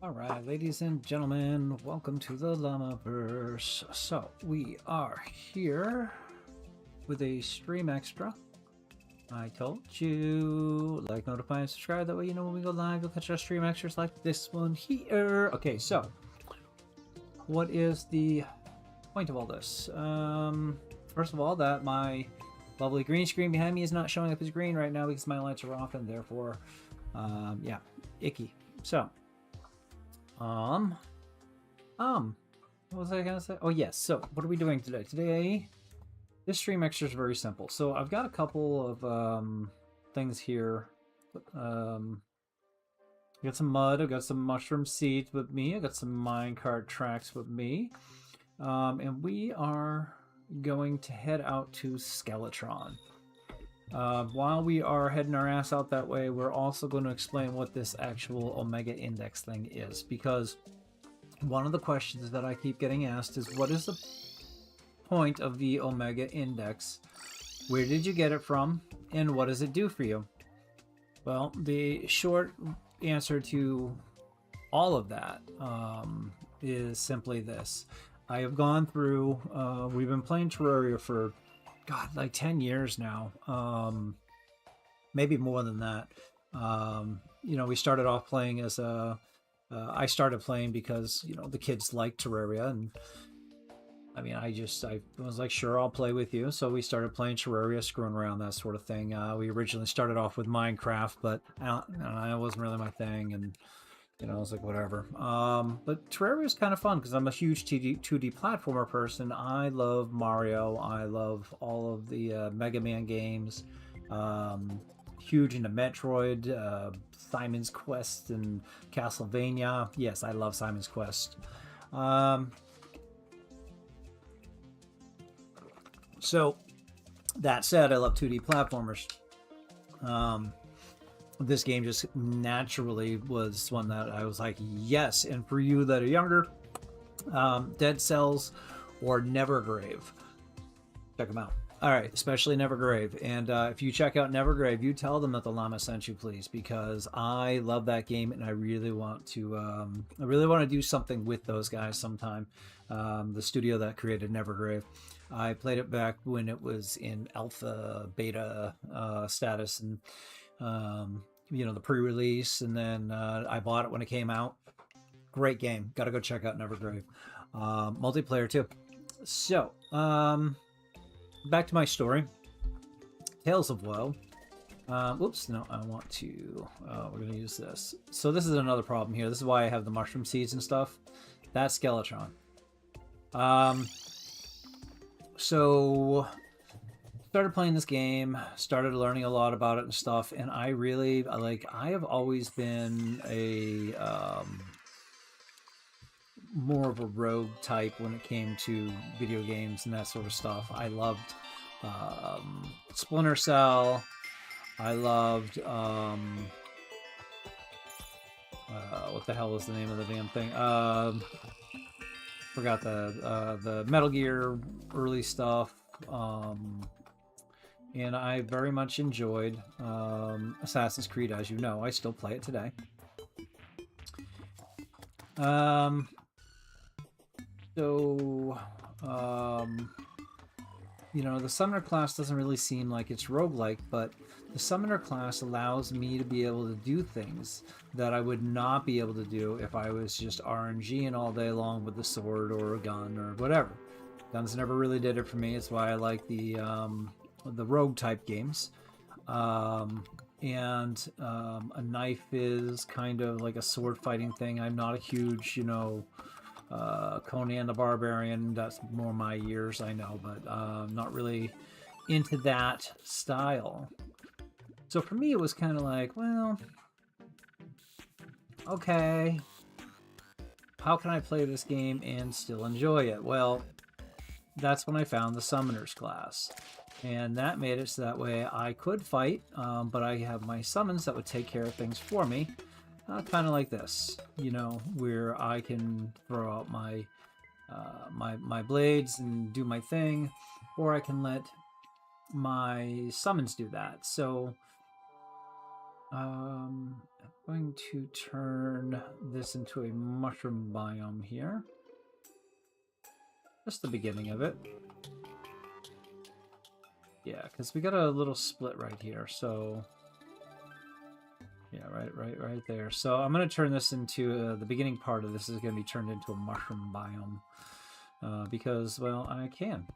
Alright, ladies and gentlemen, welcome to the Llamaverse. So, we are here with a stream extra. I told you, like, notify, and subscribe, that way you know when we go live, you'll catch our stream extras like this one here. Okay, so, what is the point of all this? First of all, that my lovely green screen behind me is not showing up as green right now because my lights are off, and therefore, yeah, icky. So, what was I gonna say? Oh yes, so what are we doing today? Today, this stream extra is very simple. So I've got a couple of things here. I got some mud, I've got some mushroom seeds with me, I got some minecart tracks with me. And we are going to head out to Skeletron. While we are heading our ass out that way, we're also going to explain what this actual Omega Index thing is, because one of the questions that I keep getting asked is, what is the point of the Omega Index? Where did you get it from? And what does it do for you? Well, the short answer to all of that is simply this. I have gone through, we've been playing Terraria for God, like 10 years now, maybe more than that. You know, we started off playing as a, I started playing because, you know, the kids liked Terraria, and I mean, I was like, sure, I'll play with you. So we started playing Terraria, screwing around, that sort of thing. We originally started off with Minecraft, but it wasn't really my thing, and you know, I was like, whatever. But Terraria is kind of fun because I'm a huge 2D platformer person. I love Mario. I love all of the Mega Man games. Huge into Metroid, Simon's Quest, and Castlevania. Yes, I love Simon's Quest. So, that said, I love 2D platformers. This game just naturally was one that I was like, yes. And for you that are younger, Dead Cells or Nevergrave, check them out. All right, especially Nevergrave. And if you check out Nevergrave, you tell them that the llama sent you, please, because I love that game and I really want to do something with those guys sometime. The studio that created Nevergrave. I played it back when it was in alpha, beta status, and you know, the pre-release, and then I bought it when it came out. Great game. Got to go check out Nevergrave. Multiplayer too. So, back to my story. Tales of Woe. Whoops, no, I want to, we're going to use this. So this is another problem here. This is why I have the mushroom seeds and stuff. That's Skeletron. So started playing this game, started learning a lot about it and stuff, and I really, I have always been a more of a rogue type when it came to video games and that sort of stuff. I loved Splinter Cell. I loved what the hell was the name of the damn thing? Forgot the Metal Gear early stuff. And I very much enjoyed Assassin's Creed, as you know. I still play it today. You know, the Summoner class doesn't really seem like it's roguelike, but the Summoner class allows me to be able to do things that I would not be able to do if I was just RNGing all day long with a sword or a gun or whatever. Guns never really did it for me. It's why I like the rogue type games. A knife is kind of like a sword fighting thing. I'm not a huge, you know, Conan the Barbarian. That's more my years, I know, but not really into that style. So for me, it was kind of like, well, okay, how can I play this game and still enjoy it? Well, that's when I found the Summoners class. And that made it so that way I could fight, but I have my summons that would take care of things for me. Kind of like this, you know, where I can throw out my my blades and do my thing, or I can let my summons do that. So going to turn this into a mushroom biome here. Just the beginning of it. Yeah, because we got a little split right here, so... Yeah, right there. So I'm going to turn this into... the beginning part of this is going to be turned into a mushroom biome. Because, well, I can.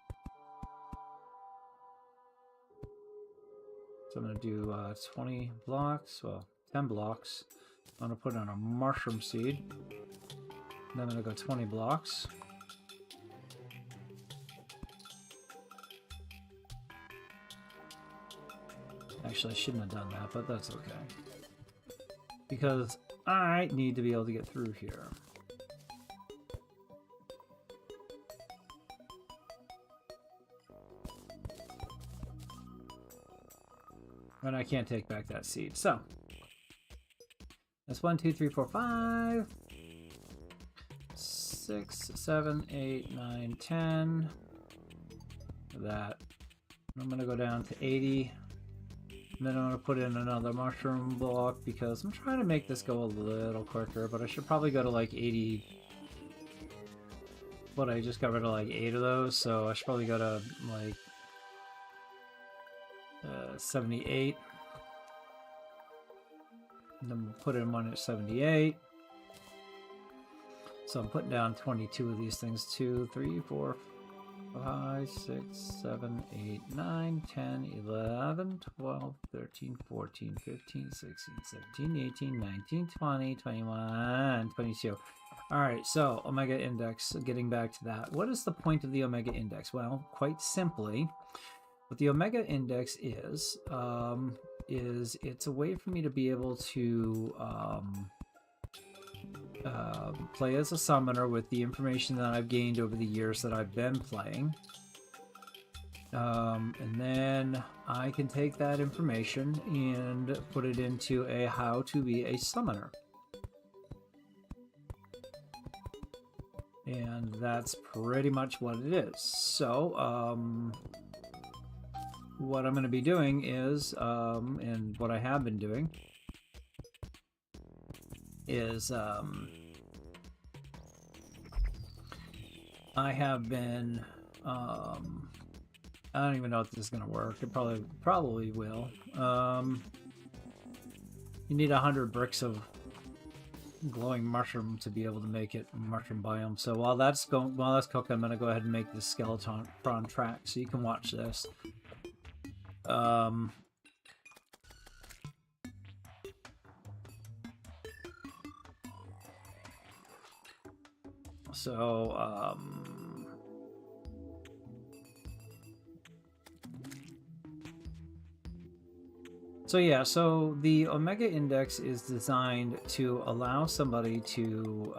So I'm going to do 20 blocks, well, 10 blocks. I'm going to put on a mushroom seed. Then I'm going to go 20 blocks. Actually, I shouldn't have done that, but that's okay. Because I need to be able to get through here. And I can't take back that seed. So that's 1, 2, 3, 4, 5, 6, 7, 8, 9, 10. That. I'm going to go down to 80. And then I'm going to put in another mushroom block because I'm trying to make this go a little quicker, but I should probably go to like 80. But I just got rid of like 8 of those, so I should probably go to like 78. And then we'll put in one at 78. So I'm putting down 22 of these things. 2, 3, 4, 5, 6, 7, 8, 9, 10, 11, 12, 13, 14, 15, 16, 17, 18, 19, 20, 21, 22. Alright, so Omega Index, getting back to that. What is the point of the Omega Index? Well, quite simply, what the Omega Index is it's a way for me to be able to play as a summoner with the information that I've gained over the years that I've been playing. And then I can take that information and put it into a how to be a summoner. And that's pretty much what it is. So, what I'm going to be doing is, and what I have been doing, is I have been I don't even know if this is gonna work. It probably will. You need 100 bricks of glowing mushroom to be able to make it mushroom biome. So while that's cooking, I'm gonna go ahead and make this Skeletron track so you can watch this. So yeah, so the Omega Index is designed to allow somebody to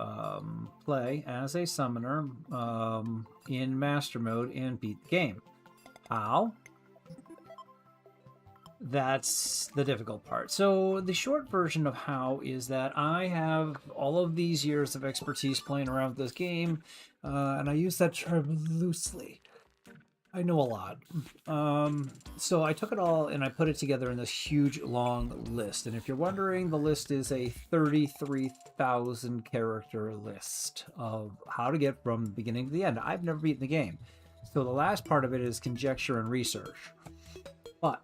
play as a summoner in Master Mode and beat the game. How? That's the difficult part. So the short version of how is that I have all of these years of expertise playing around with this game, and I use that term loosely. I know a lot. So I took it all and I put it together in this huge long list. And if you're wondering, the list is a 33,000 character list of how to get from the beginning to the end. I've never beaten the game. So the last part of it is conjecture and research. But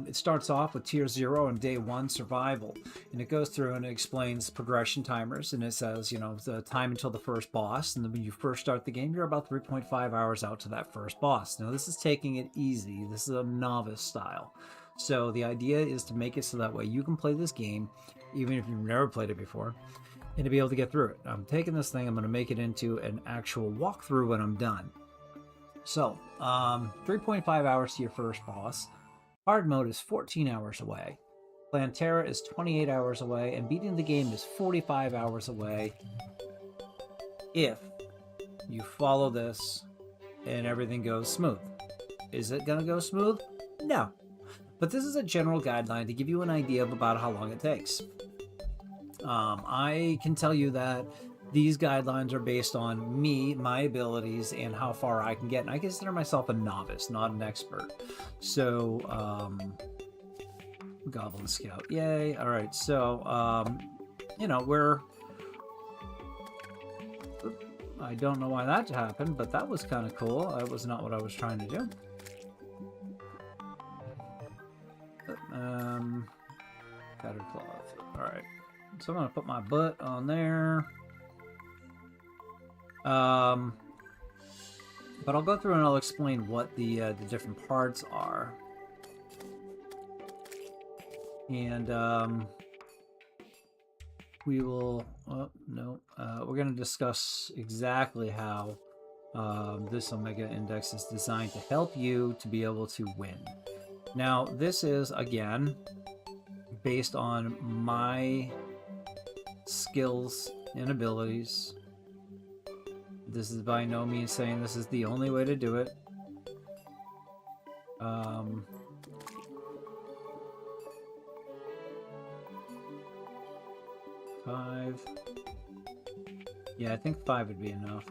it starts off with tier 0 and day 1 survival, and it goes through and it explains progression timers, and it says, you know, the time until the first boss, and then when you first start the game, you're about 3.5 hours out to that first boss. Now this is taking it easy. This is a novice style. So the idea is to make it so that way you can play this game even if you've never played it before, and to be able to get through it. I'm taking this thing, I'm going to make it into an actual walkthrough when I'm done. So 3.5 hours to your first boss. Hard mode is 14 hours away. Terra is 28 hours away, and beating the game is 45 hours away if you follow this and everything goes smooth. Is it going to go smooth? No. But this is a general guideline to give you an idea of about how long it takes. I can tell you that these guidelines are based on me, my abilities, and how far I can get. And I consider myself a novice, not an expert. So, Goblin Scout. Yay. All right. So, you know, I don't know why that happened, but that was kind of cool. That was not what I was trying to do. Tattered cloth. All right. So I'm gonna put my butt on there. But I'll go through and I'll explain what the different parts are. And we will. Oh no, we're gonna discuss exactly how this Omega Index is designed to help you to be able to win. Now, this is again based on my skills and abilities. This is by no means saying this is the only way to do it. Five. Yeah, I think 5 would be enough.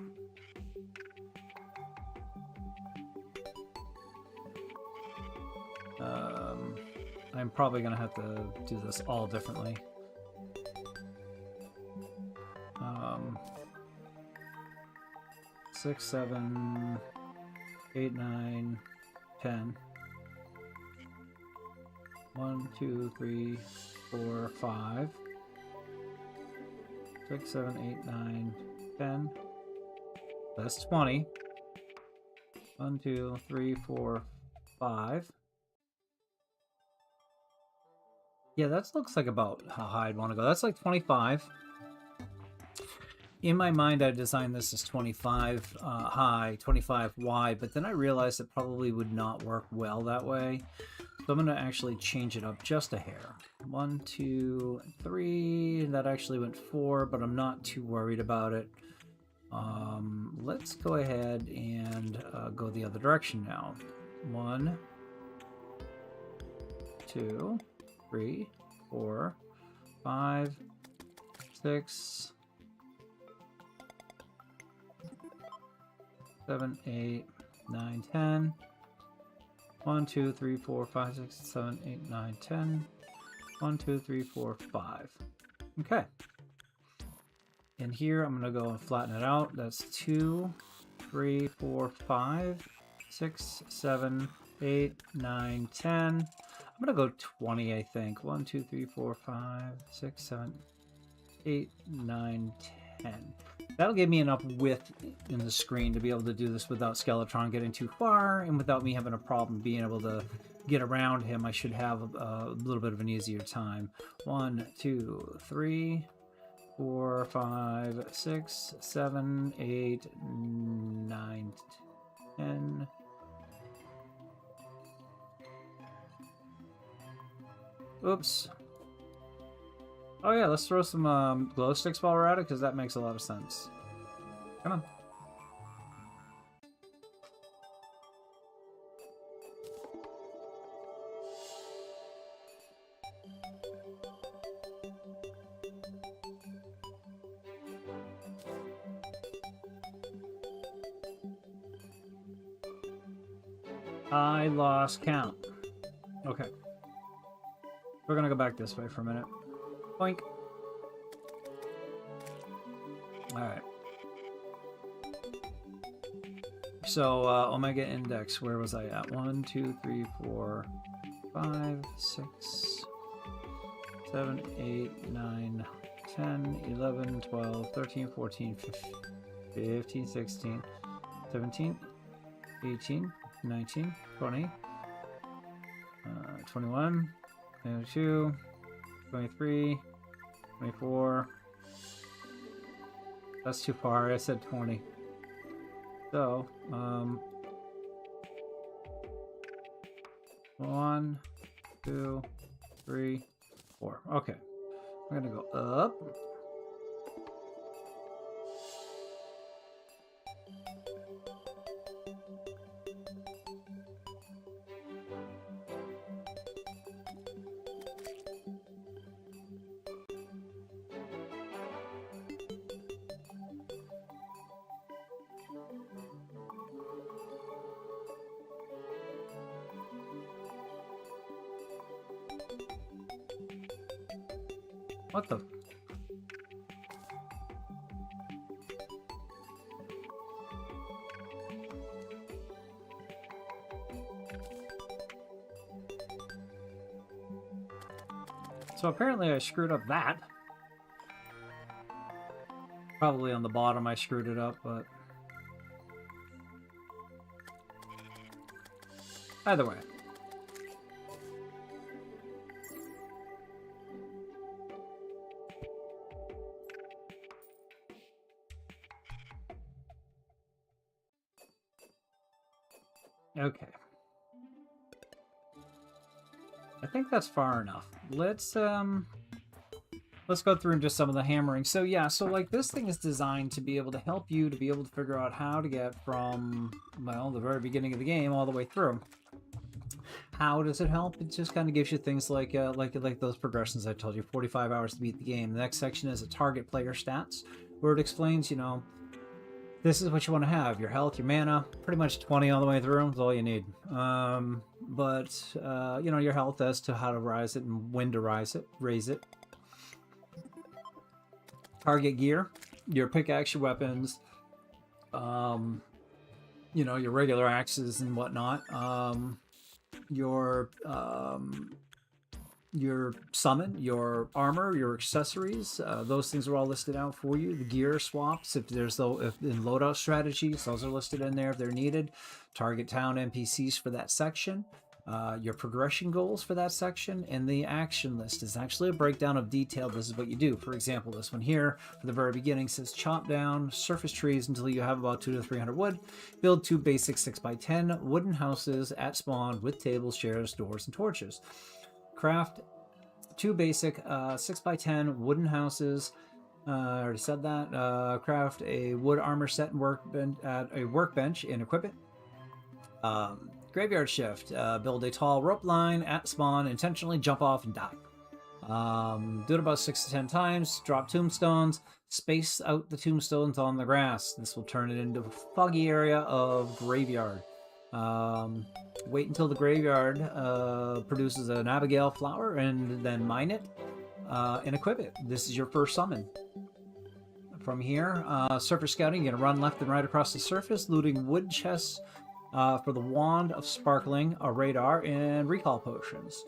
I'm probably gonna have to do this all differently. 6, 7, 8, 9, 10. 1, 2, 3, 4, 5. 6, 7, 8, 9, 10. That's 20. 1, 2, 3, 4, 5. Yeah, that looks like about how high I'd want to go. That's like 25. In my mind, I designed this as 25 high, 25 wide, but then I realized it probably would not work well that way. So I'm going to actually change it up just a hair. 1, 2, 3. That actually went 4, but I'm not too worried about it. Let's go ahead and go the other direction now. 1, 2, 3, 4, 5, 6, 7, 8, 9, 10. 1, 2, 3, 4, 5, 6, 7, 8, 9, 10. 1, 2, 3, 4, 5. Okay. And here I'm going to go and flatten it out. That's 2, 3, 4, 5, 6, 7, 8, 9, 10. I'm going to go 20, I think. 1, 2, 3, 4, 5, 6, 7, 8, 9, 10. That'll give me enough width in the screen to be able to do this without Skeletron getting too far and without me having a problem being able to get around him. I should have a little bit of an easier time. 1, 2, 3, 4, 5, 6, 7, 8, 9, 10. Oops. Oh yeah, let's throw some glow sticks while we're at it, because that makes a lot of sense. Come on. I lost count. Okay. We're gonna go back this way for a minute. Boink. Alright. So, Omega Index, where was I at? 1, 2, 3, 4, 5, 6, 7, 8, 9, 10, 11, 12, 13, 14, 15, 16, 17, 18, 19, 20, 21, 22, 23, 24. That's too far. I said 20. So, 1, 2, 3, 4. Okay. We're gonna go up. What the? So apparently I screwed up that. Probably on the bottom I screwed it up, but... either way. Okay. I think that's far enough. Let's go through and just some of the hammering. So yeah, so like this thing is designed to be able to help you to be able to figure out how to get from, well, the very beginning of the game all the way through. How does it help? It just kind of gives you things like those progressions I told you, 45 hours to beat the game. The next section is a target player stats, where it explains, you know, this is what you want to have. Your health, your mana, pretty much 20 all the way through is all you need. You know, your health as to how to rise it and when to raise it. Target gear, your pickaxe, your weapons, you know, your regular axes and whatnot. Your summon, your armor, your accessories, those things are all listed out for you. The gear swaps, if in loadout strategies, those are listed in there if they're needed. Target town NPCs for that section. Your progression goals for that section, and the action list is actually a breakdown of detail. This is what you do. For example, this one here for the very beginning says chop down surface trees until you have about 200 to 300 wood. Build 2 basic 6x10 wooden houses at spawn with tables, chairs, doors, and torches. Craft 2 basic 6x10 wooden houses. I already said that. Craft a wood armor set and workbench and equip it. Graveyard shift. Build a tall rope line at spawn, intentionally jump off and die. Do it about 6 to 10 times. Drop tombstones. Space out the tombstones on the grass. This will turn it into a foggy area of graveyard. Wait until the graveyard produces an Abigail flower and then mine it and equip it. This is your first summon. From here, surface scouting, you're going to run left and right across the surface, looting wood chests for the Wand of Sparkling, a radar, and recall potions.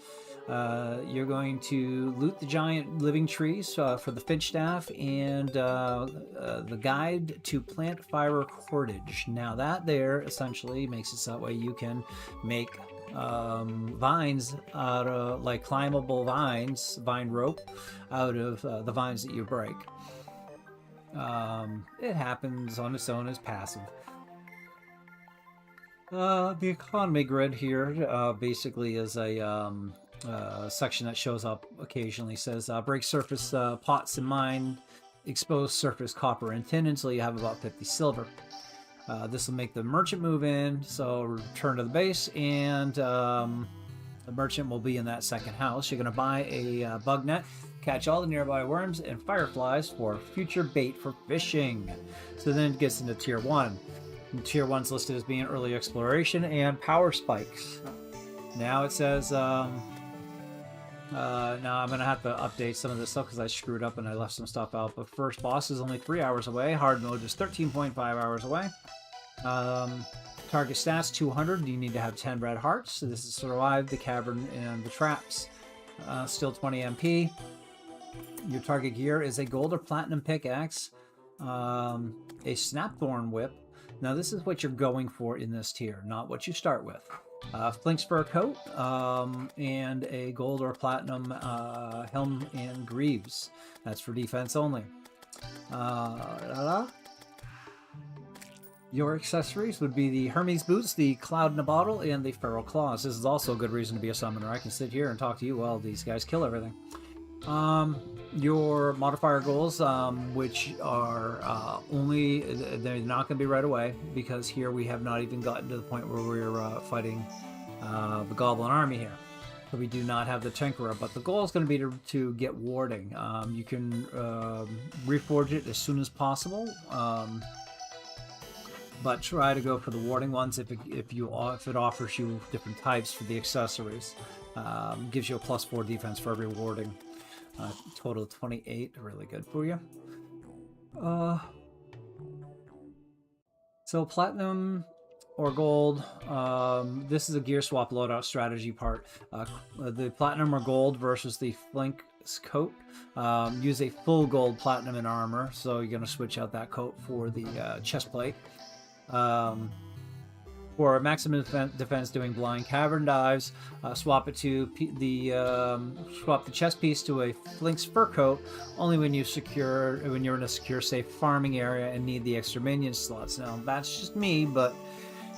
You're going to loot the giant living trees for the finch staff and the guide to plant fire cordage. Now that there essentially makes it so that way you can make vines out of, like climbable vines, vine rope, out of the vines that you break. It happens on its own as passive. The economy grid here basically is a section that shows up occasionally. Says break surface pots and mine, expose surface copper and tin until you have about 50 silver. This will make the merchant move in, so return to the base, and the merchant will be in that second house. You're going to buy a bug net, catch all the nearby worms and fireflies for future bait for fishing. So then it gets into tier 1. And tier 1's listed as being early exploration and power spikes. Now it says, now I'm going to have to update some of this stuff because I screwed up and I left some stuff out. But first boss is only 3 hours away. Hard mode is 13.5 hours away. Target stats 200. You need to have 10 red hearts. So this is survive the cavern and the traps. Still 20 MP. Your target gear is a gold or platinum pickaxe, a snapthorn whip. Now this is what you're going for in this tier, not what you start with. Flink's fur coat, and a gold or platinum helm and greaves. That's for defense only. Your accessories would be the Hermes boots, the cloud in a bottle, and the feral claws. This is also a good reason to be a summoner. I can sit here and talk to you while these guys kill everything. Your modifier goals, which are only, they're not going to be right away, because here we have not even gotten to the point where we're fighting the Goblin Army here. So we do not have the Tinkerer, but the goal is going to be to get warding. You can reforge it as soon as possible, but try to go for the warding ones if it offers you different types for the accessories. Gives you a +4 defense for every warding. Total of 28, really good for you. So platinum or gold, this is a gear swap loadout strategy part. The platinum or gold versus the flink's coat. Use a full gold, platinum, and armor, so you're going to switch out that coat for the chest plate. For maximum defense, doing blind cavern dives, swap it to swap the chest piece to a flink's fur coat only when you're in a secure, safe farming area and need the extra minion slots. Now that's just me, but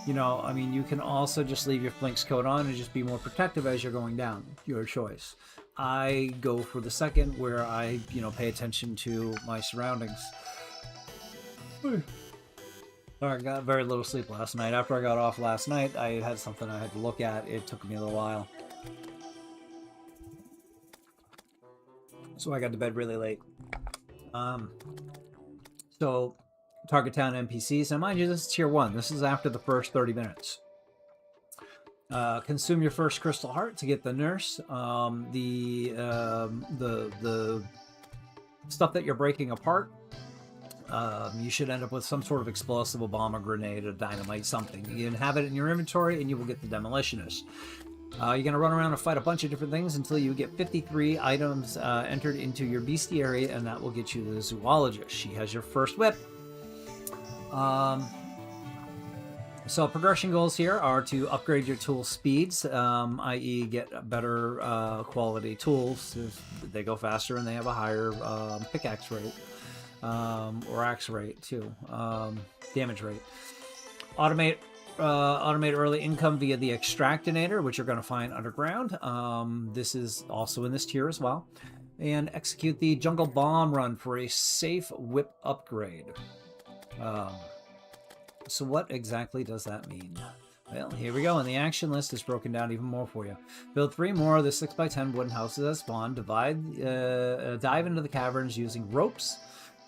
you know, I mean, you can also just leave your flink's coat on and just be more protective as you're going down. Your choice. I go for the second, where I, you know, pay attention to my surroundings. I got very little sleep last night. After I got off last night, I had something I had to look at. It took me a little while. So I got to bed really late. So, target town NPCs. Now, mind you, this is tier 1. This is after the first 30 minutes. Consume your first crystal heart to get the nurse. The stuff that you're breaking apart. You should end up with some sort of explosive, a bomb, a grenade, a dynamite, something. You can have it in your inventory and you will get the demolitionist. You're going to run around and fight a bunch of different things until you get 53 items entered into your bestiary, and that will get you the zoologist. She has your first whip. So progression goals here are to upgrade your tool speeds, i.e. get better quality tools. They go faster and they have a higher pickaxe rate. Or axe rate too, damage rate. Automate early income via the extractinator, which you're going to find underground. This is also in this tier as well. And execute the jungle bomb run for a safe whip upgrade. So what exactly does that mean? Well, here we go, and the action list is broken down even more for you. Build 3 more of the 6x10 wooden houses at spawn. Dive into the caverns using ropes.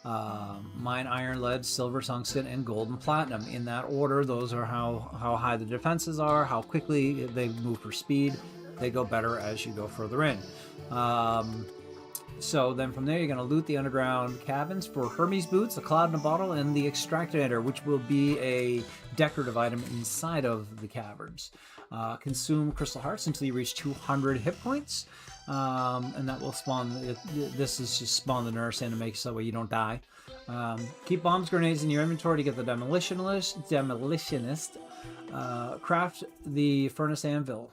Mine iron, lead, silver, tungsten, and gold and platinum. In that order, those are how high the defenses are, how quickly they move for speed. They go better as you go further in. So then from there, you're going to loot the underground cabins for Hermes boots, a cloud in a bottle, and the extractinator, which will be a decorative item inside of the caverns. Consume crystal hearts until you reach 200 hit points. And that will spawn, this is just spawn the nurse in to make so you don't die. Keep bombs, grenades in your inventory to get the demolitionist. Craft the furnace anvil.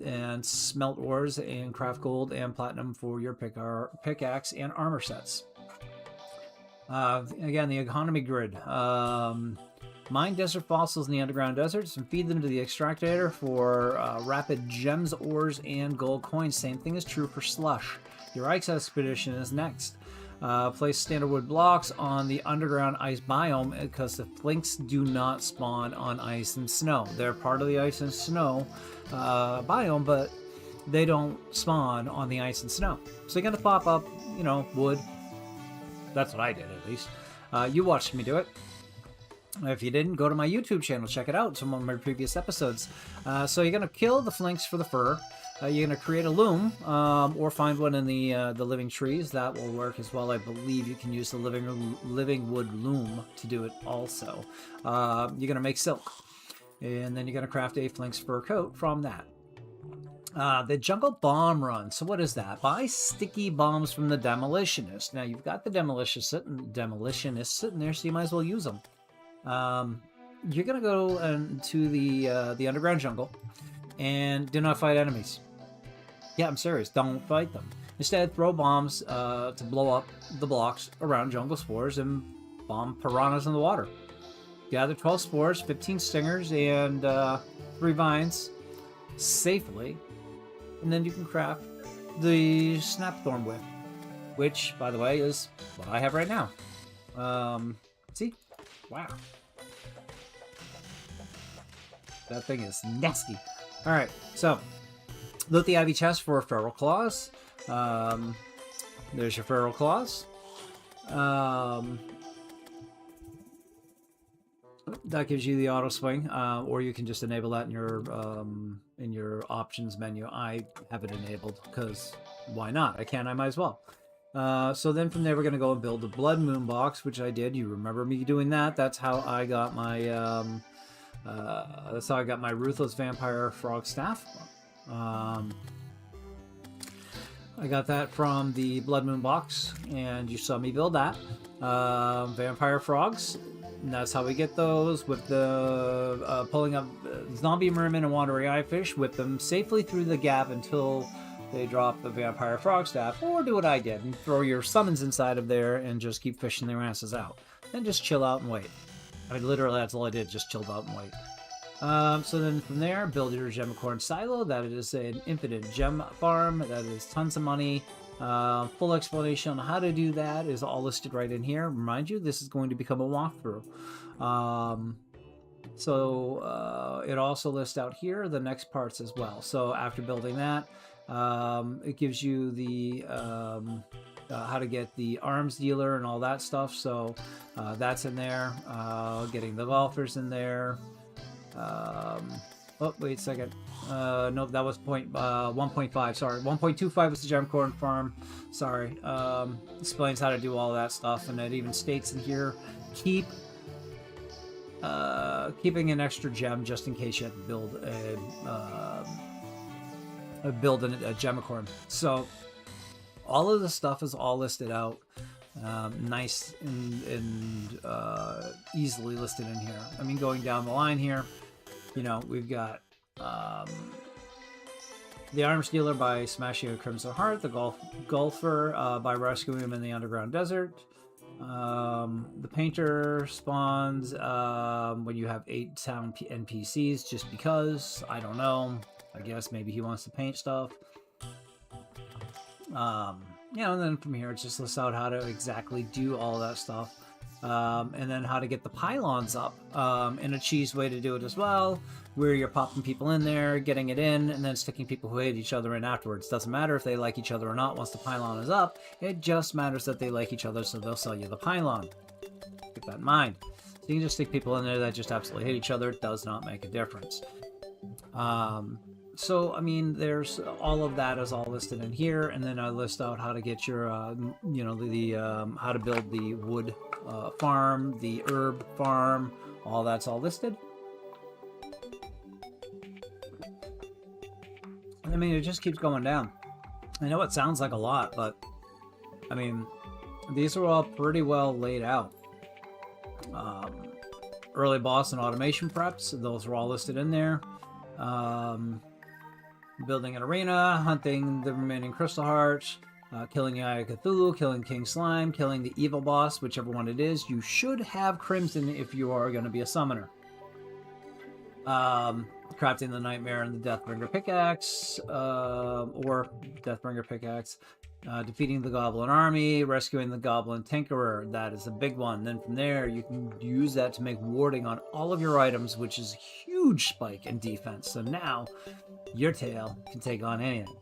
And smelt ores and craft gold and platinum for your pickaxe and armor sets. Again, the economy grid. Mine desert fossils in the underground deserts and feed them to the extractinator for rapid gems, ores, and gold coins. Same thing is true for slush. Your ice expedition is next. Place standard wood blocks on the underground ice biome because the flinks do not spawn on ice and snow. They're part of the ice and snow biome, but they don't spawn on the ice and snow. So you're going to pop up, you know, wood. That's what I did, at least. You watched me do it. If you didn't, go to my YouTube channel. Check it out. Some of my previous episodes. So you're going to kill the flinks for the fur. You're going to create a loom or find one in the living trees. That will work as well. I believe you can use the living wood loom to do it also. You're going to make silk. And then you're going to craft a flink's fur coat from that. The jungle bomb run. So what is that? Buy sticky bombs from the demolitionist. Now you've got the demolitionist sitting there, so you might as well use them. You're going to go to the underground jungle and do not fight enemies. Yeah, I'm serious. Don't fight them. Instead, throw bombs to blow up the blocks around jungle spores and bomb piranhas in the water. Gather 12 spores, 15 stingers, and 3 vines safely. And then you can craft the snapthorn whip, which, by the way, is what I have right now. See? Wow. That thing is nasty. Alright, so loot the ivy chest for feral claws. There's your feral claws. That gives you the auto swing, or you can just enable that in your in your options menu. I have it enabled because why not? I can, I might as well. So then from there, we're going to go and build the Blood Moon box, which I did. You remember me doing that? That's how I got my Ruthless Vampire Frog Staff. I got that from the Blood Moon box, and you saw me build that. Vampire frogs, and that's how we get those with the pulling up zombie merman and wandering eye fish. Whip them safely through the gap until they drop the vampire frog staff, or do what I did and throw your summons inside of there and just keep fishing their asses out. Then just chill out and wait. I mean, literally, that's all I did, just chilled out and wait. So then from there, build your Gemicorn silo. That is an infinite gem farm. That is tons of money. Full explanation on how to do that is all listed right in here. Remind you, this is going to become a walkthrough. It also lists out here the next parts as well. So after building that, it gives you the how to get the arms dealer and all that stuff. So that's in there. Getting the golfers in there. Oh, wait a second. Nope, that was 1.5. Sorry, 1.25 was the Gemicorn farm. Sorry. Explains how to do all that stuff, and it even states in here, keeping an extra gem just in case you have to build a Gemicorn. So all of the stuff is all listed out. Nice and easily listed in here. I mean, going down the line here, you know, we've got the Arms Dealer by smashing a Crimson Heart, the Golfer by rescuing him in the Underground Desert. The Painter spawns when you have 8 town NPCs, just because, I don't know, I guess maybe he wants to paint stuff. You know, and then from here it just lists out how to exactly do all that stuff. And then how to get the pylons up, and a cheese way to do it as well, where you're popping people in there, getting it in, and then sticking people who hate each other in afterwards. Doesn't matter if they like each other or not once the pylon is up, it just matters that they like each other, so they'll sell you the pylon. Keep that in mind. So you can just stick people in there that just absolutely hate each other. It does not make a difference. So, I mean, there's all of that is all listed in here, and then I list out how to get your, you know, how to build the wood farm, the herb farm, all that's all listed. I mean, it just keeps going down. I know it sounds like a lot, but, I mean, these are all pretty well laid out. Early boss and automation preps, those are all listed in there. Building an arena, hunting the remaining crystal hearts, killing the Eye of Cthulhu, killing King Slime, killing the evil boss, whichever one it is. You should have Crimson if you are going to be a summoner. Crafting the Nightmare and the Deathbringer pickaxe, or Deathbringer pickaxe. Defeating the Goblin Army, rescuing the Goblin Tinkerer. That is a big one. Then from there, you can use that to make warding on all of your items, which is a huge spike in defense. So now, your tail can take on anything.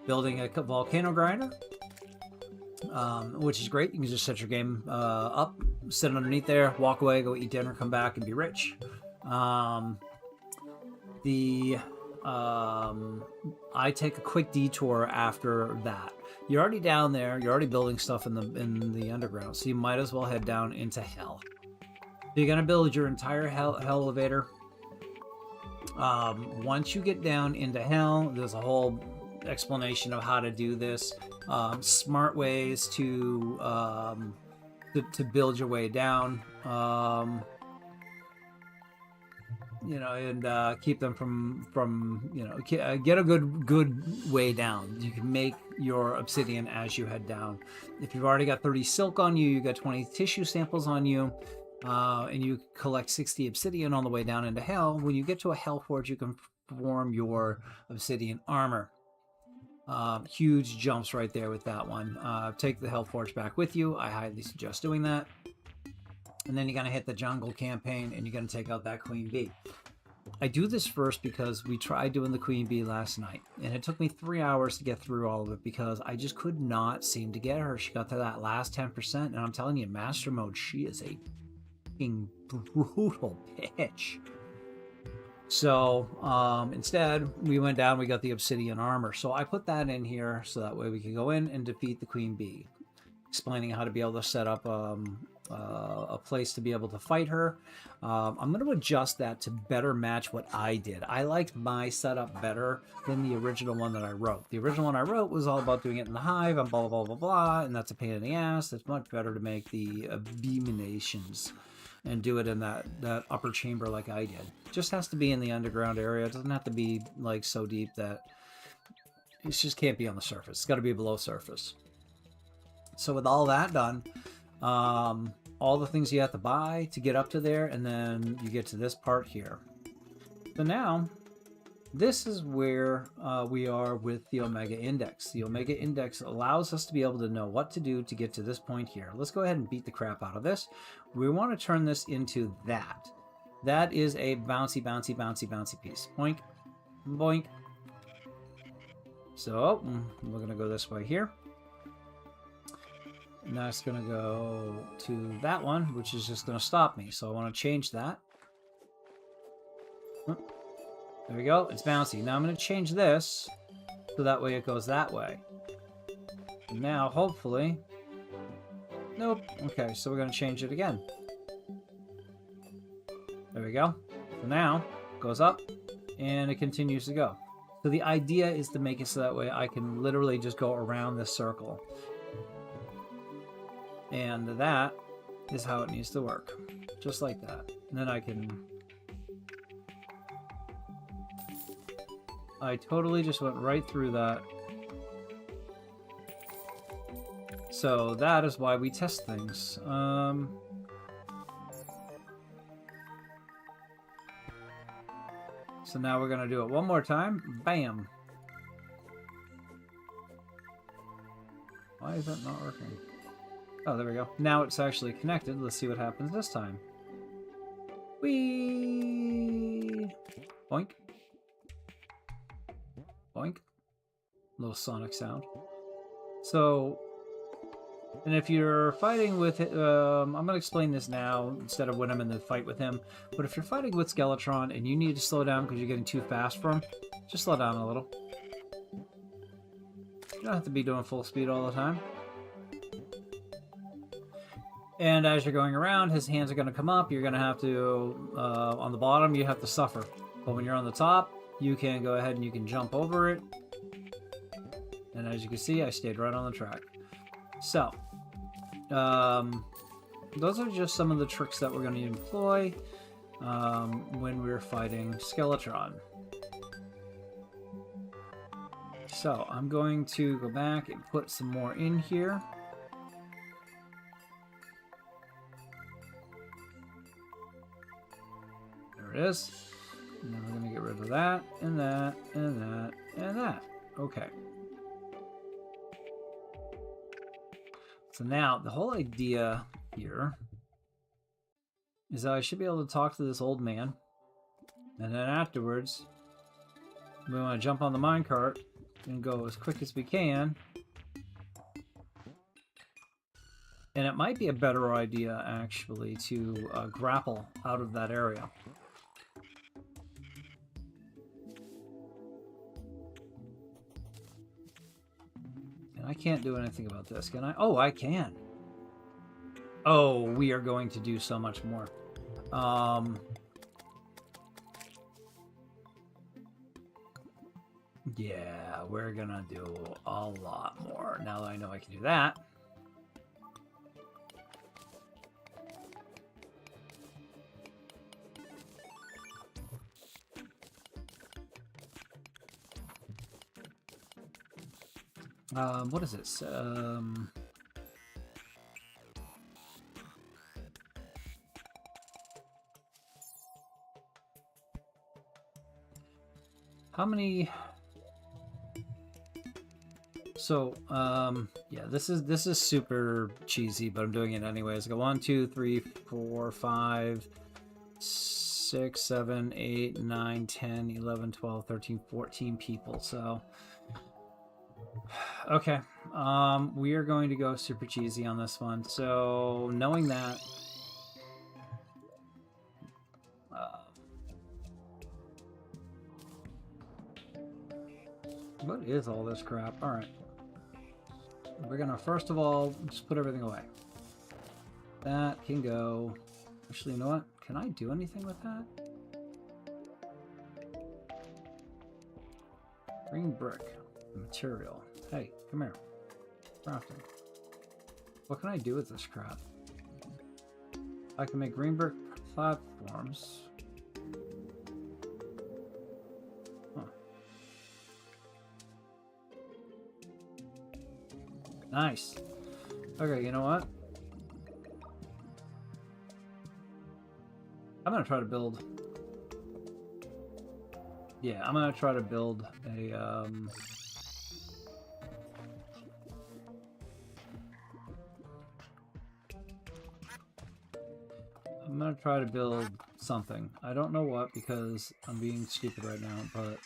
Building a volcano grinder, which is great. You can just set your game up, sit underneath there, walk away, go eat dinner, come back, and be rich. I take a quick detour after that. You're already down there. You're already building stuff in the underground, so you might as well head down into hell. So you're gonna build your entire hell elevator. Once you get down into hell, there's a whole explanation of how to do this. Smart ways to build your way down. You know, and keep them from you know, get a good way down. You can make your obsidian as you head down. If you've already got 30 silk on you, you got 20 tissue samples on you, and you collect 60 obsidian on the way down into hell. When you get to a hell forge, you can form your obsidian armor. Huge jumps right there with that one. Take the hell forge back with you. I highly suggest doing that. And then you're going to hit the jungle campaign, and you're going to take out that queen bee. I do this first because we tried doing the queen bee last night, and it took me 3 hours to get through all of it because I just could not seem to get her. She got to that last 10%, and I'm telling you, master mode, she is a fucking brutal bitch. So instead, we went down, we got the obsidian armor. So I put that in here so that way we can go in and defeat the queen bee. Explaining how to be able to set up a place to be able to fight her. I'm going to adjust that to better match what I did. I liked my setup better than the original one that I wrote. The original one I wrote was all about doing it in the hive and blah, blah, blah, blah, blah, and that's a pain in the ass. It's much better to make the abominations and do it in that upper chamber like I did. It just has to be in the underground area. It doesn't have to be like so deep that it just can't be on the surface. It's got to be below surface. So with all that done, all the things you have to buy to get up to there, and then you get to this part here. So now, this is where we are with the Omega Index. The Omega Index allows us to be able to know what to do to get to this point here. Let's go ahead and beat the crap out of this. We want to turn this into that. That is a bouncy, bouncy, bouncy, bouncy piece. Boink, boink. So, we're going to go this way here. Now it's going to go to that one, which is just going to stop me. So I want to change that. There we go. It's bouncy. Now I'm going to change this so that way it goes that way. And now, hopefully... Nope. Okay, so we're going to change it again. There we go. So now, it goes up, and it continues to go. So the idea is to make it so that way I can literally just go around this circle. And that is how it needs to work. Just like that. And then I can... I totally just went right through that. So that is why we test things. So now we're going to do it one more time. Bam! Why is that not working? Oh, there we go. Now it's actually connected. Let's see what happens this time. Whee! Boink. Boink. Little sonic sound. So, and if you're fighting with... I'm going to explain this now instead of when I'm in the fight with him. But if you're fighting with Skeletron and you need to slow down because you're getting too fast for him, just slow down a little. You don't have to be doing full speed all the time. And as you're going around, his hands are going to come up. You're going to have to, on the bottom, you have to suffer. But when you're on the top, you can go ahead and you can jump over it. And as you can see, I stayed right on the track. So, those are just some of the tricks that we're going to employ when we're fighting Skeletron. So, I'm going to go back and put some more in here. There it is. And then we're going to get rid of that, and that, and that, and that. Okay. So now, the whole idea here is that I should be able to talk to this old man. And then afterwards, we want to jump on the minecart and go as quick as we can. And it might be a better idea, actually, to grapple out of that area. I can't do anything about this, can I? Oh, I can. Oh, we are going to do so much more. Yeah, we're gonna do a lot more now that I know I can do that. What is this? How many? So, yeah, this is super cheesy, but I'm doing it anyways. I go 1, 2, 3, 4, 5, 6, 7, 8, 9, 10, 11, 12, 13, 14 people. So, okay, we are going to go super cheesy on this one. So, knowing that, What is all this crap? Alright. We're gonna first of all just put everything away. That can go. Actually, you know what? Can I do anything with that? Green brick. Material. Hey, come here. Crafting. What can I do with this crap? I can make green brick platforms. Huh. Nice. Okay, you know what? I'm gonna try to build. Yeah, I'm gonna try to build a I'm gonna try to build something. I don't know what because I'm being stupid right now, but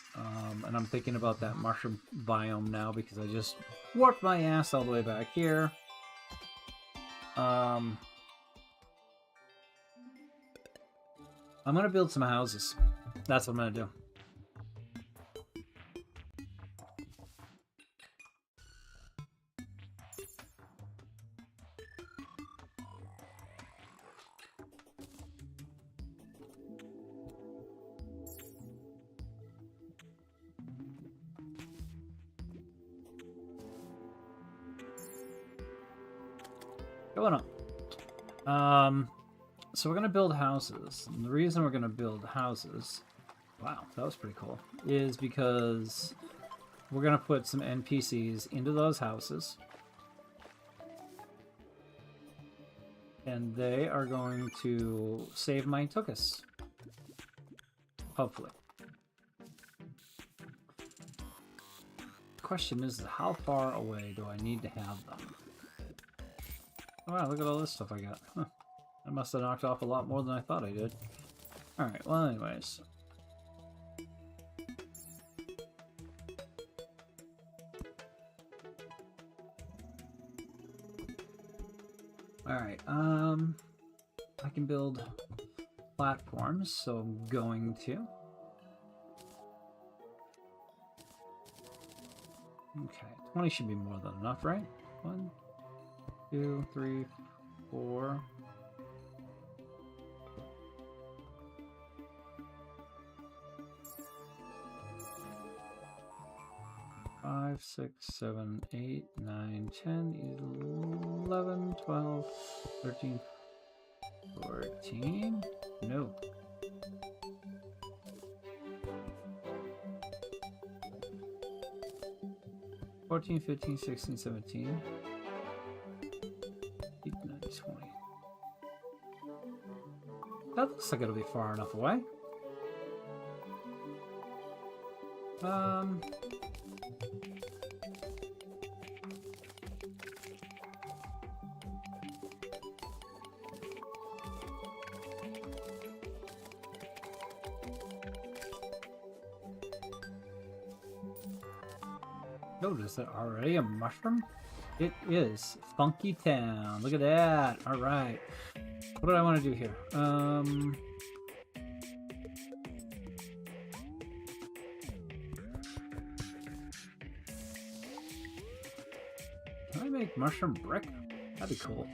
and I'm thinking about that mushroom biome now because I just warped my ass all the way back here. I'm gonna build some houses. That's what I'm gonna do. Going on. So we're gonna build houses. And the reason we're gonna build houses, wow, that was pretty cool, is because we're gonna put some NPCs into those houses. And they are going to save my Tuchus. Hopefully. The question is, how far away do I need to have them? Oh, wow, look at all this stuff I got. Huh. I must have knocked off a lot more than I thought I did. Alright, well anyways. Alright, I can build platforms, so I'm going to. Okay, 20 should be more than enough, right? 1, 2, 3, 4. 5, 6, 7, 8, 9, 10, 11, 12, 13, 14. No. $14, 15, 16, 17, 18, 19, 20. That looks like it'll be far enough away. Oh, is that already a mushroom? It is. Funky Town. Look at that. All right. What do I want to do here? Can I make mushroom brick? That'd be cool.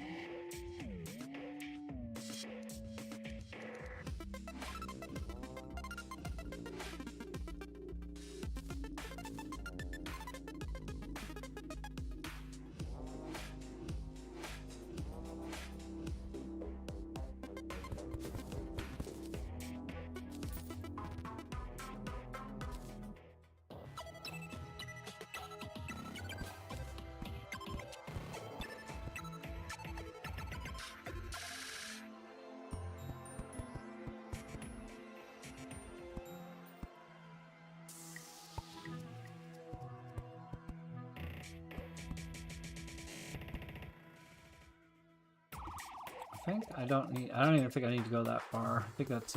I don't even think I need to go that far. I think that's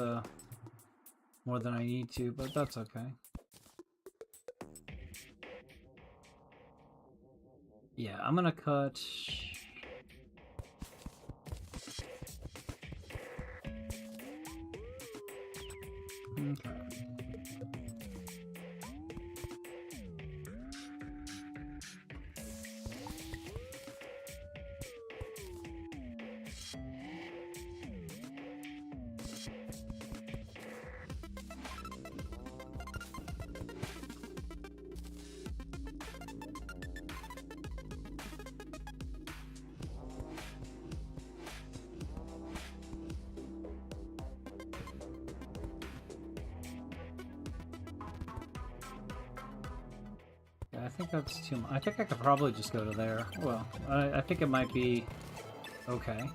more than I need to, but that's okay. Yeah, I'm gonna cut. Okay. think that's too much. I think I could probably just go to there. Well, I think it might be okay.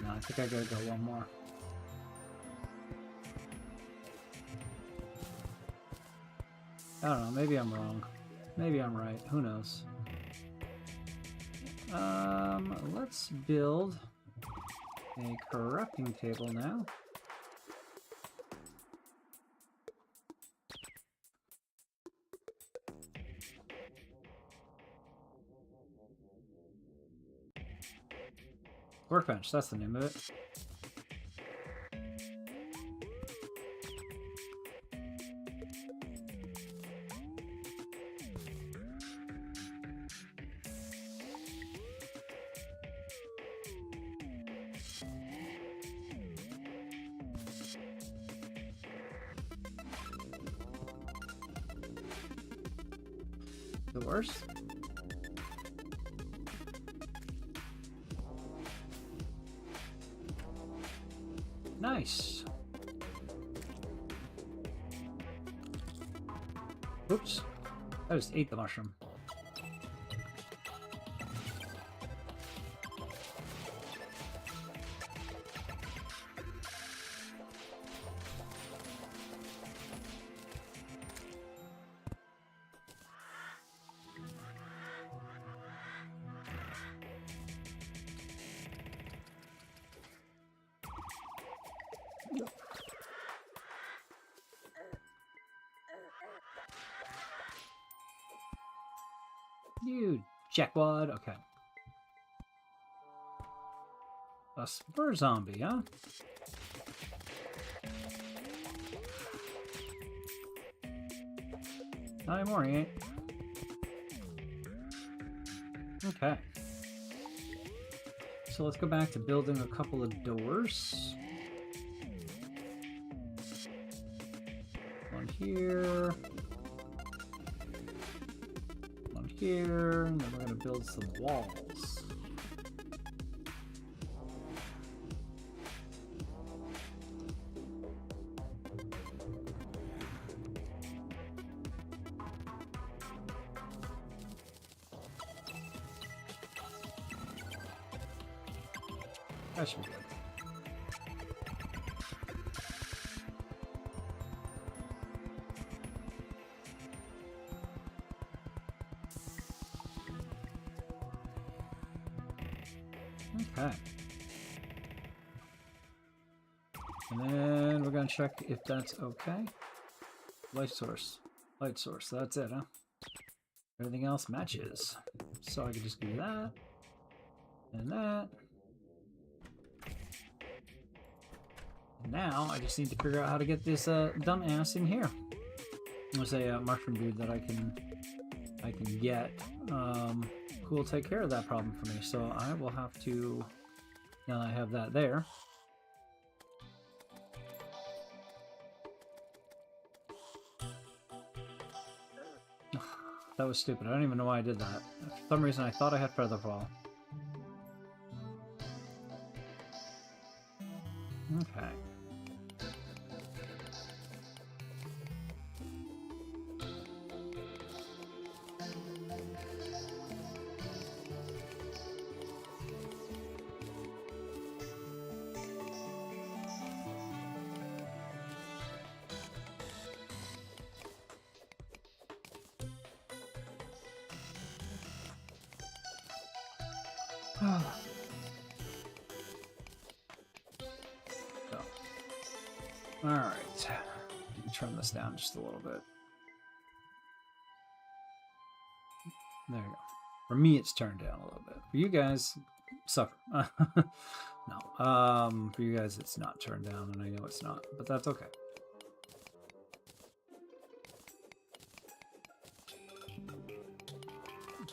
No, I think I gotta go one more. I don't know, maybe I'm wrong. Maybe I'm right, who knows. Let's build a corrupting table now. Workbench, that's the name of it. Doors. Nice. Oops. I just ate the mushroom. You jackwad. Okay. A spur zombie, huh? Not anymore, he ain't. Okay. So let's go back to building a couple of doors. One here. One here. And then we're going to build some walls. That should be good. Okay. And then we're going to check if that's okay. Light source. Light source. That's it, huh? Everything else matches. So I could just do that. And that. Now I just need to figure out how to get this dumbass in here. There's a mushroom dude that I can get who will take care of that problem for me. So I will have to, now that I have that there. That was stupid. I don't even know why I did that. For some reason I thought I had Featherfall. Okay. Alright, turn this down just a little bit. There you go. For me, it's turned down a little bit. For you guys, suffer. No, for you guys, it's not turned down, and I know it's not, but that's okay.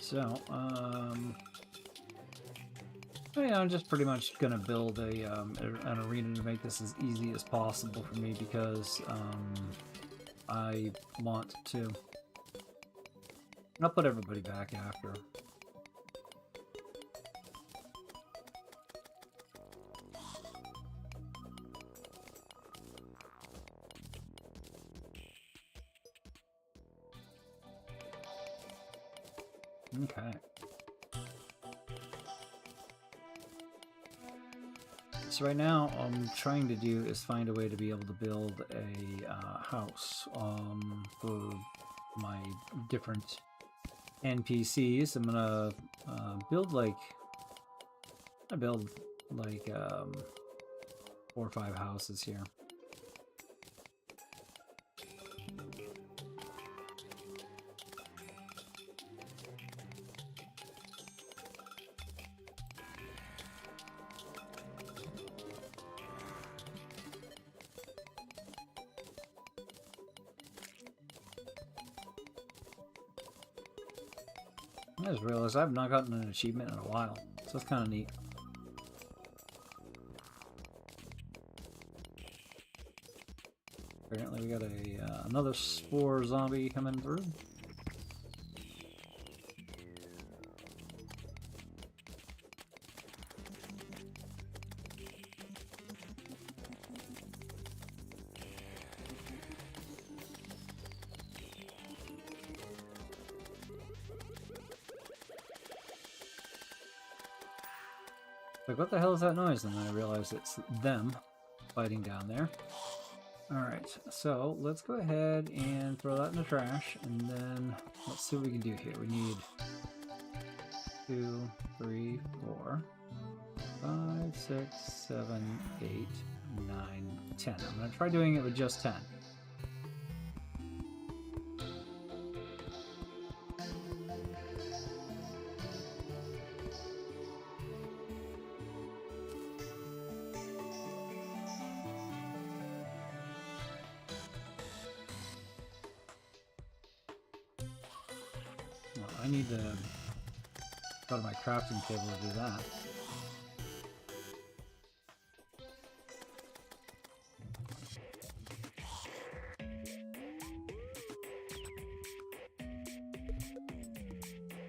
So, yeah, I'm just pretty much gonna build an arena to make this as easy as possible for me because I want to. I'll put everybody back after. Okay. So right now, all I'm trying to do is find a way to be able to build a house for my different NPCs. I'm gonna build like 4 or 5 houses here. I just realized I've not gotten an achievement in a while, so that's kind of neat. Apparently we got a another spore zombie coming through. Like, what the hell is that noise? And then I realized it's them fighting down there. Alright, so let's go ahead and throw that in the trash, and then let's see what we can do here. We need 2, 3, 4, 5, 6, 7, 8, 9, 10. I'm going to try doing it with just 10. I need to go to my crafting table to do that.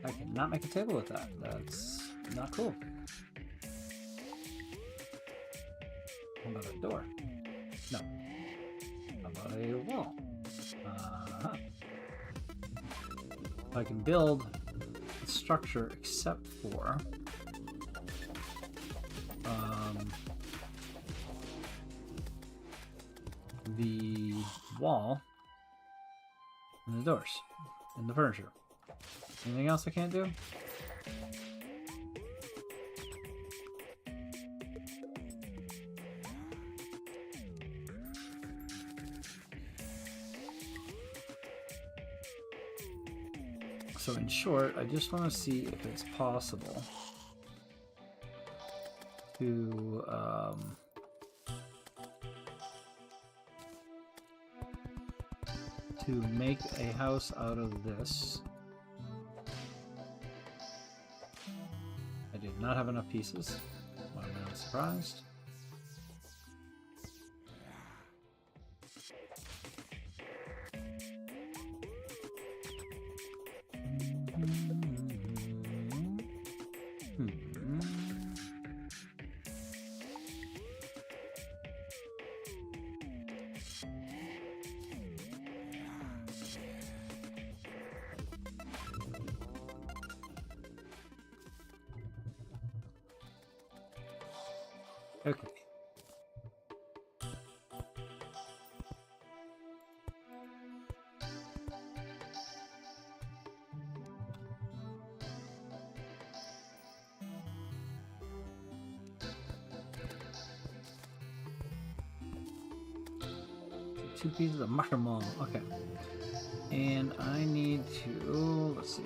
I cannot make a table with that. That's not cool. How about a door? No. How about a wall? Uh-huh. I can build a structure except for the wall and the doors and the furniture. Anything else I can't do? So in short, I just want to see if it's possible to make a house out of this. I did not have enough pieces. Why am I not surprised? Okay. Two pieces of mushroom. Okay. And I need to, let's see,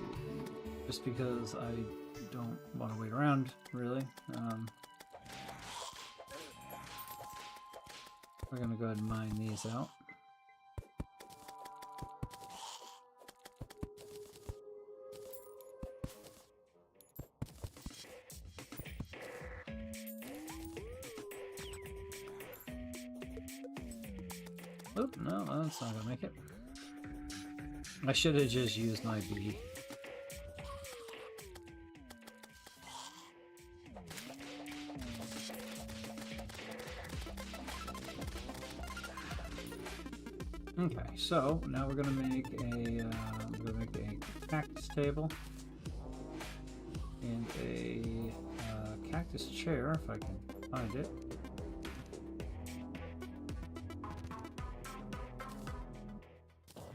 just because I don't want to wait around, really. We're going to go ahead and mine these out. Oop, no, that's not going to make it. I should have just used my bee. Okay, so now we're gonna make a cactus table. and a cactus chair, if I can find it.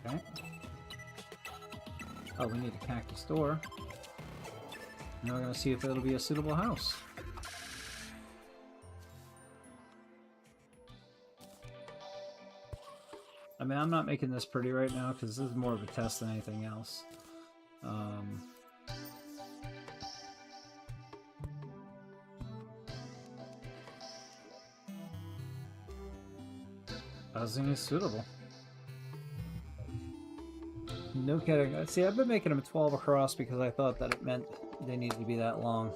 Okay. Oh, we need a cactus door. Now we're going to see if it'll be a suitable house. I mean, I'm not making this pretty right now because this is more of a test than anything else. Housing is suitable. No kidding. See, I've been making them 12 across because I thought that it meant they needed to be that long.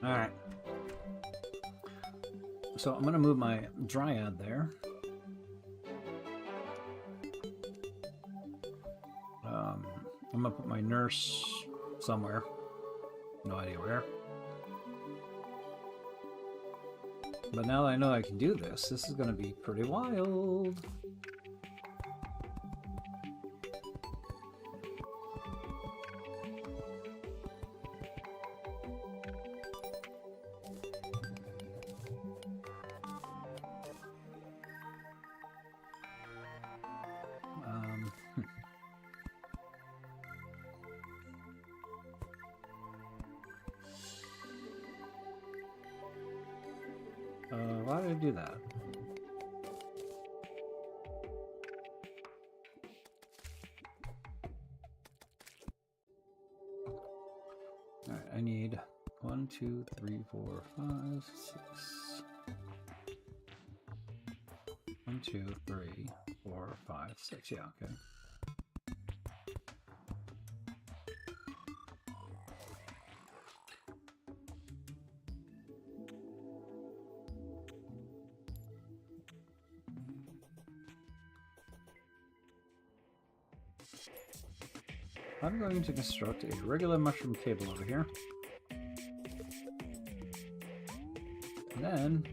Alright. So I'm going to move my dryad there. I'm going to put my nurse somewhere. No idea where. But now that I know I can do this, this is going to be pretty wild. Why did I do that? Alright, I need 1, 2, 3, 4, 5, 6. 1, 2, 3, 4, 5, 6. Yeah, okay. I'm going to construct a regular mushroom table over here. And then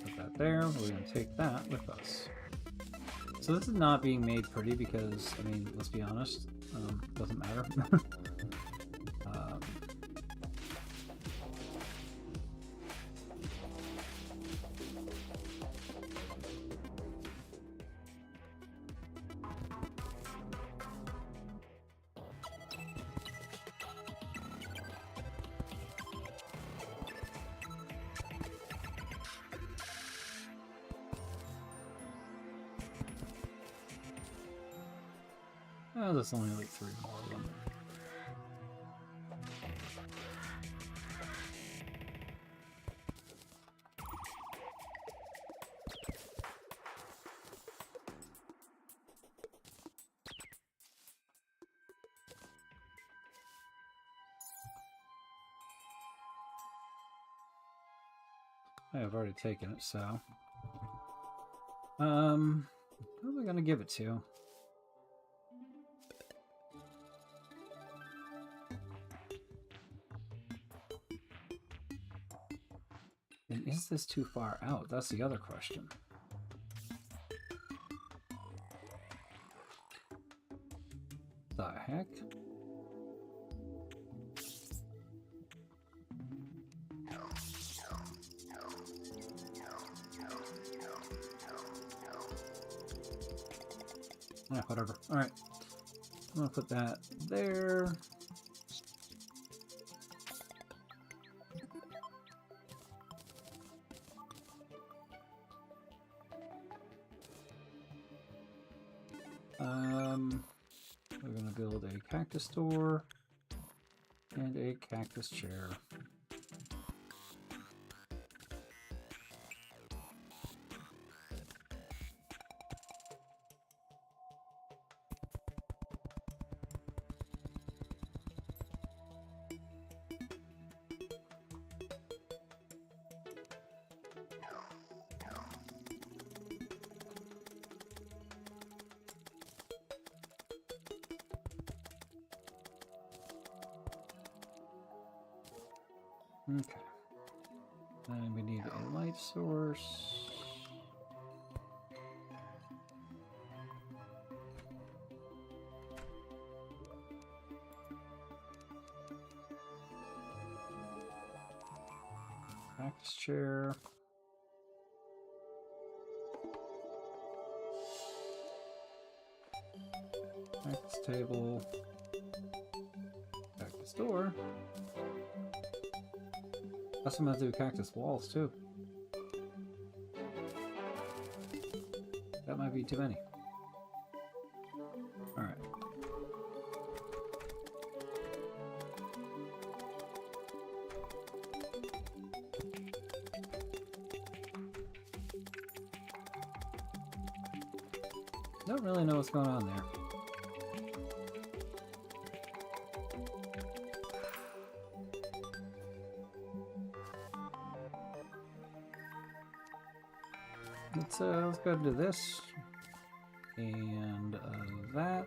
put that there. We're going to take that with us. So this is not being made pretty because, I mean, let's be honest, doesn't matter. Oh, there's only like 3 more of them. I've already taken it, so who am I gonna give it to? And is this too far out? That's the other question. The heck? Yeah, whatever. Alright. I'm gonna put that there. We're gonna build a cactus door and a cactus chair. Okay. Then we need a light source. Practice chair. Practice table. Cactus door. That's what I'm gonna do cactus walls too. That might be too many. Alright. Don't really know what's going on there. Let's go do this, and that,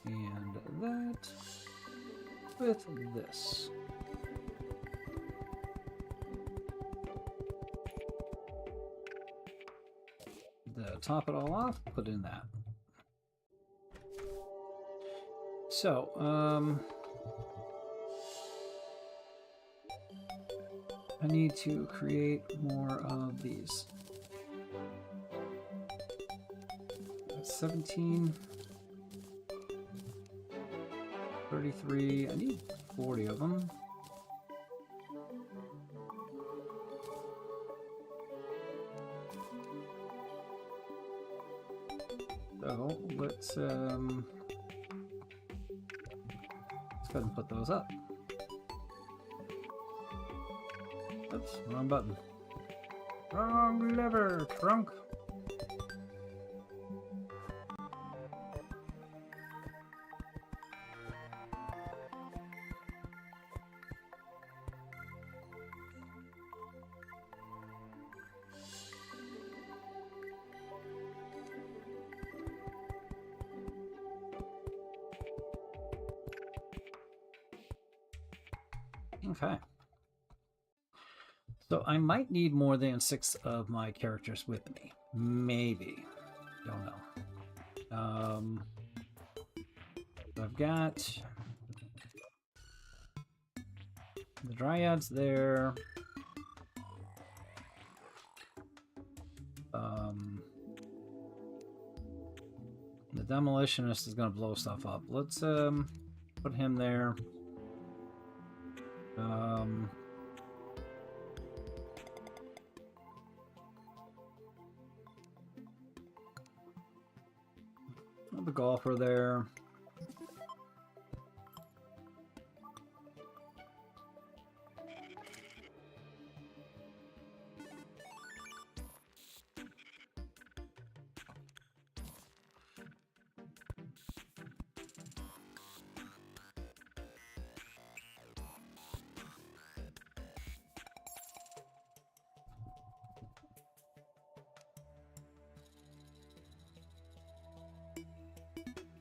and that, with this. Top it all off, put in that. So, I need to create more of these. 17, 33, I need 40 of them. So let's go ahead and put those up. Oops, wrong button. Wrong lever, trunk. Okay. So I might need more than 6 of my characters with me. Maybe. Don't know. I've got the Dryads there. The Demolitionist is going to blow stuff up. Let's put him there. The golfer there.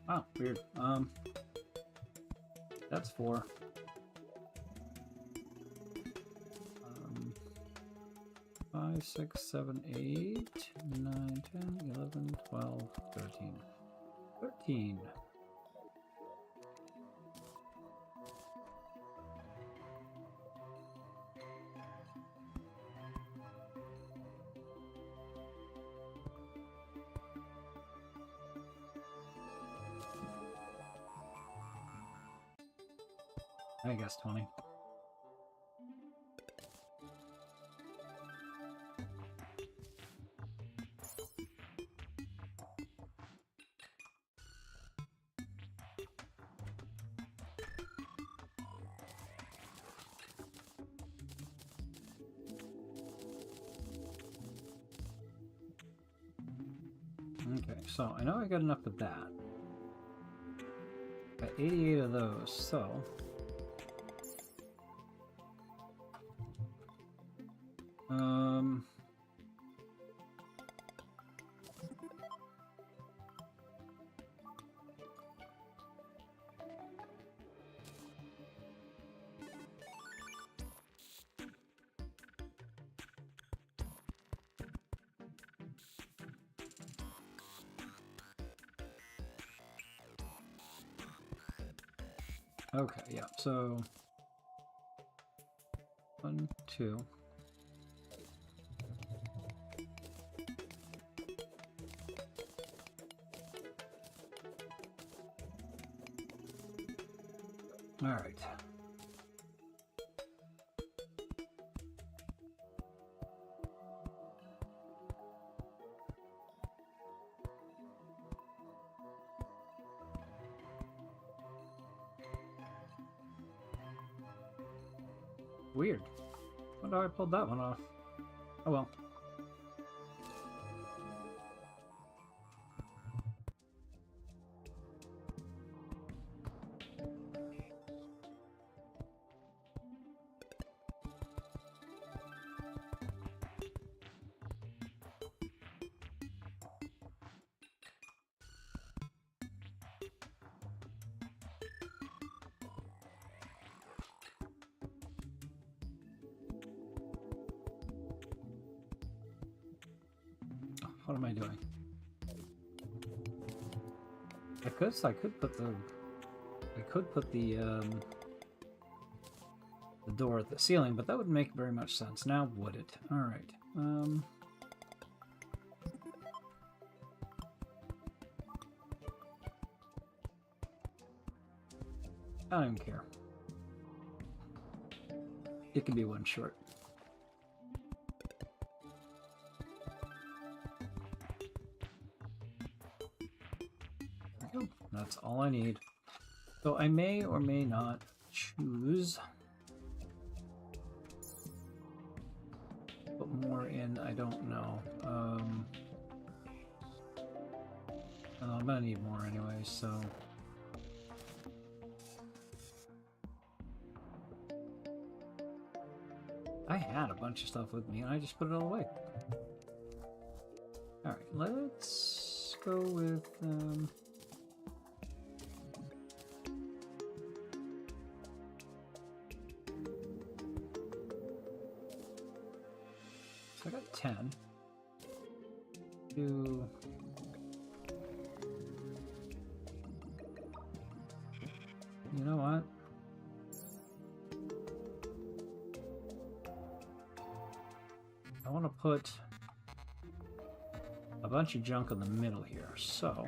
Oh, weird. That's 4. 5, 6, 7, 8, 9, 10, 11, 12, 13. 13. I guess 20. Okay, so I know I got enough of that. Got 88 of those, so Okay, yeah, so 1, 2. All right. Weird. Wonder how I pulled that one off. Oh well. What am I doing? I could put the door at the ceiling, but that wouldn't make very much sense. Now would it? All right. I don't even care. It can be one short. There we go. That's all I need. So I may or may not choose. Put more in, I don't know. I'm gonna need more anyway, so. I had a bunch of stuff with me and I just put it all away. Alright, let's go with so I got 10. You know what? I want to put a bunch of junk in the middle here, so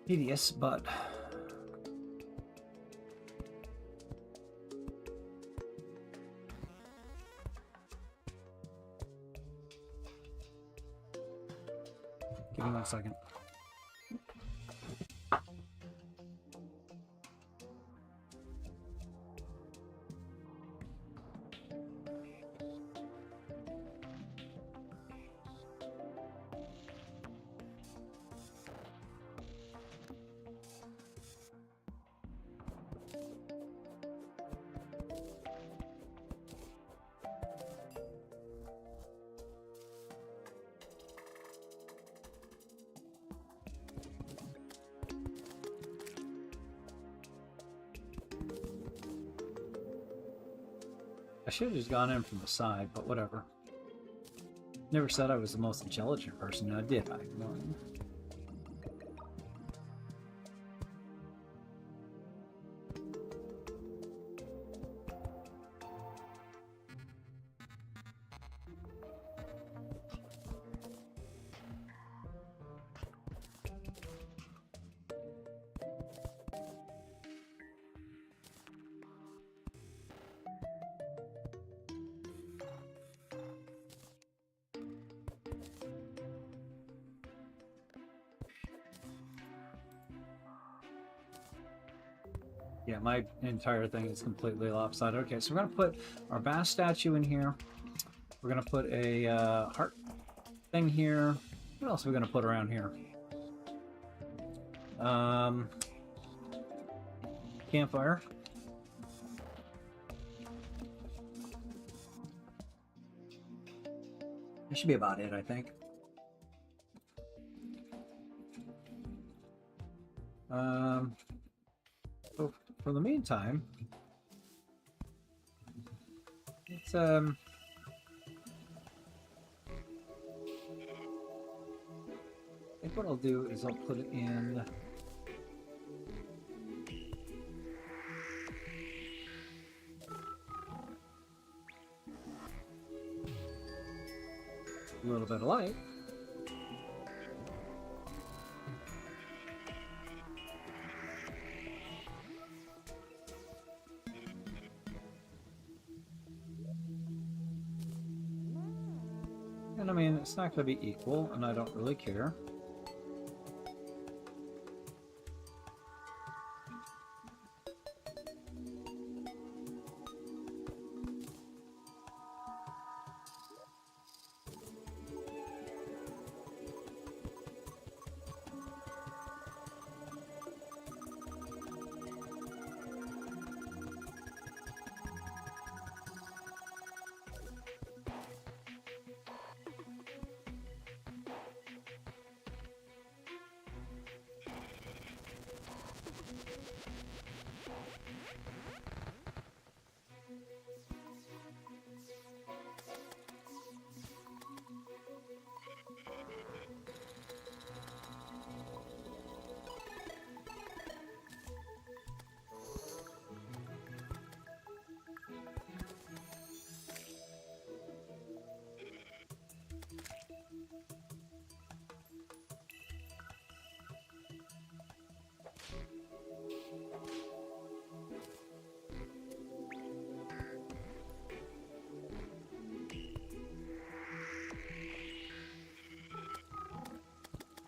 tedious, but give me 1 second. I should have just gone in from the side, but whatever. Never said I was the most intelligent person, now did I? No. Yeah, my entire thing is completely lopsided. Okay, so we're gonna put our bass statue in here. We're gonna put a heart thing here. What else are we gonna put around here? Campfire. That should be about it, I think. So for the meantime, let's I think what I'll do is I'll put it in a little bit of light. And I mean, it's not going to be equal, and I don't really care.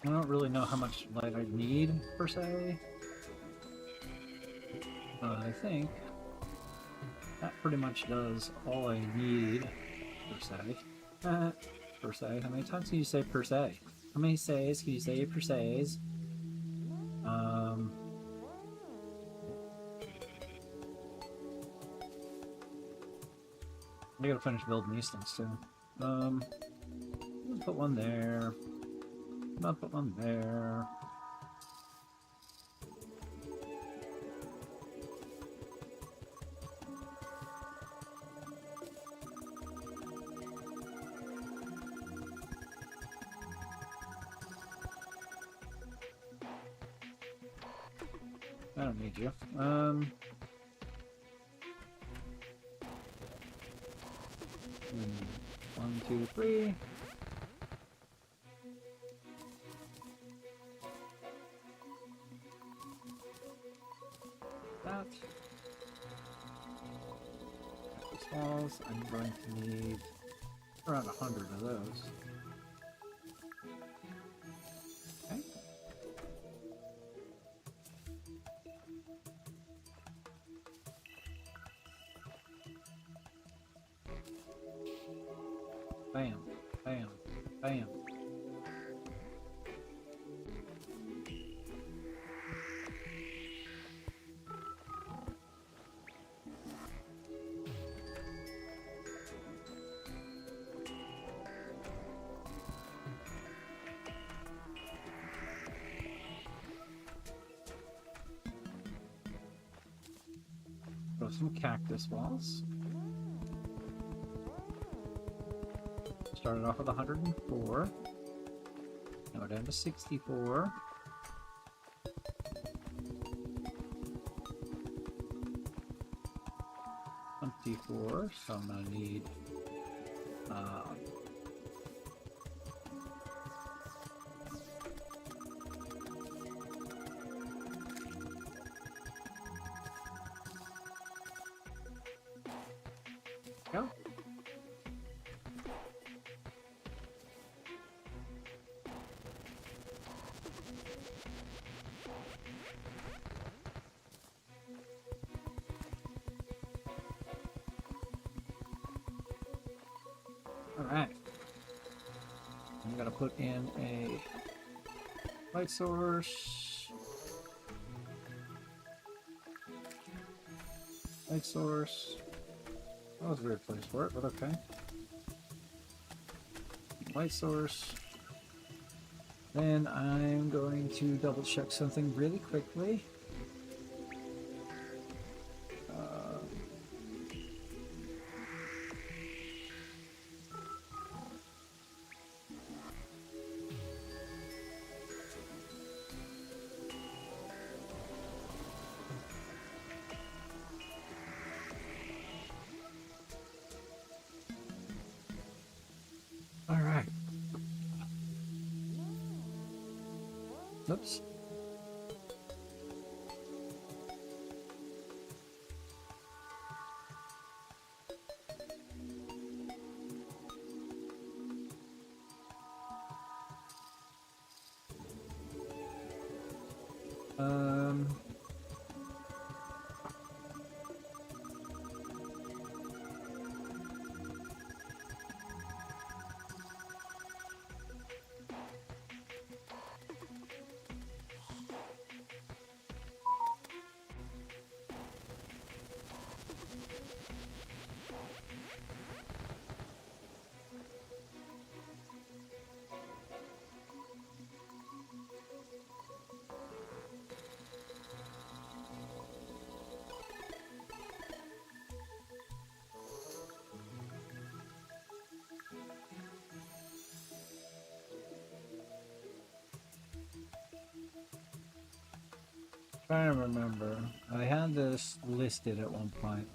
I don't really know how much light I need, per se. But I think that pretty much does all I need, per se. Per se. How many times can you say per se? How many says can you say per se's? I gotta finish building these things too. Put one there. I'll put one there. I don't need you. 1, 2, 3. That. These walls, I'm going to need around 100 of those. Okay. Bam, bam, bam. Throw some cactus walls. Started off with 104. Now we're down to 64. So I'm gonna need go. Alright. I'm gonna put in a light source. Light source. That was a weird place for it, but okay. Light source. Then I'm going to double check something really quickly. All right. Oops. Trying to remember. I had this listed at one point.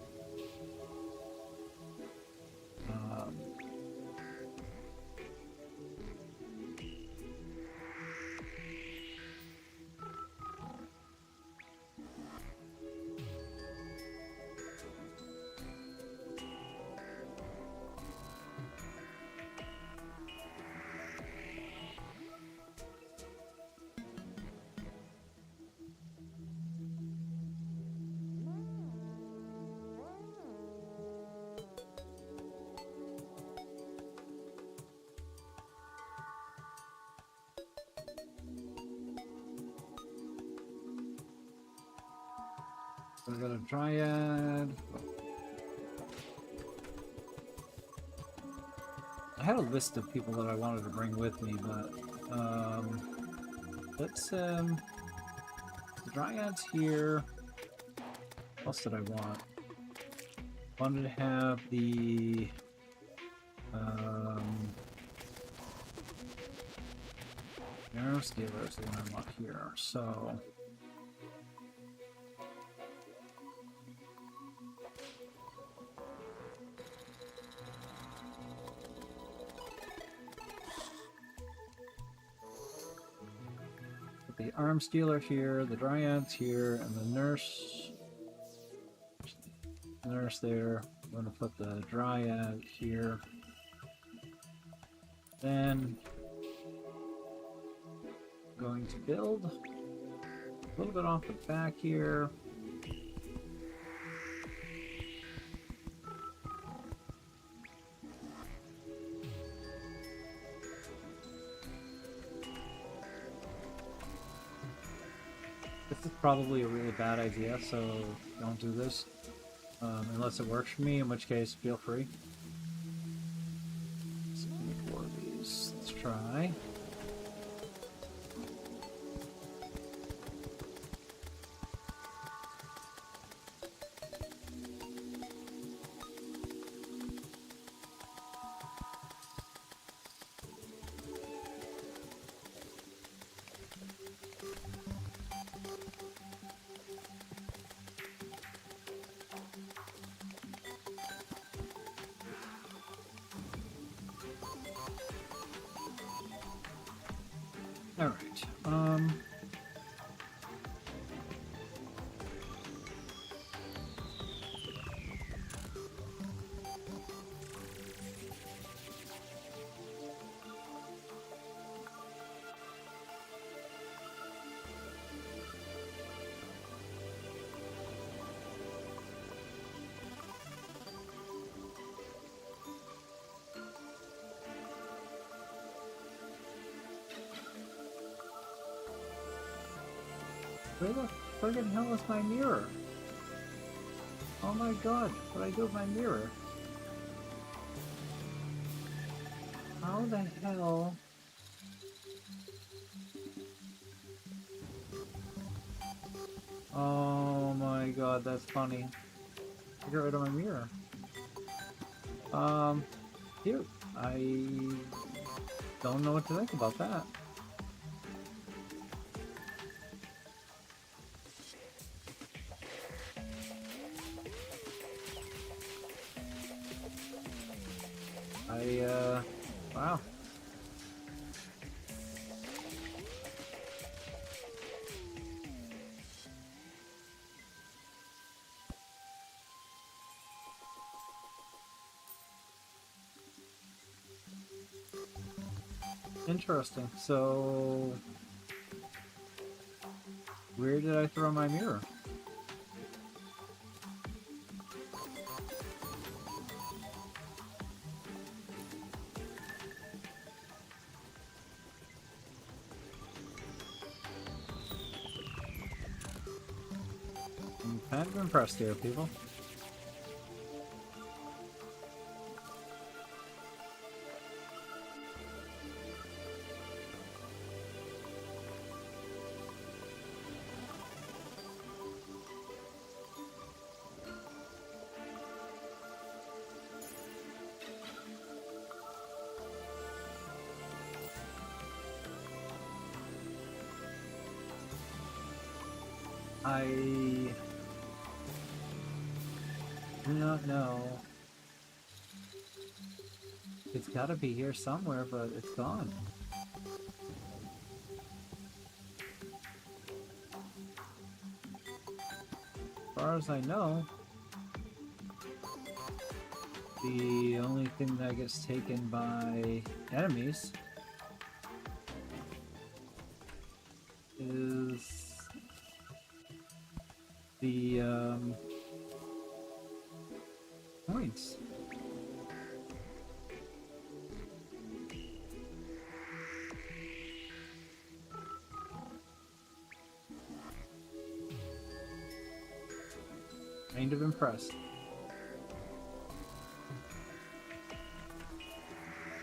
We got a dryad. I had a list of people that I wanted to bring with me, but let's the dryads here. What else did I want? Wanted to have the arrow stealer is the one I want here. So the arm stealer here, the dryads here, and the nurse there. I'm going to put the dryad here. Then I'm going to build a little bit off the back here. This is probably a really bad idea, so don't do this. Unless it works for me, in which case, feel free. Let's make 4 of these. Let's try. All right. Where the friggin' hell is my mirror? Oh my god, what did I do with my mirror? How the hell? Oh my god, that's funny. I got rid of my mirror. Cute. I don't know what to think about that. Wow. Interesting. So, where did I throw my mirror? I'm kind of impressed here, people. I do not know. It's gotta be here somewhere, but it's gone. As far as I know, the only thing that gets taken by enemies is the points. Kind of impressed.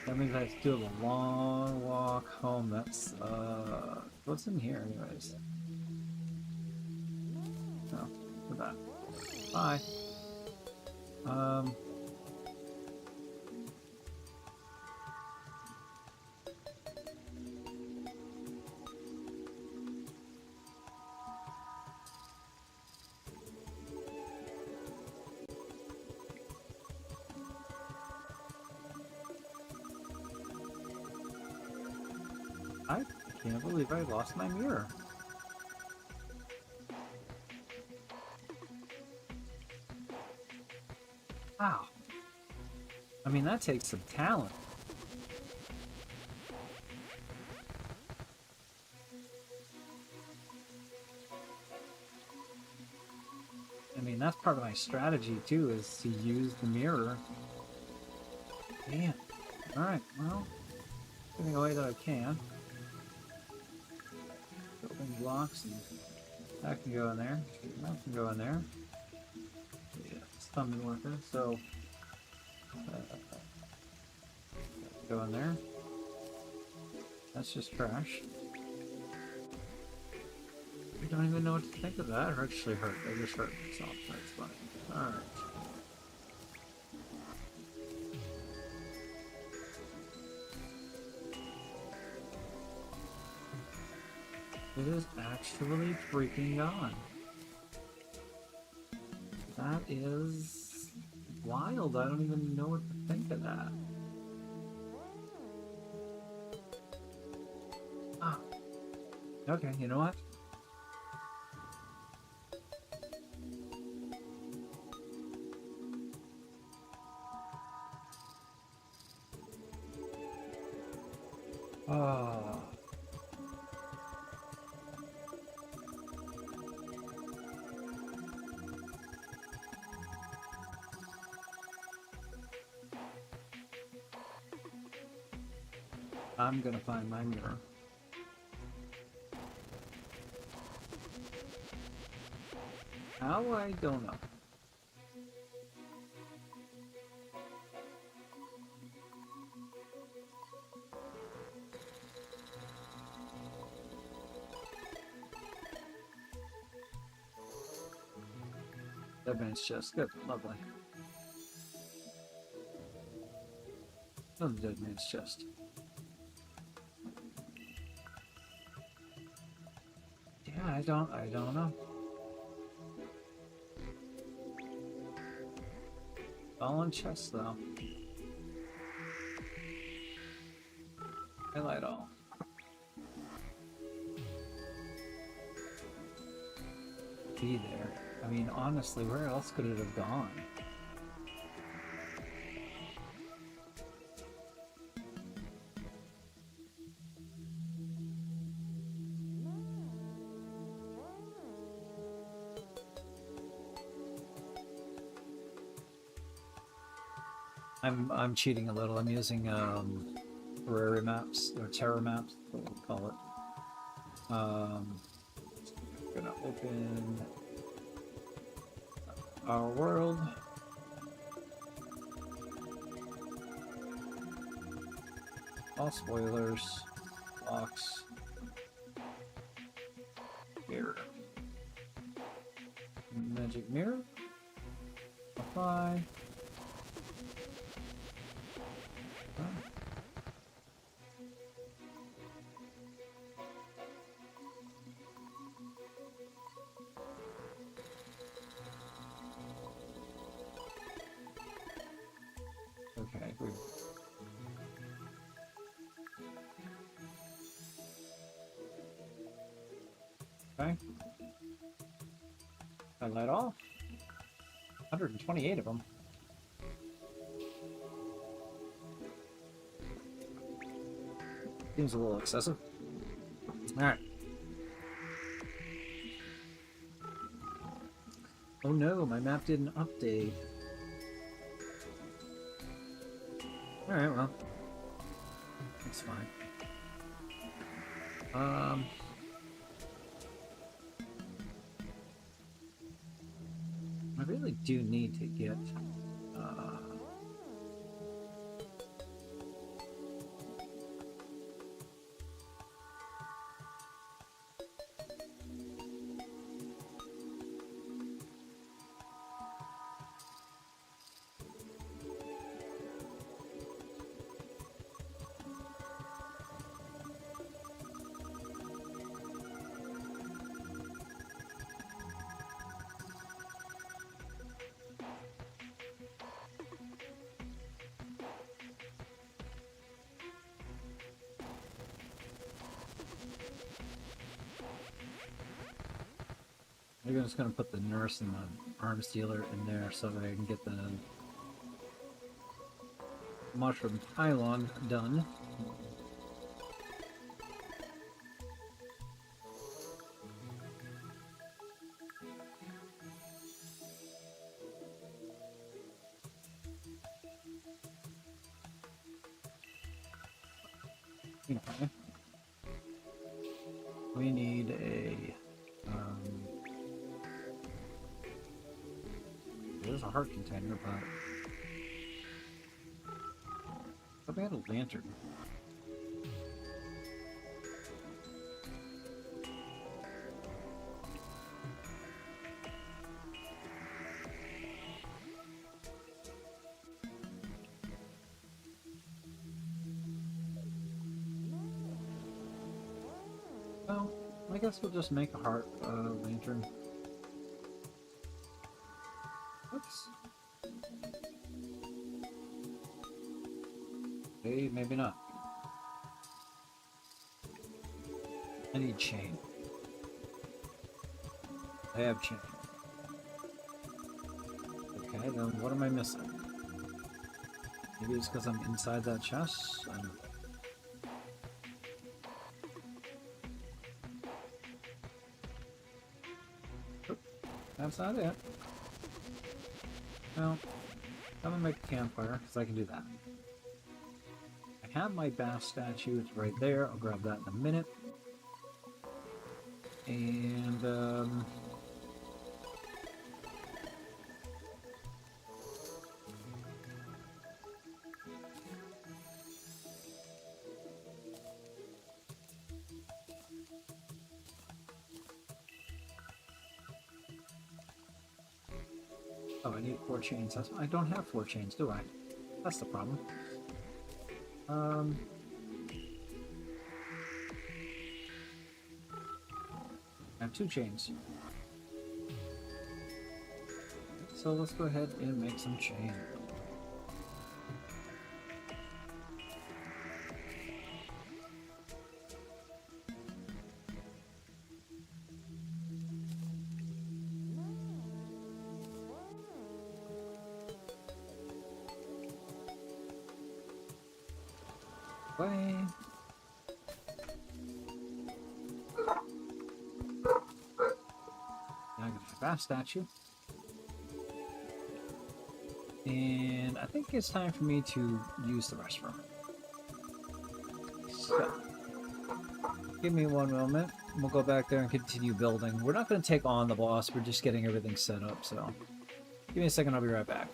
That means I have to do a long walk home. That's what's in here anyways? No, for that. Bye. I can't believe I lost my mirror. Wow. I mean, that takes some talent. I mean, that's part of my strategy too, is to use the mirror. Damn. Alright, well, getting away that I can. Building blocks, and that can go in there. That can go in there. Yeah, stun worker, so go in there. That's just trash. I don't even know what to think of that. Or actually hurt. I just hurt myself. That's funny. Alright. It is actually freaking gone. That is wild. I don't even know what to think of that. Ah. Okay, you know what? Oh. I'm gonna find my mirror. How? I don't know. Dead man's chest. Good. Lovely. Another dead man's chest. Yeah, I don't know. Fallen chest though. Highlight all. Be there. I mean, honestly, where else could it have gone? I'm cheating a little. I'm using Terraria maps or Terra maps, what we call it. I'm gonna open our world. All spoilers. Blocks. Mirror. Magic mirror. Apply. Okay, good. Okay. Highlight all. 128 of them. Seems a little excessive. Alright. Oh no, my map didn't update. Alright, well. That's fine. I really do need to get maybe I'm just gonna put the nurse and the arms dealer in there so that I can get the mushroom pylon done. Okay. We need a there's a heart container, but we had a lantern. Well, I guess we'll just make a heart lantern. Oops. Hey, maybe not. I need chain. I have chain. Okay, then what am I missing? Maybe it's because I'm inside that chest? That's not it. Well, I'm gonna make a campfire, because I can do that. I have my bass statue, it's right there. I'll grab that in a minute. And, Oh, I need 4 chains. I don't have 4 chains, do I? That's the problem. I have 2 chains. So let's go ahead and make some chain. Way. Now I got a fast statue. And I think it's time for me to use the restroom. So, give me one moment. We'll go back there and continue building. We're not going to take on the boss. We're just getting everything set up, so... Give me a second, I'll be right back.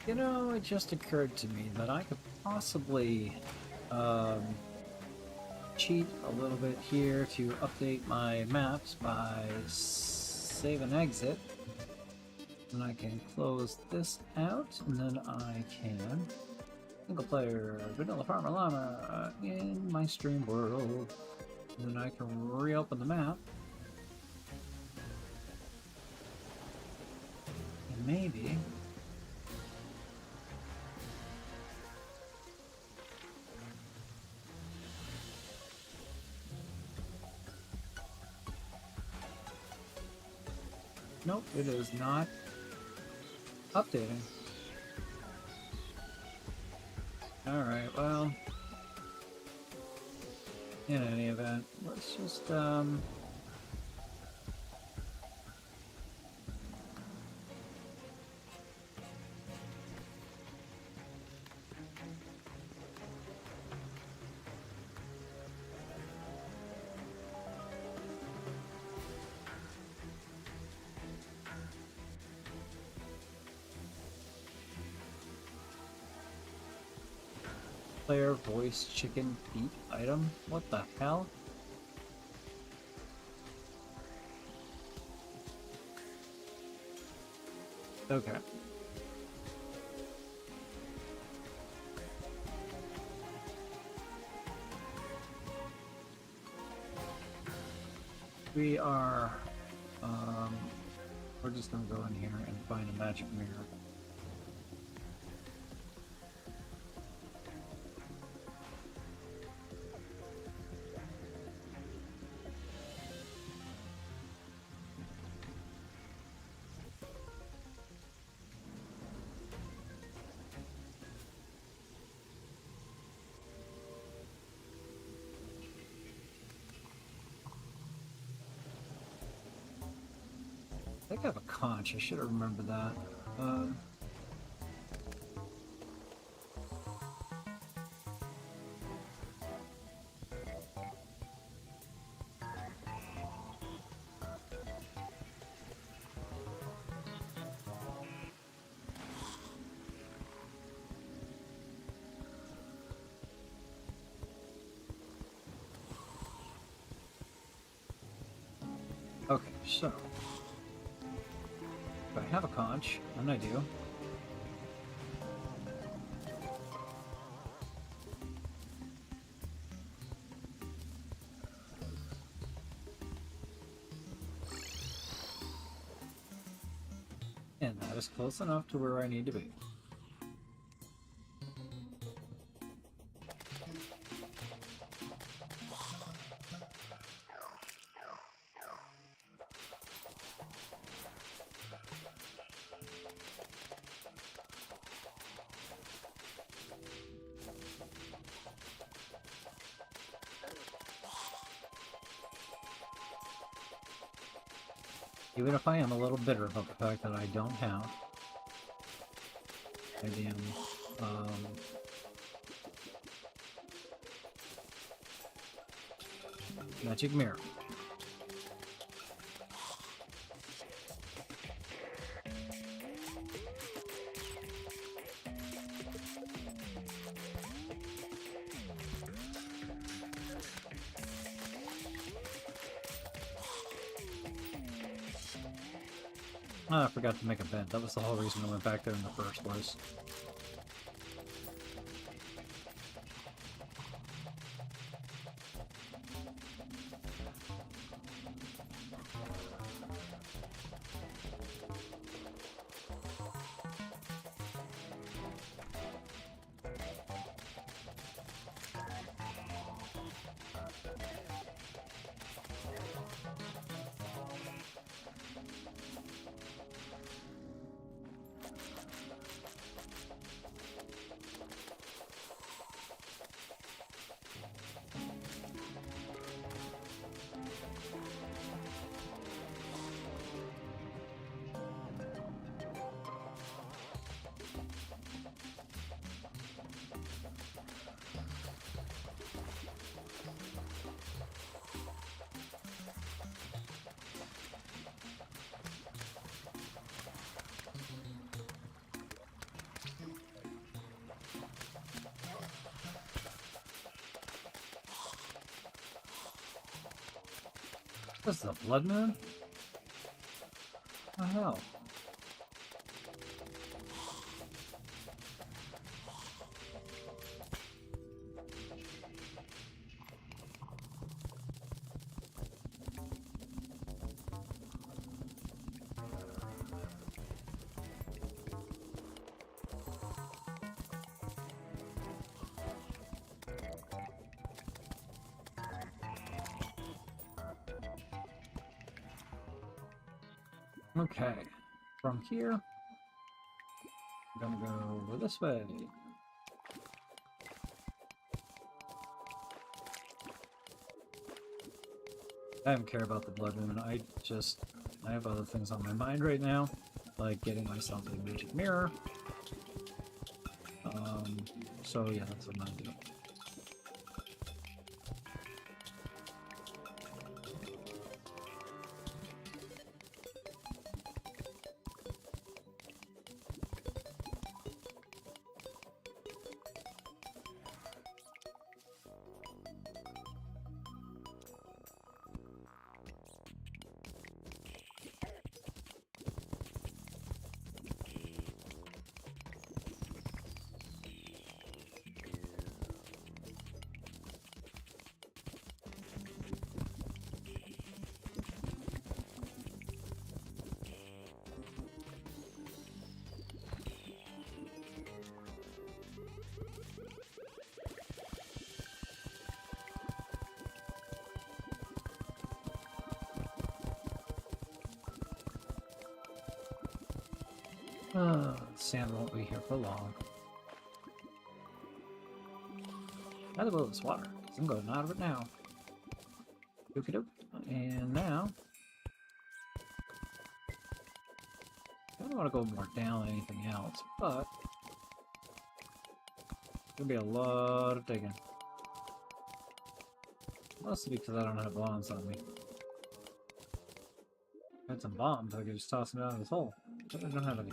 You know, it just occurred to me that I could possibly cheat a little bit here to update my maps by save and exit. And I can close this out, and then I can single player vanilla farmer llama in my stream world. And then I can reopen the map. And maybe nope, it is not updating. Alright, well, in any event, let's just, player voice chicken feet item? What the hell? Okay. We are, we're just gonna go in here and find a magic mirror. I think I have a conch. I should have remembered that. Okay, so if I have a conch, and I do. is close enough to where I need to be. Even if I am a little bitter about the fact that I don't have a damn magic mirror. Oh, I forgot to make a bed. That was the whole reason I went back there in the first place. This is a blood moon? What the hell? Okay, from here, I'm gonna go over this way. I don't care about the blood moon. I have other things on my mind right now, like getting myself a magic mirror. So yeah, that's what I'm gonna do. Sand won't be here for long. Gotta boil this water, because I'm going out of it now. Dookie doke. And now, I don't want to go more down than anything else, but there's gonna be a lot of digging. Mostly because I don't have bombs on me. If I had some bombs, I could just toss them out of this hole. But I don't have any.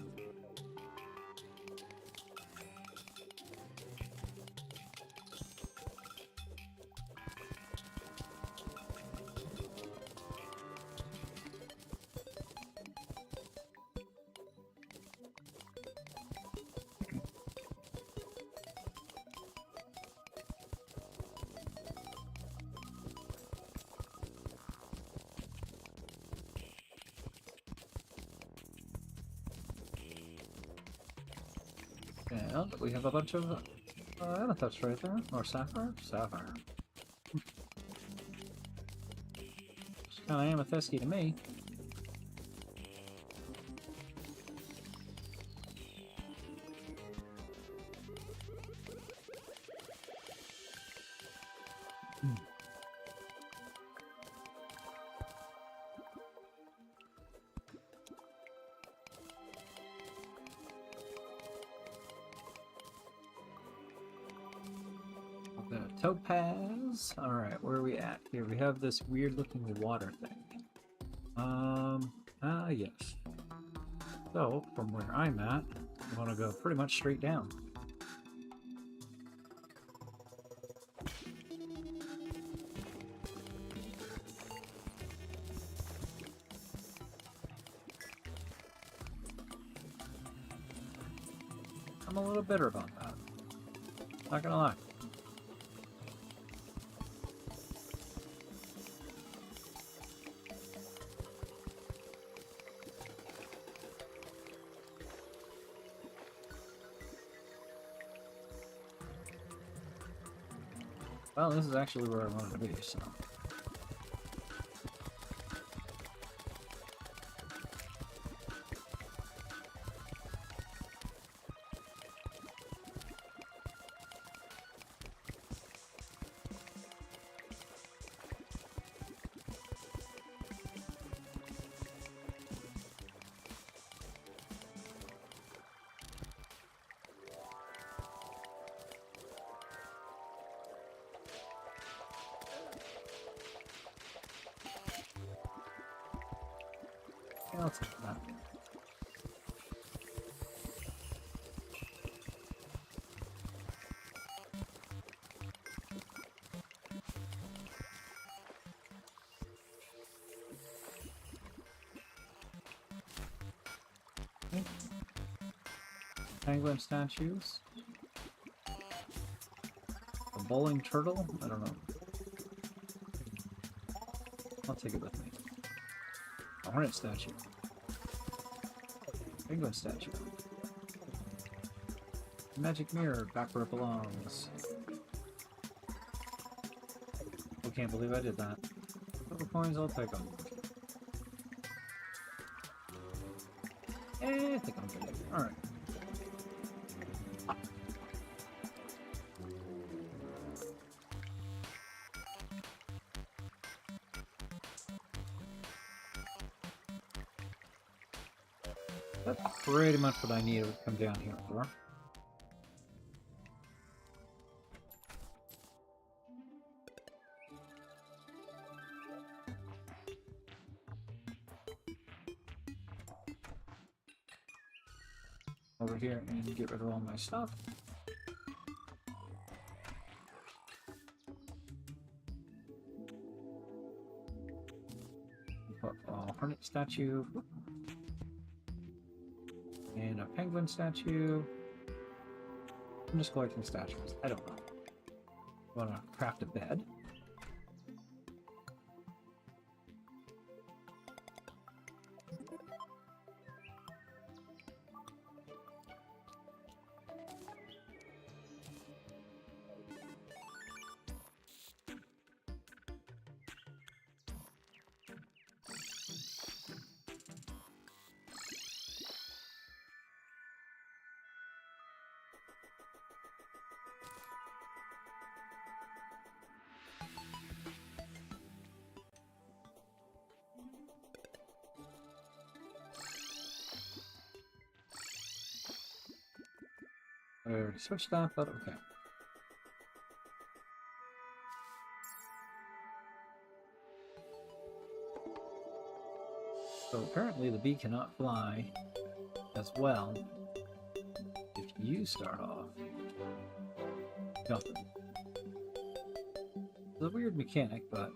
And we have a bunch of amethyst right there. Or sapphire? Sapphire. It's kind of amethysty to me. Topaz. Alright, where are we at? Here we have this weird looking water thing. Yes. So, from where I'm at, I want to go pretty much straight down. I'm a little bitter about that. Not gonna lie. Well, this is actually where I wanted to be, so... Yeah, I'll take that. Okay. Penguin statues. A bowling turtle? I don't know. I'll take it with me. A hornet statue. Penguin statue. Magic mirror, back where it belongs. I can't believe I did that. Silver coins, I'll take them. I think I'm good. Alright. That's pretty much what I need to come down here for. Over here and get rid of all my stuff. Put a hornet statue. And a penguin statue. I'm just collecting statues. I don't know. Wanna craft a bed? I already switched that, but okay. So apparently the bee cannot fly as well if you start off jumping. It's a weird mechanic, but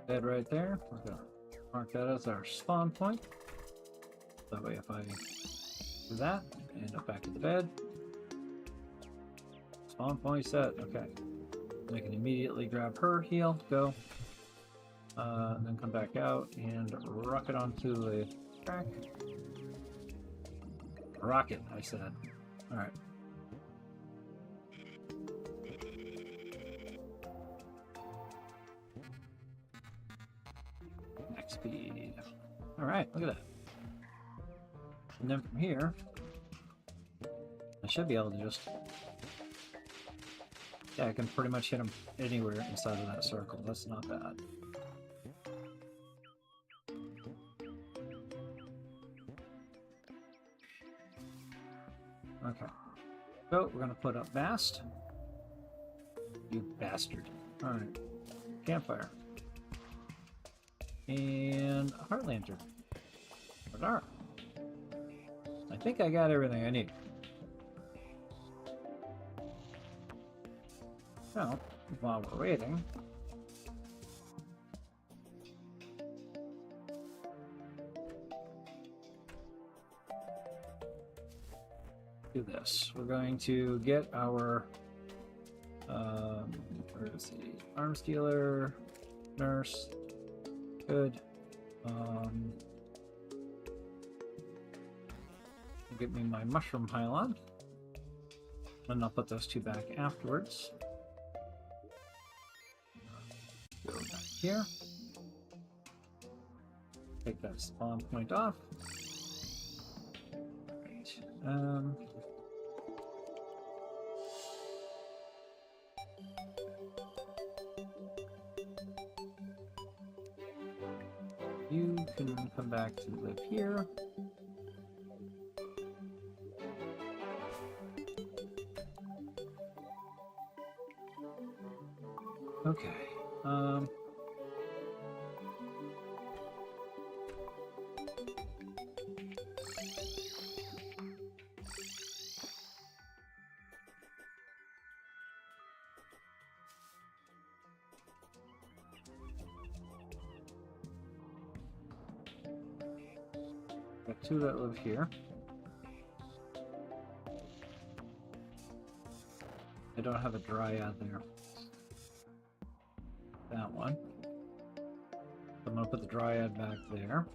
Bed right there. We're gonna mark that as our spawn point. That way if I do that, I end up back at the bed. Spawn point set, okay. I can immediately grab her heal, go. And then come back out and rocket onto the track. Rocket, I said. Alright. Max speed. Alright, look at that. And then from here, I should be able to just... Yeah, I can pretty much hit him anywhere inside of that circle. That's not bad. Okay. So, we're gonna put up Bast. You bastard. Alright. Campfire. And a heart lantern. Radar. I think I got everything I need. Now, while we're waiting, do this. We're going to get our where is the arms dealer, nurse, good. Give me my mushroom pylon, and I'll put those two back afterwards. Go back here. Take that spawn point off. Right. You can come back to live here. Okay. Got two that live here. I don't have a dryad there. That one. I'm gonna put the dryad back there.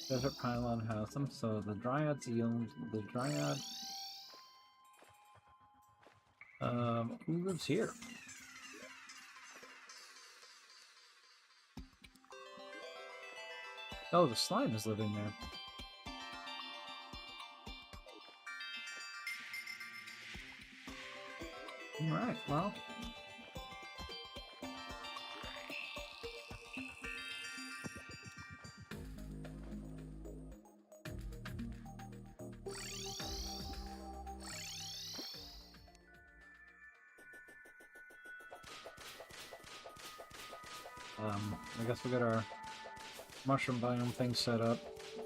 Desert pylon has them, so the dryad's the dryad. Who lives here? Oh, the slime is living there. Alright, well. I guess we got our mushroom biome thing set up.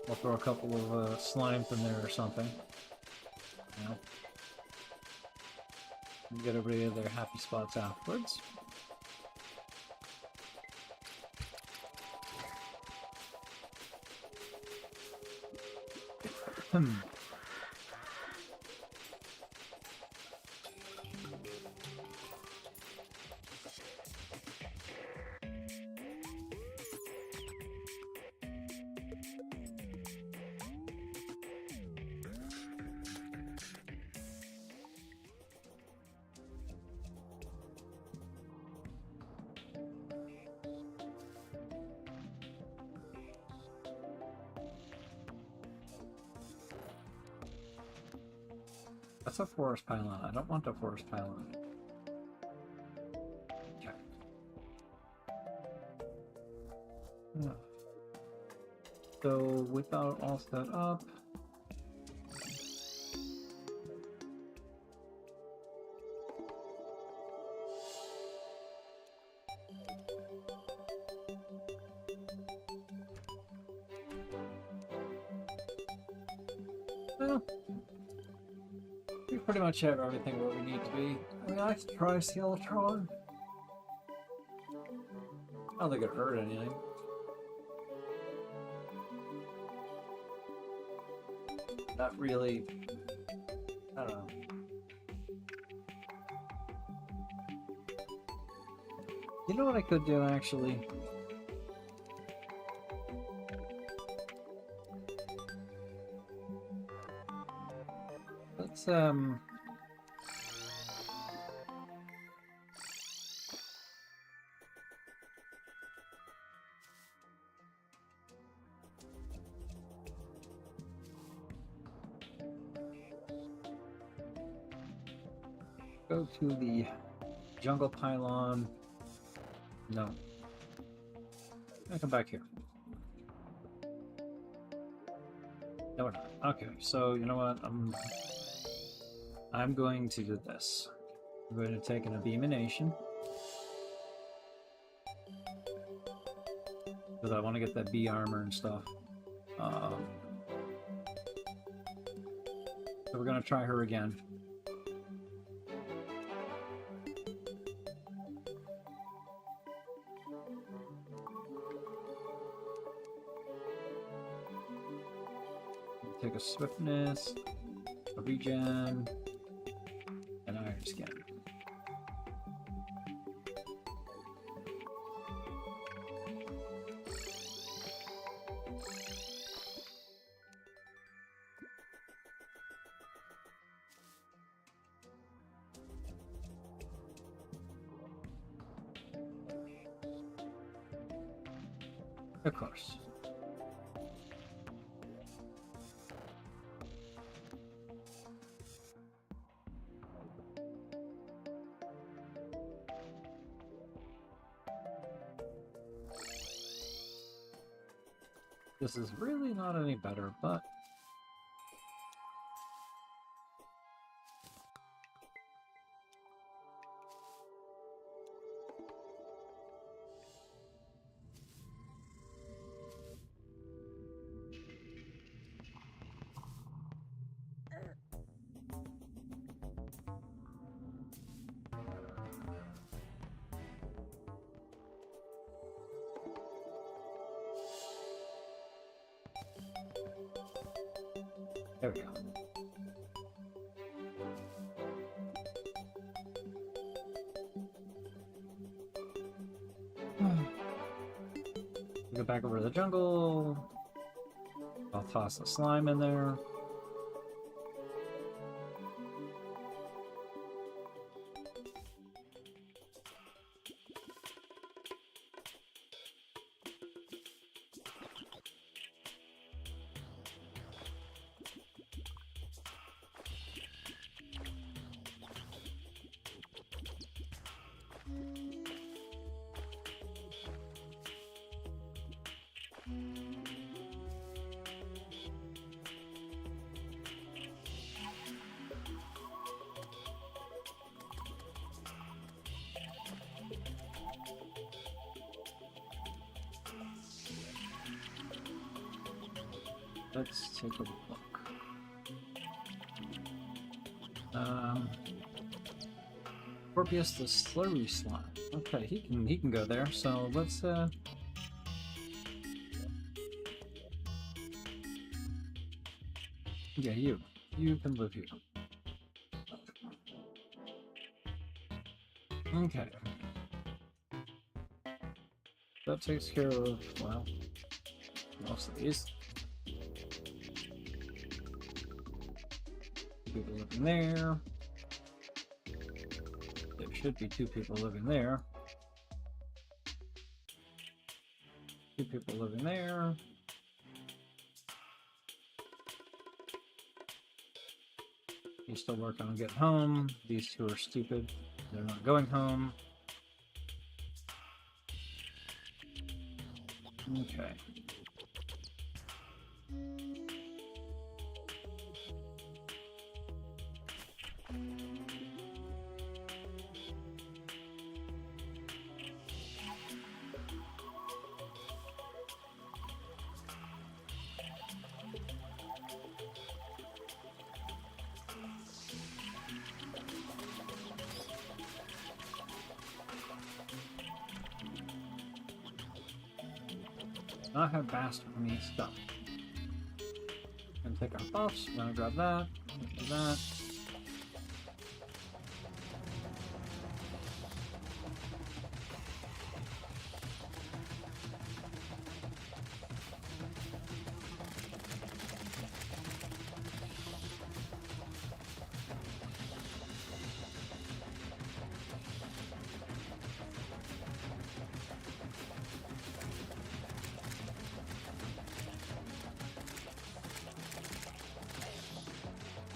We'll throw a couple of slimes in there or something. You know. And get everybody to their happy spots afterwards. That's a forest pylon. I don't want a forest pylon. Okay. So with that all set up, well, pretty much have everything where we need to be. I mean, I could try Skeletron. I don't think it hurt anything. Not really. I don't know. You know what I could do, actually? Let's, go to the jungle pylon. No. I come back here. No, we're not. Okay, so you know what? I'm going to do this. I'm going to take an Abeemination. Because I want to get that bee armor and stuff. So we're going to try her again. Take a swiftness, a regen, and iron skin. Of course. This is really not any better, but there we go. Go back over to the jungle. I'll toss the slime in there. Let's take a look. Scorpius the slurry slime. Okay, he can go there. So let's yeah, you can live here. Okay. That takes care of, well, most of these. People living there. There should be 2 people living there. 2 people living there. He's still working on getting home. These 2 are stupid. They're not going home. Okay. Not have bastard me stuff. Gonna take our buffs. We're gonna grab that. Do that.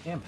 Damn it.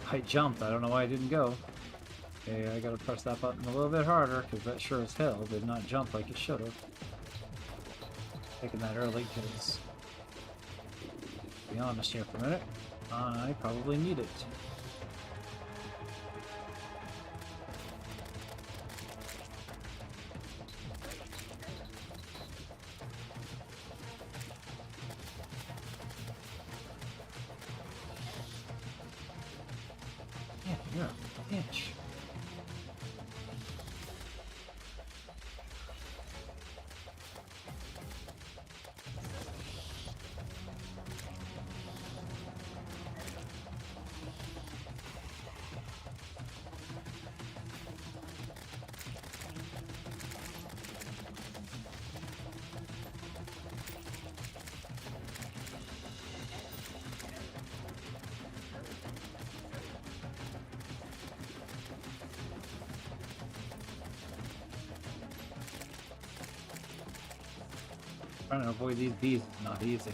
I jumped. I don't know why I didn't go. Okay, I gotta press that button a little bit harder, because that sure as hell did not jump like it should have. Taking that early, because, to be honest here for a minute, I probably need it. Yeah, you're a bitch. Trying to avoid these bees is not easy.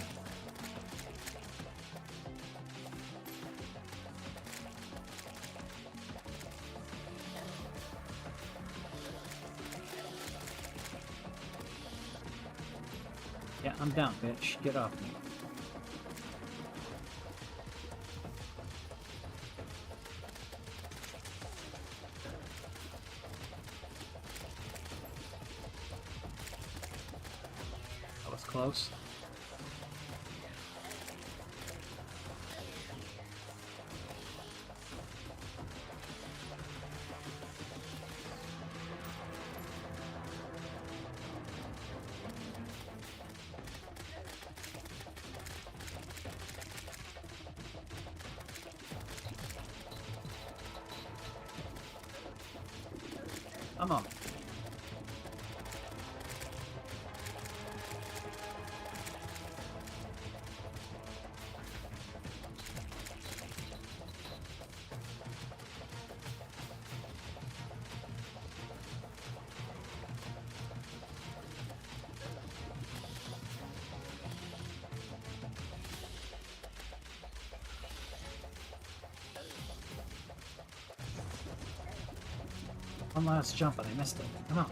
Yeah, I'm down, bitch. Get off me. That was close. Come on. One last jump and I missed it. Come on.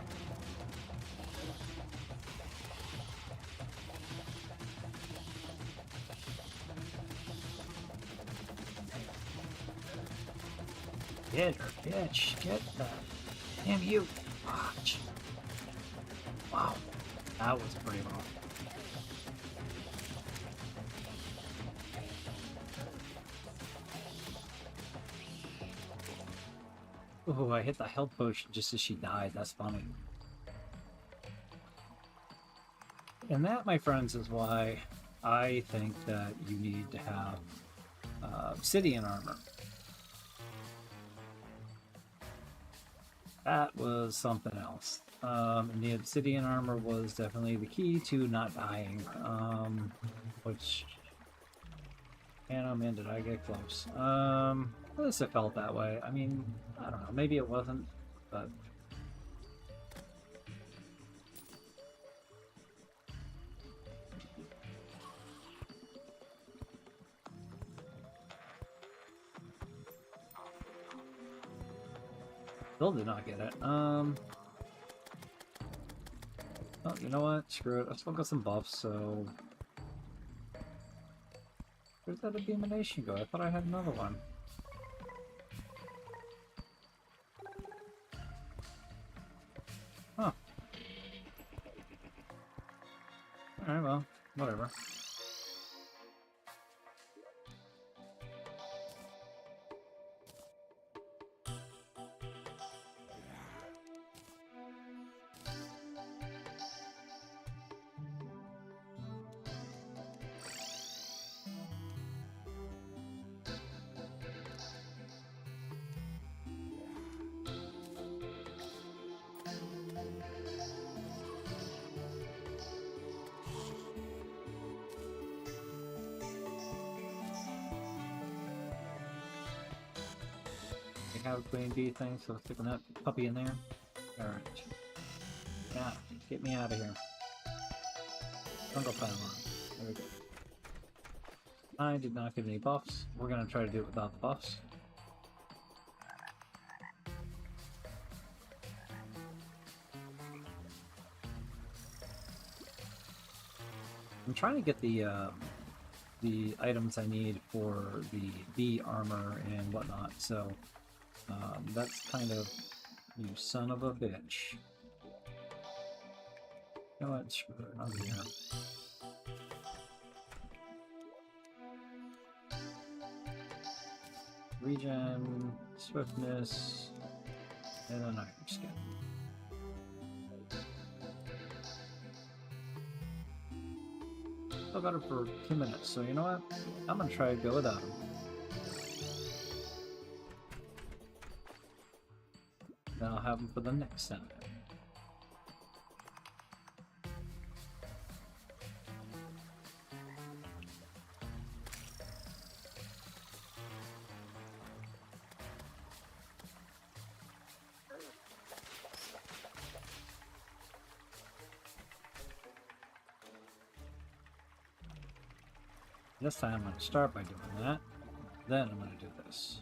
Get her, bitch. Get that. Damn you. Watch. Wow. That was pretty rough. Oh, I hit the health potion just as she died. That's funny. And that, my friends, is why I think that you need to have obsidian armor. That was something else. And the obsidian armor was definitely the key to not dying. Which... And oh man, did I get close? At least it felt that way. I mean, I don't know. Maybe it wasn't, but... Still did not get it. Oh, you know what? Screw it. I still got some buffs, so... Where'd that illumination go? I thought I had another one. Huh. Alright, well, whatever. Have a queen bee thing, so sticking that puppy in there. Alright. Yeah, get me out of here. Jungle pylon. There we go. I did not get any buffs. We're gonna try to do it without the buffs. I'm trying to get the items I need for the bee armor and whatnot, so that's kind of, you son of a bitch. You know what? Screw it. I'm here. Regen, swiftness, and an iron skin. Still got it for 2 minutes, so you know what? I'm gonna try to go without him. Then I'll have them for the next time. This time I'm going to start by doing that, then I'm going to do this.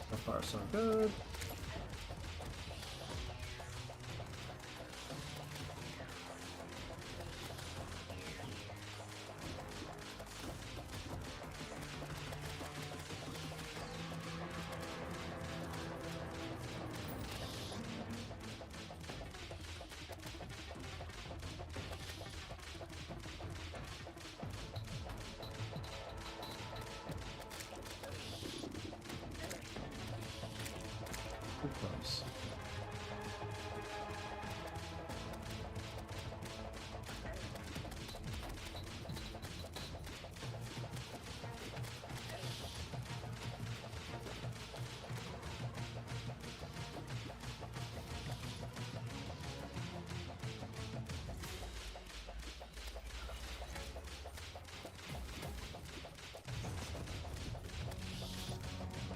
So far, so good. Too close.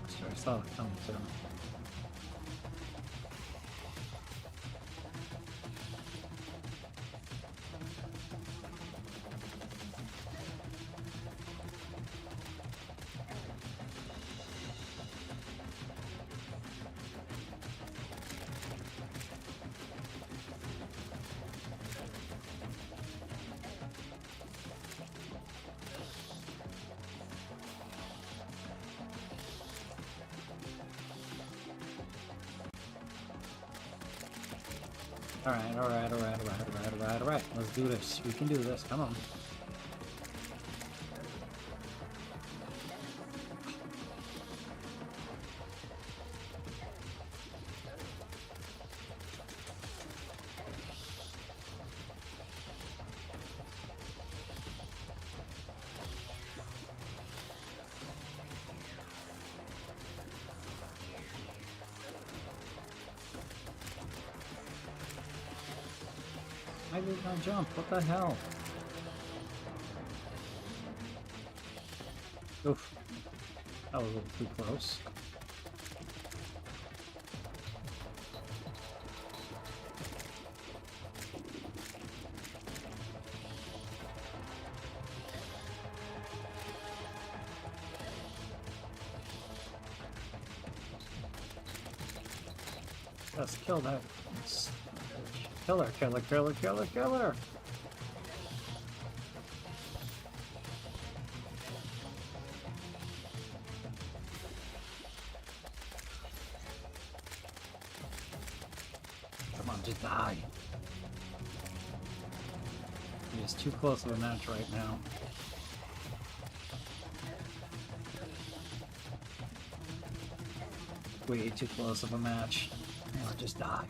So I saw it coming through. Alright, alright, alright, alright, alright, alright, alright. Let's do this. We can do this. Come on. I did not jump. What the hell? Oof. That was a little too close. Let's kill that. Killer, killer, killer, killer, killer! Come on, just die. He is too close to the match right now. Way too close of a match. Oh, just die.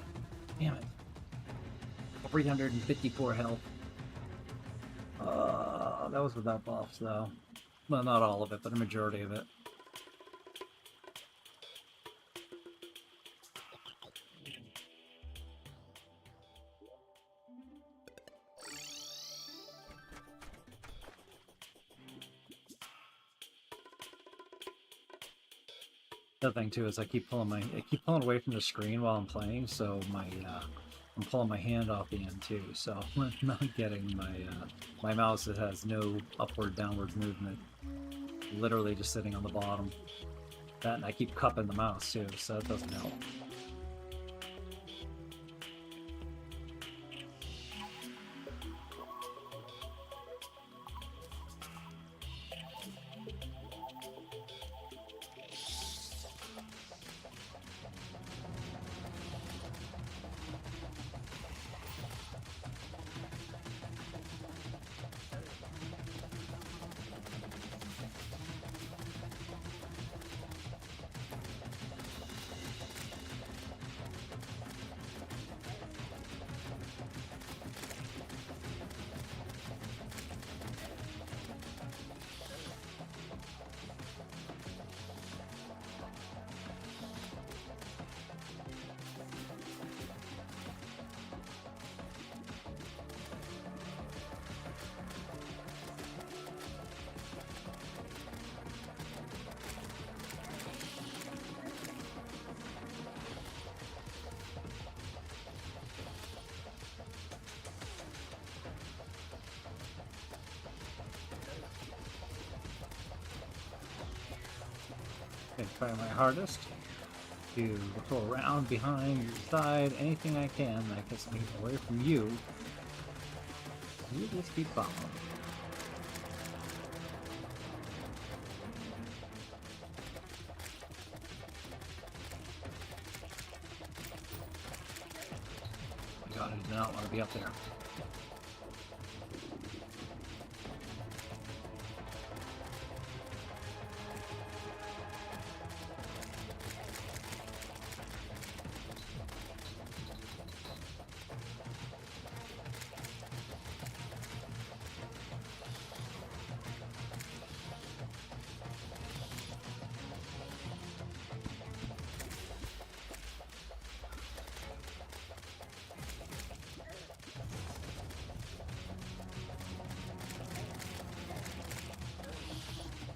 Damn it. 354 health. That was without buffs, though. Well, not all of it, but a majority of it. The other thing too is I keep pulling away from the screen while I'm playing, so I'm pulling my hand off the end too, so I'm not getting my mouse that has no upward downward movement. Literally just sitting on the bottom. That, and I keep cupping the mouse too, so that doesn't help. Okay, try my hardest to go around, behind, your side, anything I can that gets me away from you. You just keep following. God, I do not want to be up there.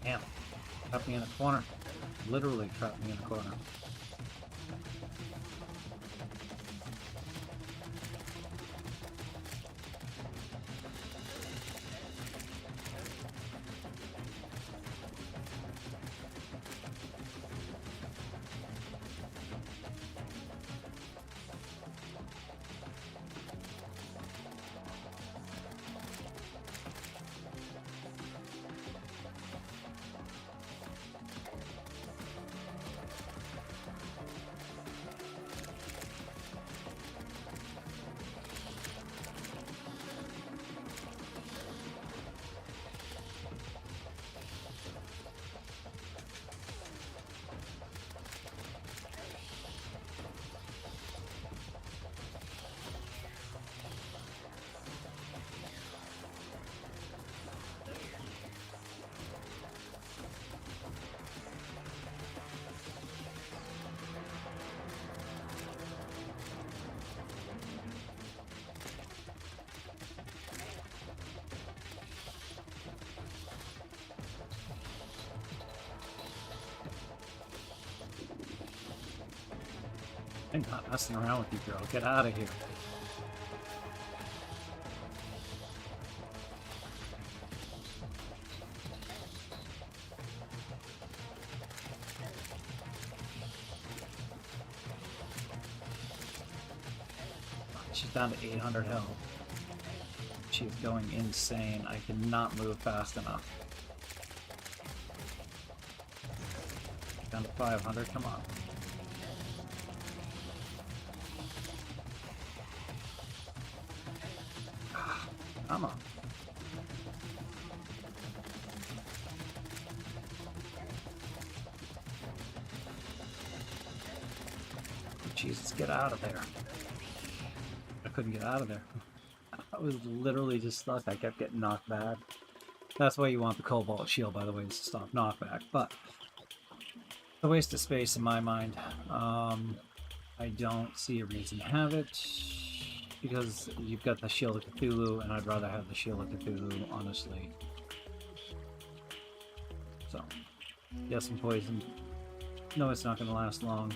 Damn. Trapped me in a corner. Literally trapped me in a corner. I'm not messing around with you, girl. Get out of here. She's down to 800 health. She's going insane. I cannot move fast enough. Down to 500. Come on. Come on. Jesus, get out of there. I couldn't get out of there. I was literally just stuck. I kept getting knocked back. That's why you want the Cobalt Shield, by the way, is to stop knockback. But it's a waste of space in my mind. I don't see a reason to have it, because you've got the Shield of Cthulhu, and I'd rather have the Shield of Cthulhu, honestly. So, yes, I'm poisoned. No, it's not going to last long.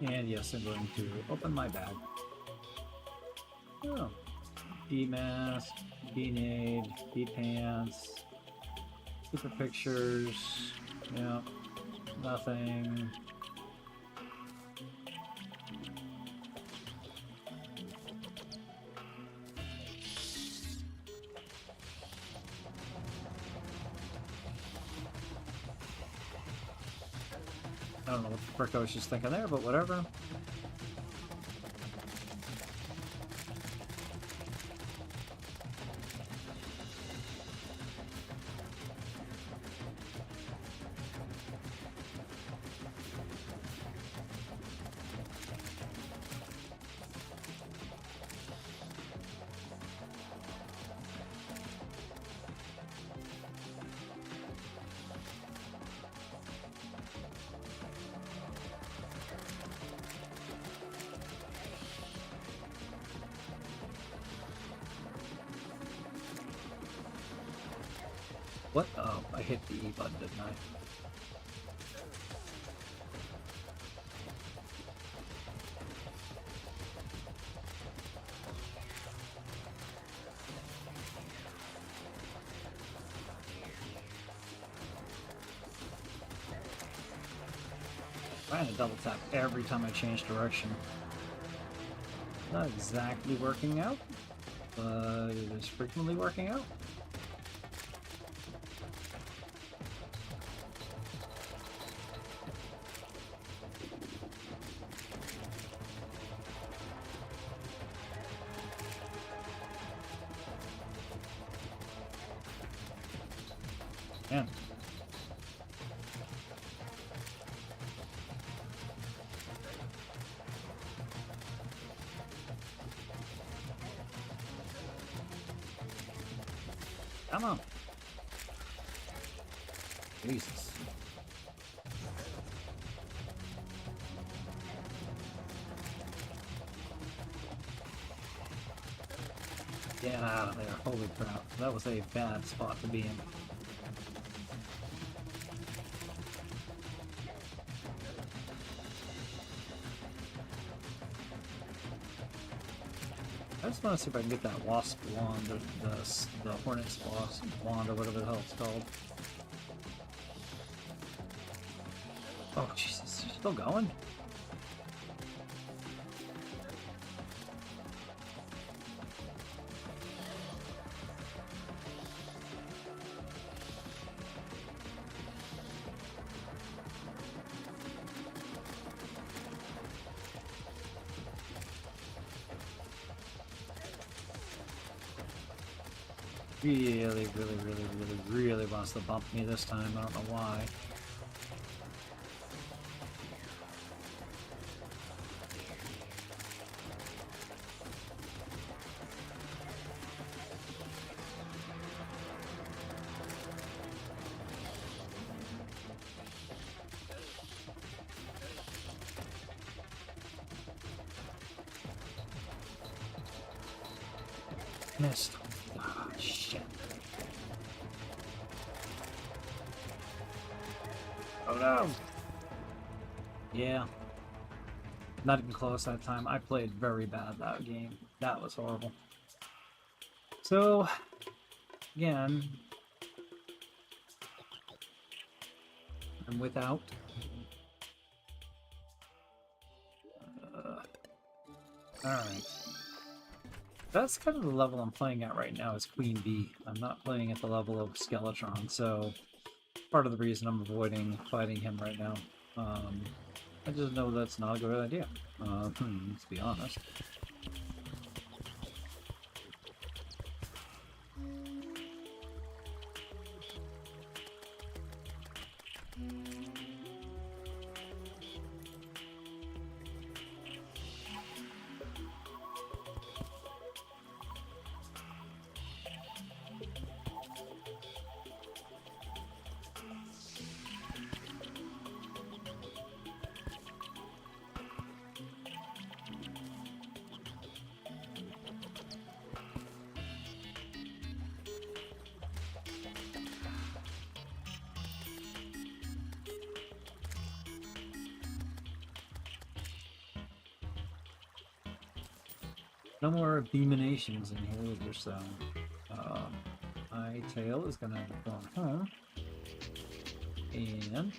And yes, I'm going to open my bag. Oh. B-mask, B-nade, B-pants, super pictures, yeah, nothing. I don't know what the frick I was just thinking there, but whatever. What? Oh, I hit the E button, didn't I? Trying to double tap every time I change direction. Not exactly working out, but it is frequently working out. Yeah. Come on. Jesus. Get out of there. Holy crap. That was a bad spot to be in. I just want to see if I can get that wasp wand, or the hornet's wasp wand, or whatever the hell it's called. Oh, Jesus, you're still going? Really wants to bump me this time. I don't know why. Missed. Ah, shit. Oh no! Yeah. Not even close that time. I played very bad that game. That was horrible. So, again, I'm without. Alright. That's kind of the level I'm playing at right now is Queen Bee. I'm not playing at the level of Skeletron, so part of the reason I'm avoiding fighting him right now. I just know that's not a good idea, to be honest. No more abominations in here either, so my tail is gonna go home. And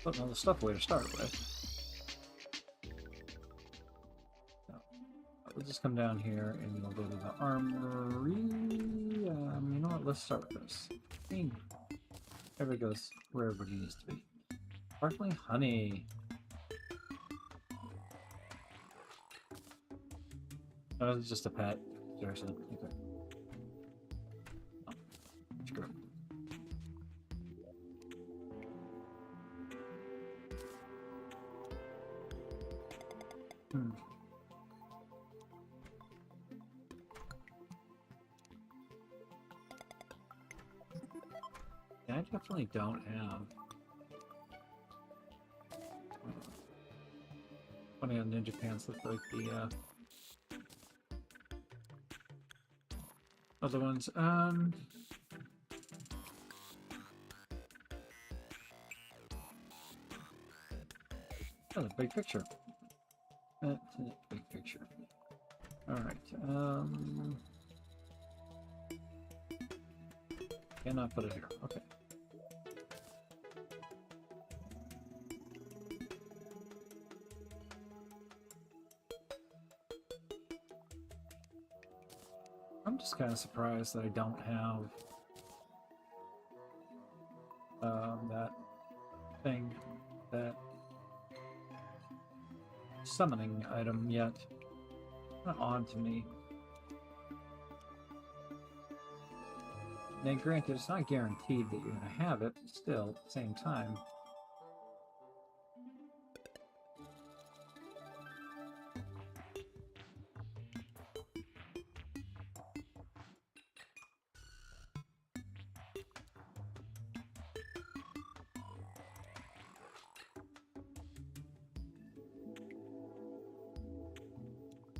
put all the stuff away to start with. So, we'll just come down here and we'll go to the armory. You know what? Let's start with this. Everybody goes where everybody needs to be. Sparkling honey. Oh, it's just a pet. Seriously. Okay. Oh, screw it. Yeah, I definitely don't have. Funny how ninja pants look like the other ones. Oh, the big picture. That's a big picture. Alright, cannot put it here. Okay. I'm just kind of surprised that I don't have that thing, that summoning item yet. Not on to me. Now, granted, it's not guaranteed that you're going to have it, but still, at the same time.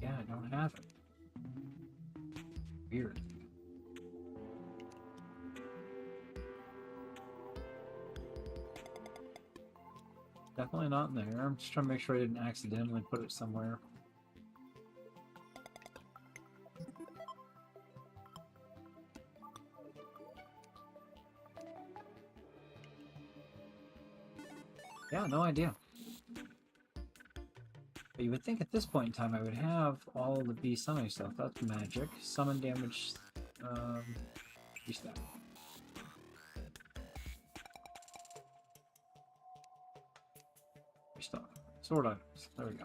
Yeah, I don't have it. Weird. Definitely not in there. I'm just trying to make sure I didn't accidentally put it somewhere. Yeah, no idea. But you would think at this point in time I would have all the bee summoning stuff. That's magic. Summon damage, restack. Restock. Sword items. There we go.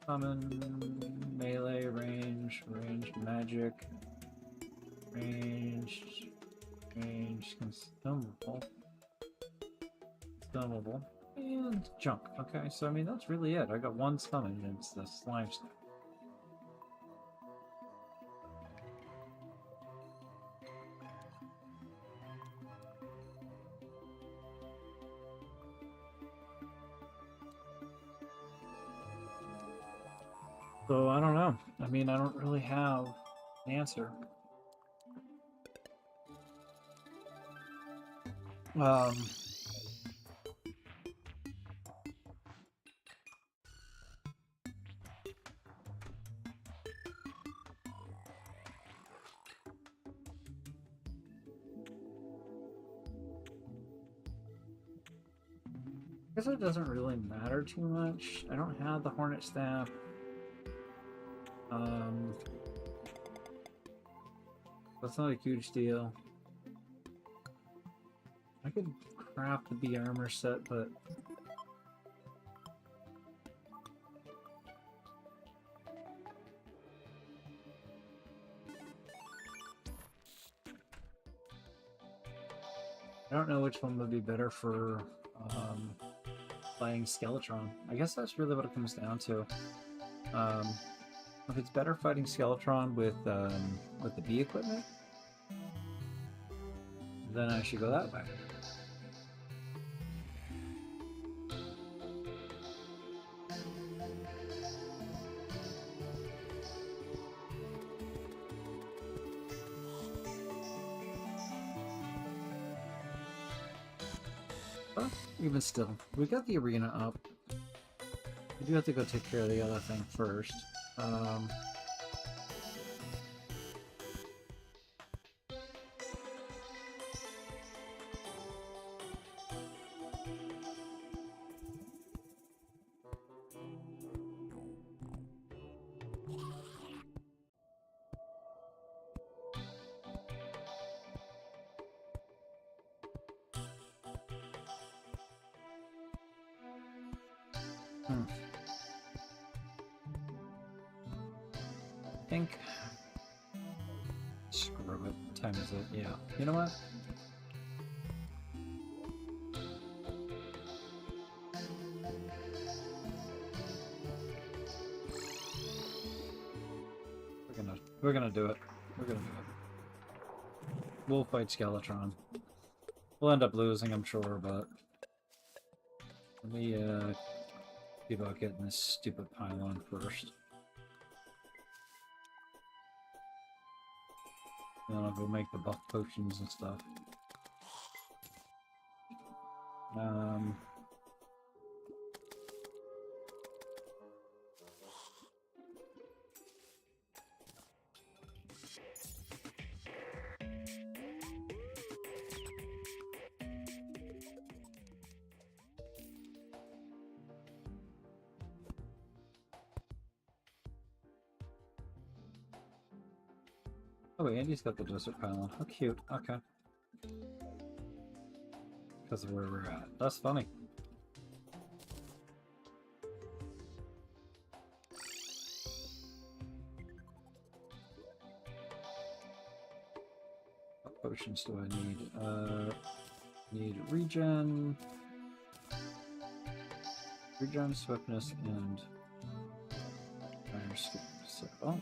Summon, melee, range, magic, range, consumable, and junk. Okay, so I mean that's really it. I got one summon, and it's the slime stuff. So I don't know. I mean, I don't really have an answer. Um, I guess it doesn't really matter too much. I don't have the Hornet Staff. That's not a huge deal. I could craft the bee armor set, but I don't know which one would be better for playing Skeletron. I guess that's really what it comes down to. If it's better fighting Skeletron with the bee equipment, then I should go that way. But even still, we got the arena up. We do have to go take care of the other thing first. I think... Screw it. What time is it? Yeah. You know what? We're gonna do it. We're gonna do it. We'll fight Skeletron. We'll end up losing, I'm sure, but... Let me, see about getting this stupid pylon first. Then I'll go make the buff potions and stuff. Oh wait, Andy's got the desert pylon. How cute. Okay. Because of where we're at. That's funny. What potions do I need? Need regen, swiftness, and iron skin. So, oh.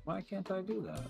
Why can't I do that?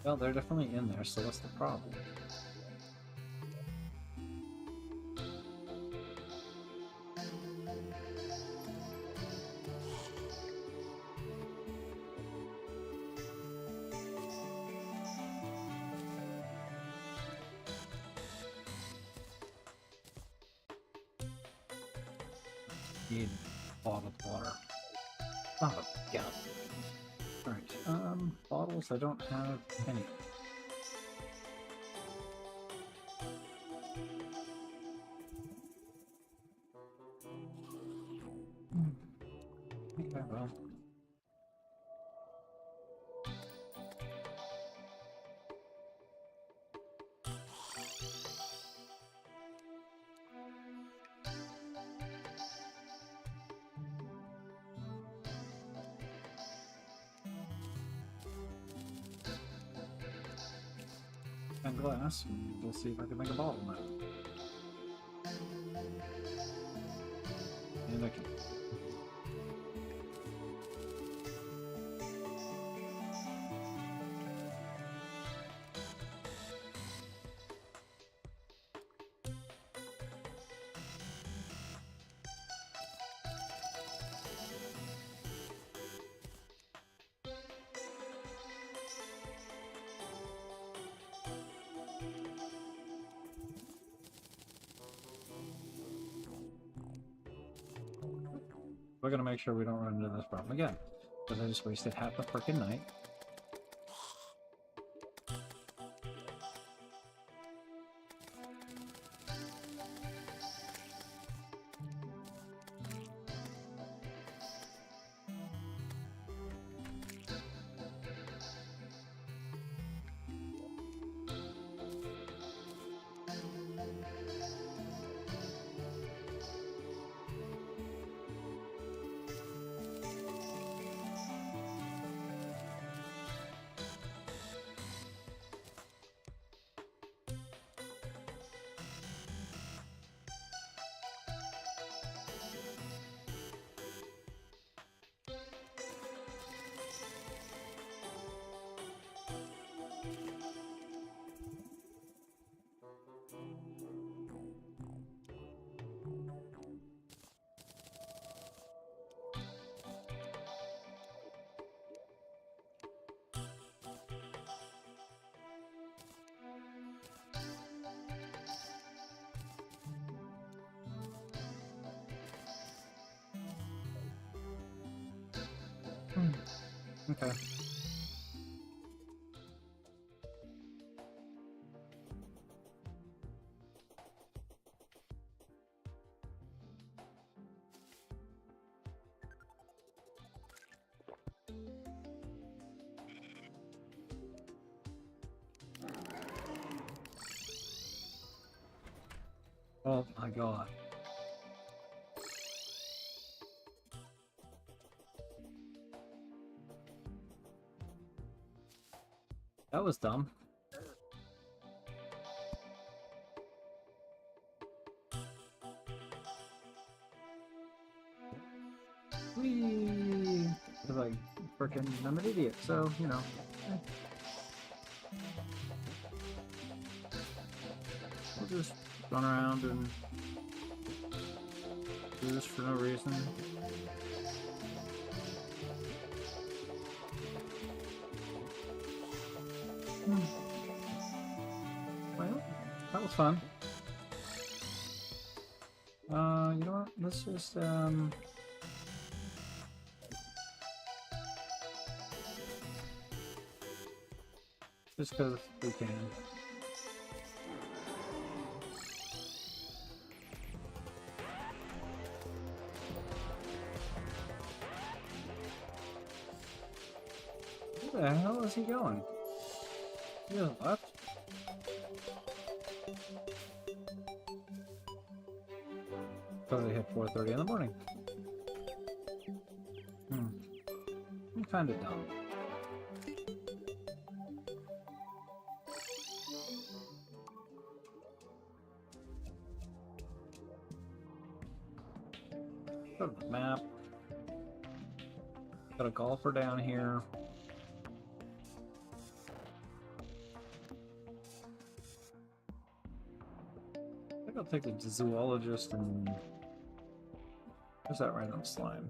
Well, they're definitely in there, so what's the problem? Need bottled water. Oh, yeah. Alright, bottles, I don't have any. Okay, well. And glass. We'll see if I can make a bottle now. And I can. We're gonna make sure we don't run into this problem again. Because I just wasted half a frickin' night. Okay. Oh my god. That was dumb. Whee! Like, frickin' I'm an idiot, so, you know. We'll just run around and do this for no reason. Well, that was fun. You know what? Let's just, just because we can. Where the hell is he going? He just left? Because they hit 4:30 in the morning. I'm kind of dumb. Go to the map. Got a golfer down here. I'll take the zoologist and... Where's that random slime?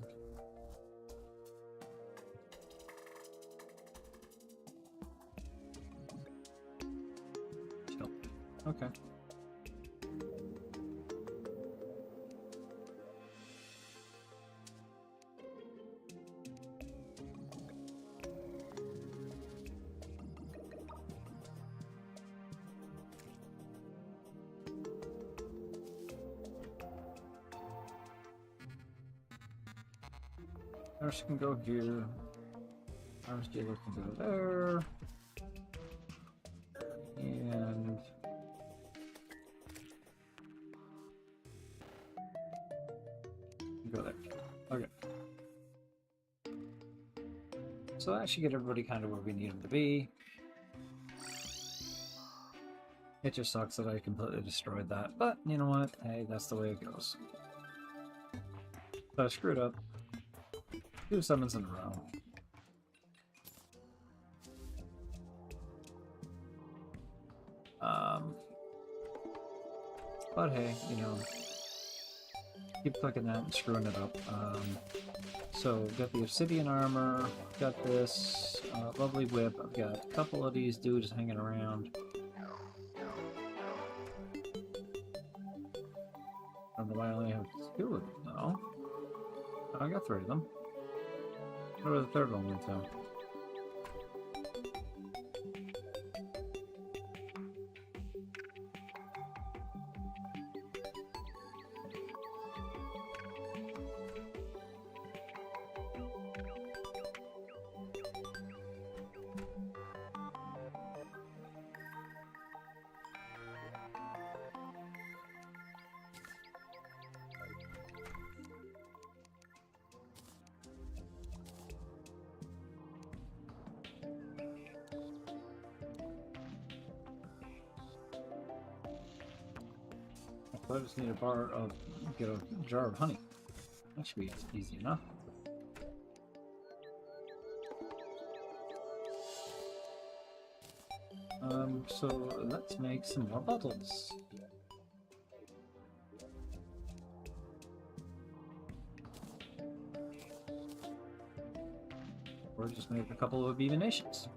Okay. Nurse can go here. Arms dealer can go there. And go there. Okay. So that should get everybody kind of where we need them to be. It just sucks that I completely destroyed that, but you know what? Hey, that's the way it goes. So I screwed up. 2 summons in a row. But hey, you know, keep clicking that and screwing it up. So, got the obsidian armor, got this lovely whip, I've got a couple of these dudes hanging around. I don't know why I only have 2 of them, though. Oh, I got 3 of them. Where the 3rd one went to? I just need get a jar of honey. That should be easy enough. So let's make some more bottles. Or just make a couple of even nations.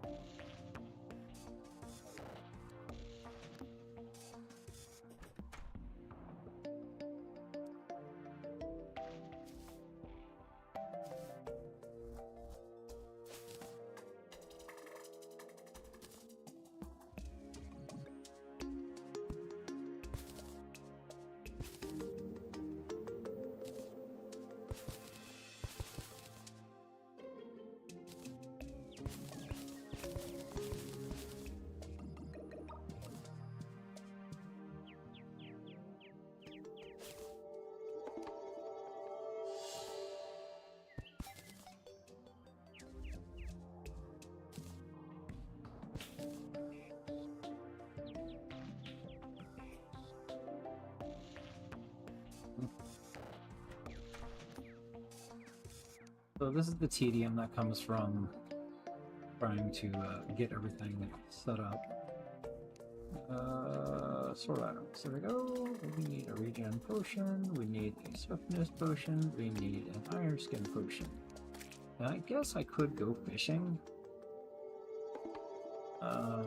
So this is the tedium that comes from trying to get everything set up. Sword items. There we go. We need a regen potion. We need a swiftness potion. We need an iron skin potion. Now, I guess I could go fishing. I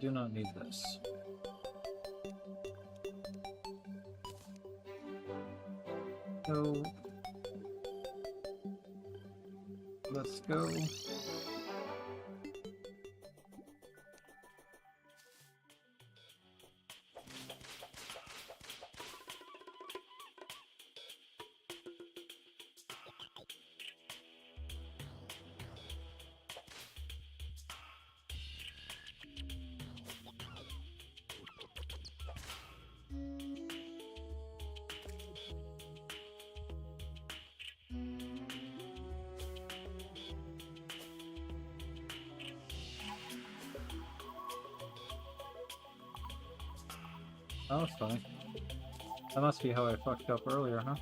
do not need this. So let's go. Oh, that's funny. That must be how I fucked up earlier, huh?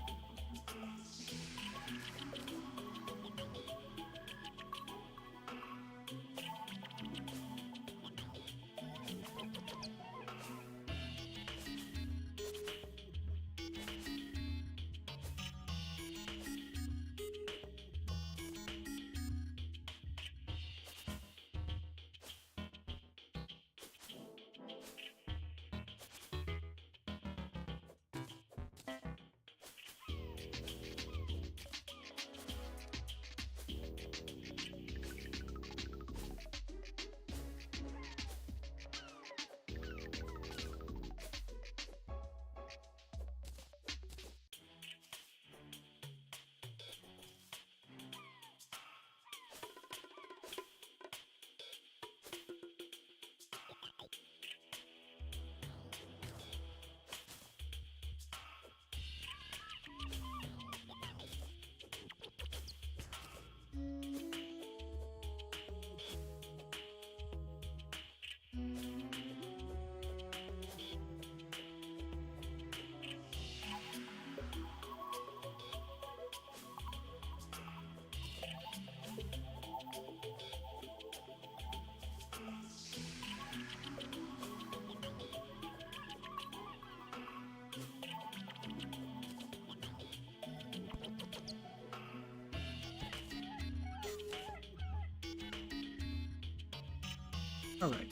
All right.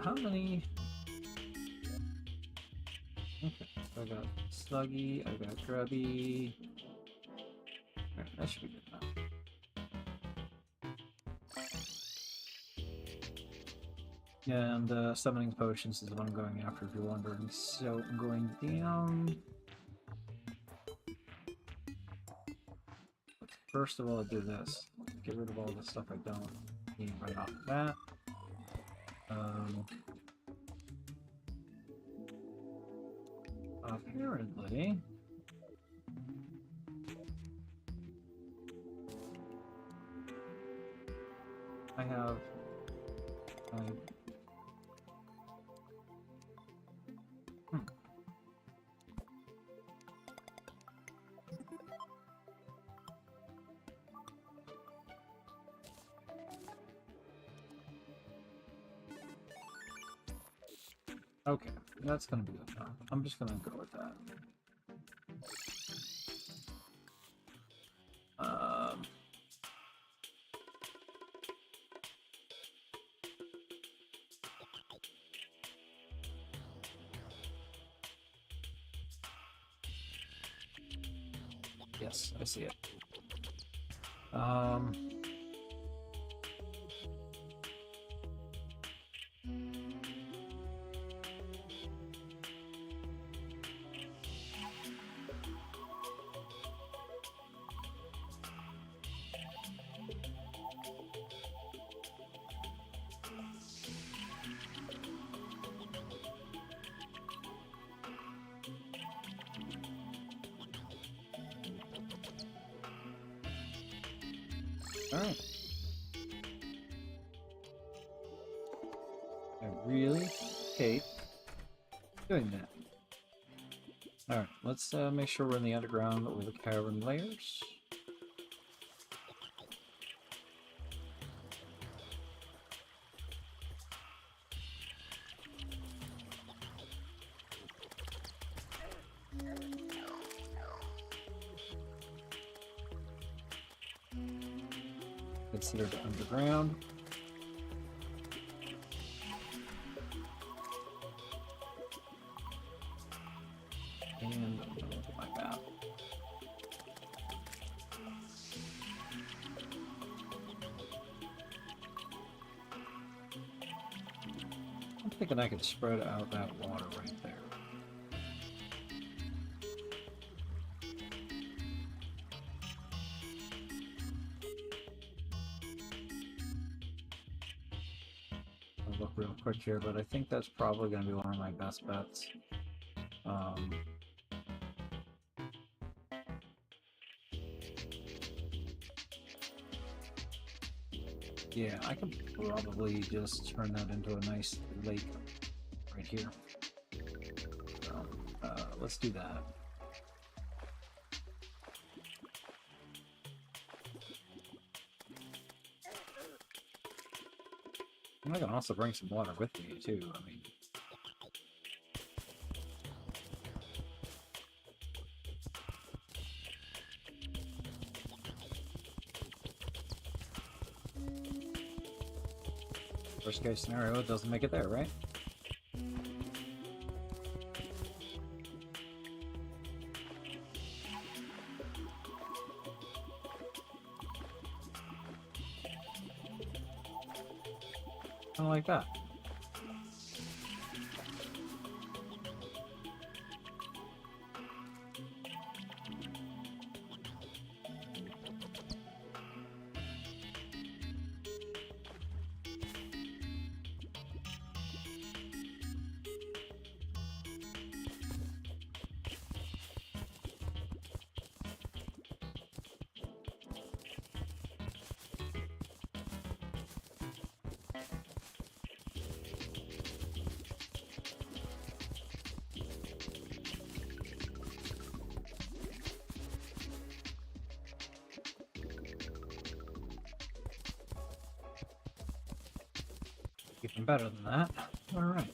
How many? Okay, so I got Sluggy, I got Grubby. Alright, that should be good enough. And summoning potions is what I'm going after, if you're wondering. So I'm going down. First of all, do this. Get rid of all the stuff I don't need right off the bat. Apparently, I have okay, that's gonna be good enough. I'm just gonna go with that. Yes, I see it. Alright. I really hate doing that. Alright, let's make sure we're in the underground with the cavern layers. Considered underground. And I'm gonna look at my map. I'm thinking I could spread out that water right there. I'll look real quick here, but I think that's probably going to be one of my best bets. Yeah, I could probably just turn that into a nice lake right here. So, let's do that. I can also bring some water with me, too. I mean... Worst case scenario, it doesn't make it there, right? Kind of like that. Even better than that. All right.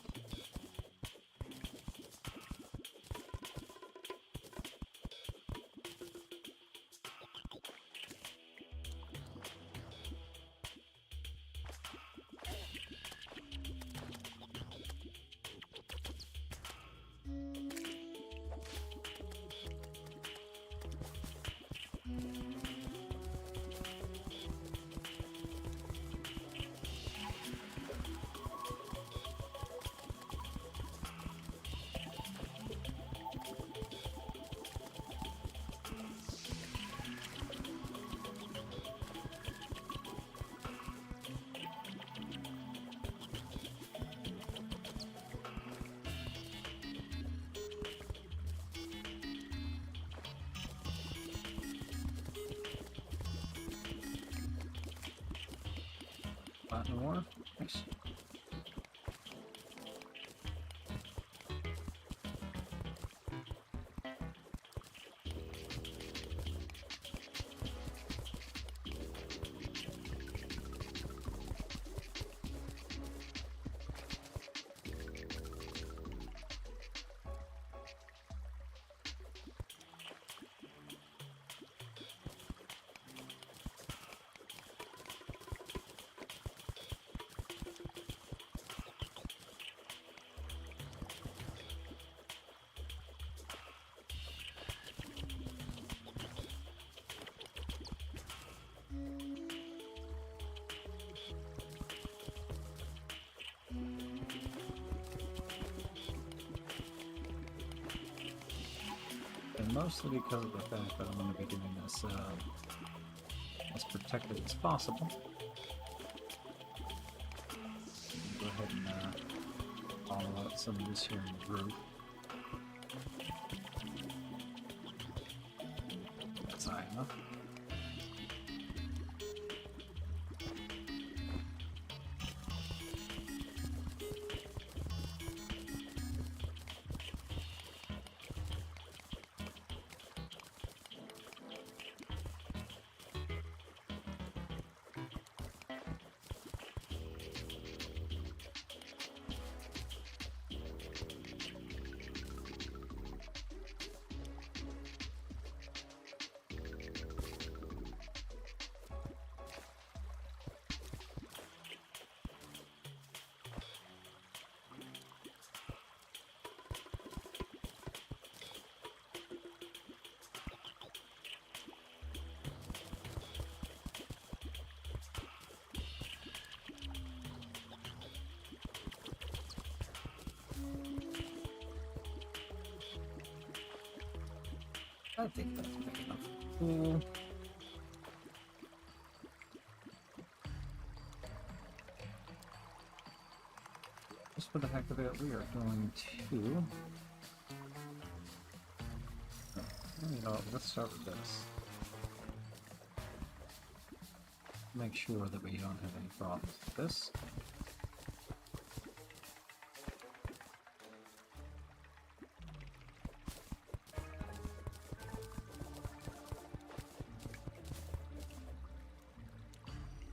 Platinum ore. Nice. And mostly because of the fact that I'm going to be doing this as protected as possible. Go ahead and follow out some of this here in the roof. That's high enough. I think that's big enough. Cool. Just for the heck of it, we are going to... You know, let's start with this. Make sure that we don't have any problems with this.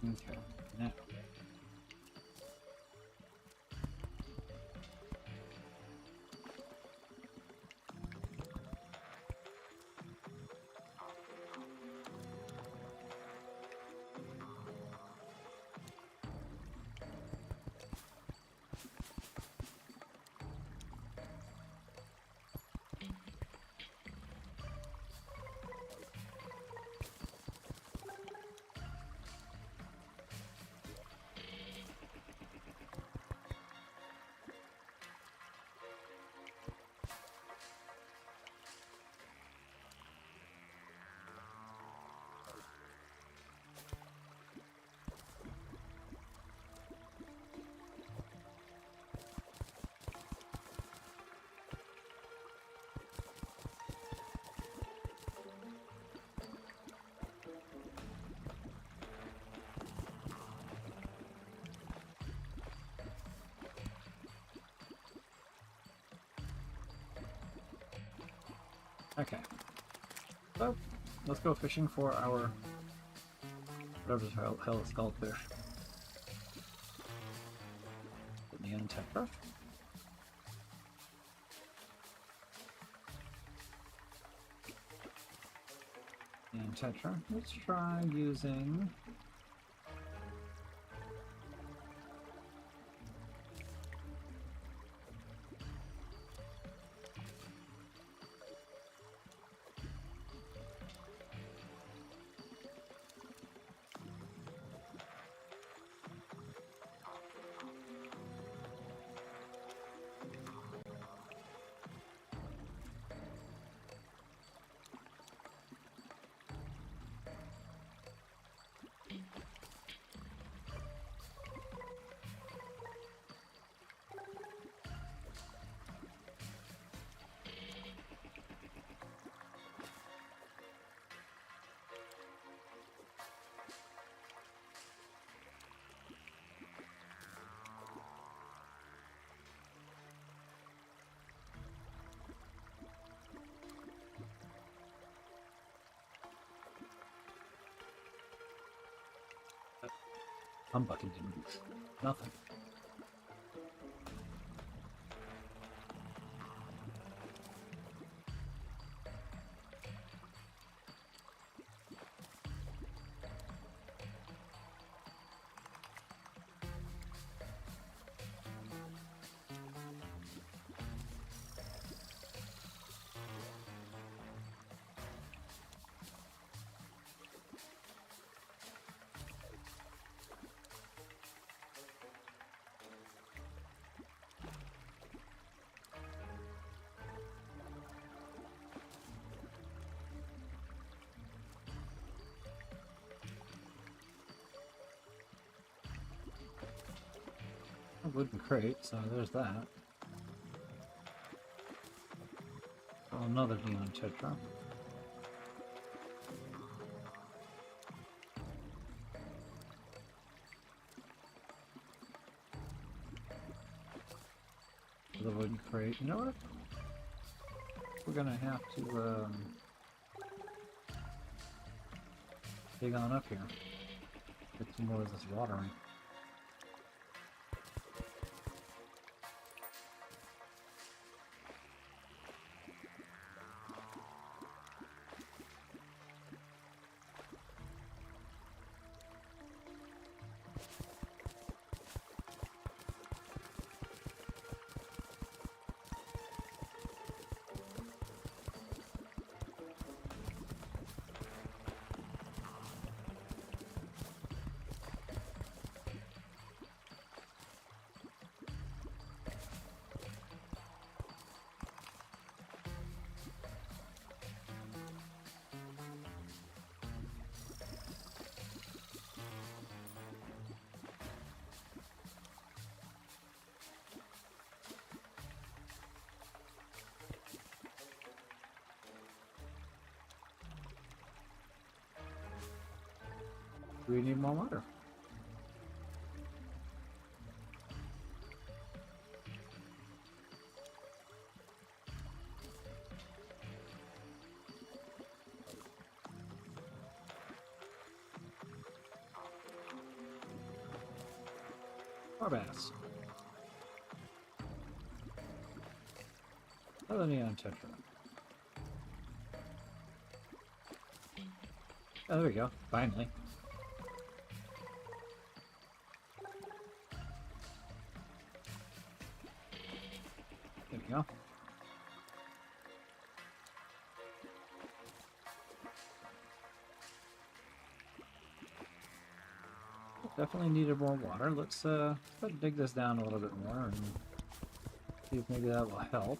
Okay, now. Okay. So, let's go fishing for our... whatever the hell it's called fish. The neon tetra. And tetra. Let's try using... Humbucking didn't do nothing. A wooden crate, so there's that. Oh, another neon tetra. The wooden crate. You know what? We're gonna have to dig on up here. Get some more of this watering. Do we need more water? More bass. Another neon tetra. Oh, there we go. Finally. There we go. Definitely needed more water. Let's dig this down a little bit more and see if maybe that will help.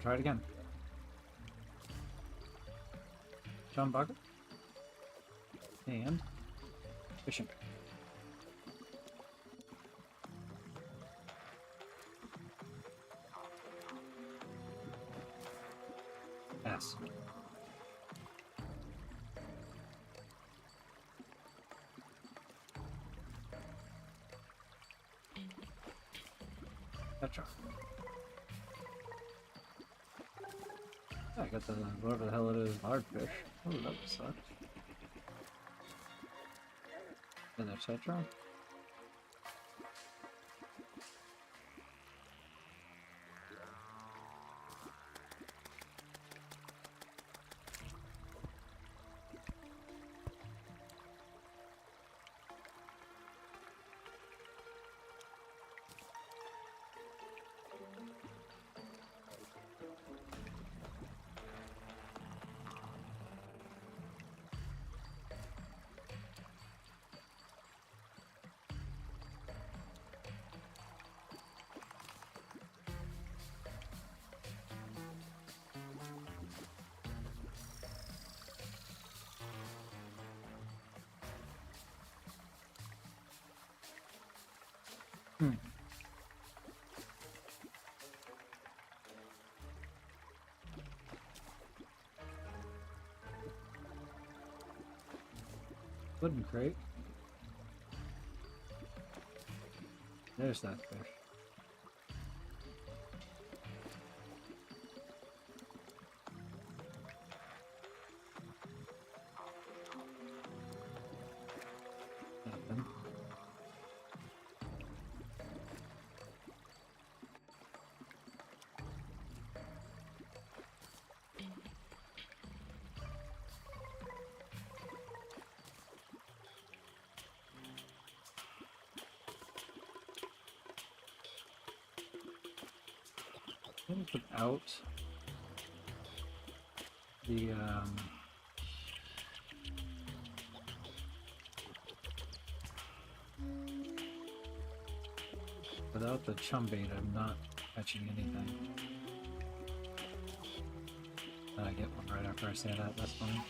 Try it again. John bucket. And fishing. Yes. Petra. I got the whatever the hell it is, hardfish. Oh, that sucked. And there's Tetra. Wooden crate. There's that fish. Nothing. Let me put out the without the chum bait, I'm not catching anything. I get one right after I say that. That's funny.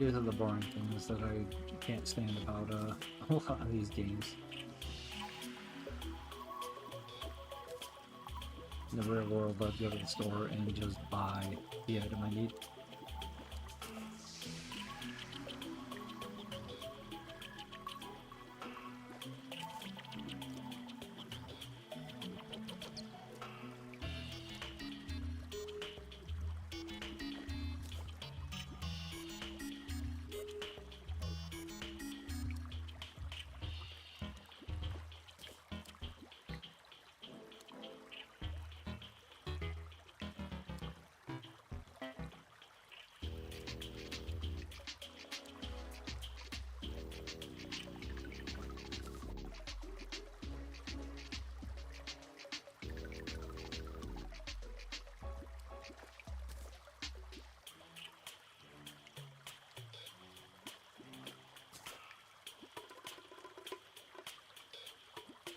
These are the boring things that I can't stand about a lot of these games. In the real world, I'd go to the store and just buy the item I need.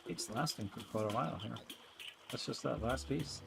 It's lasting for quite a while here. That's just that last piece.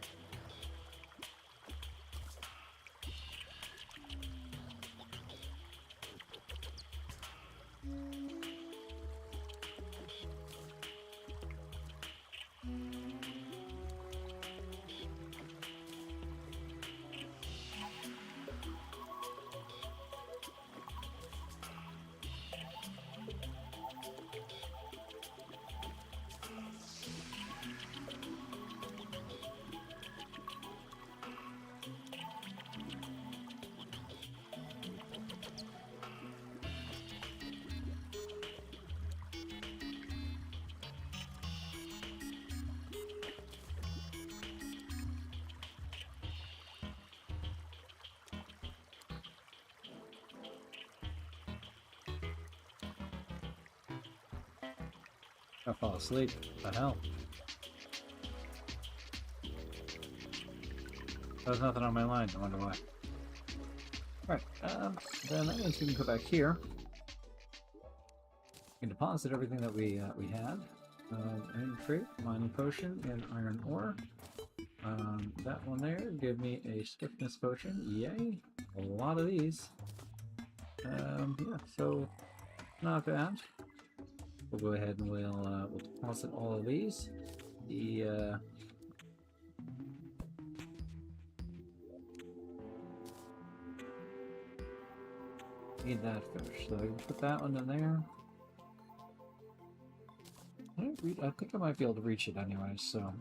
I fall asleep. What the hell? There's nothing on my line. I wonder why. Alright, then that means we can go back here. We can deposit everything that we had. Iron crate, mining potion, and iron ore. That one there give me a swiftness potion. Yay! A lot of these. Yeah, so not bad. We'll go ahead and we'll deposit all of these. The need that fish, so I can put that one in there. I think I might be able to reach it anyway, so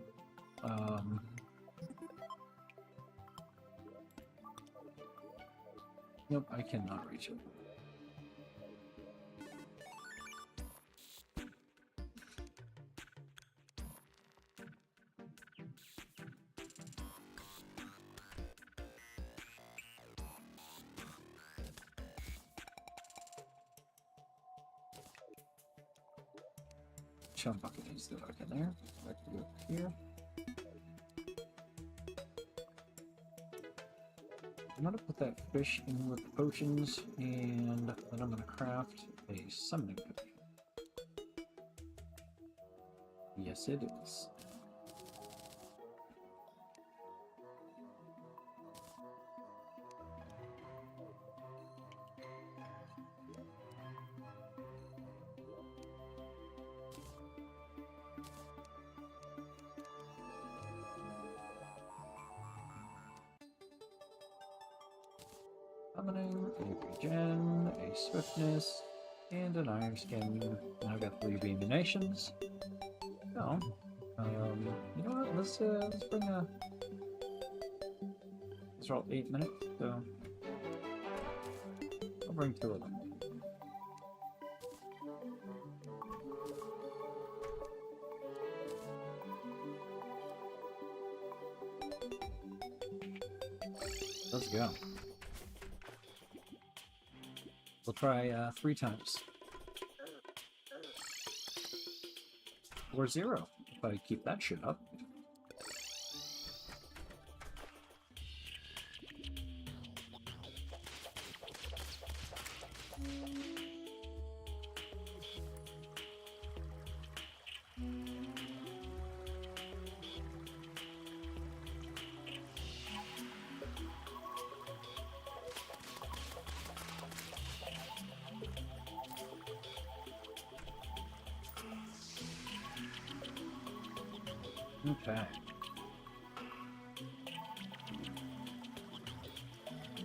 nope, I cannot reach it. Chum bucket needs to go back in there. Back to go here. I'm gonna put that fish in with the potions, and then I'm gonna craft a summoning potion. Yes, it is. Summoning, a regen, a swiftness, and an iron skin. And I've got 3 beam nations. So, you know what? Let's bring a. These are all 8 minutes, so I'll bring 2 of them. Let's go. We'll try 3 times. Or 0, if I keep that shit up. Okay.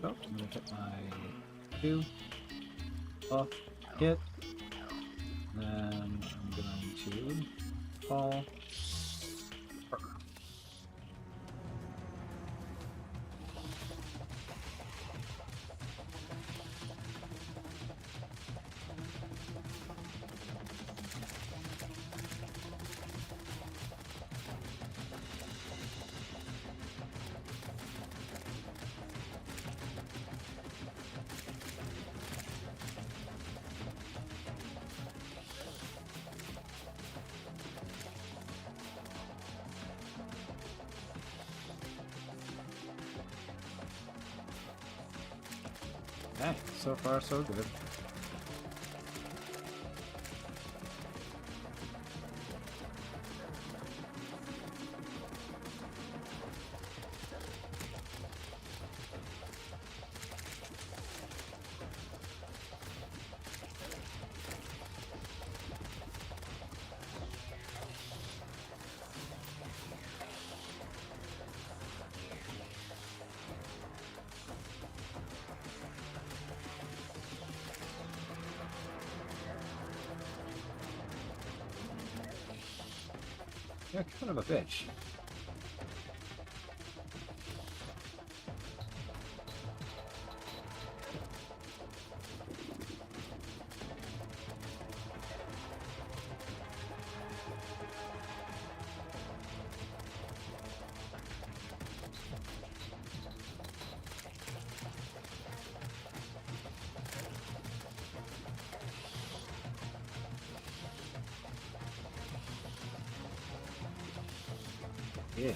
So, I'm gonna hit my 2 off hit. Then I'm going to fall. Okay, so far so good. Yeah, kind of a bitch. Yeah.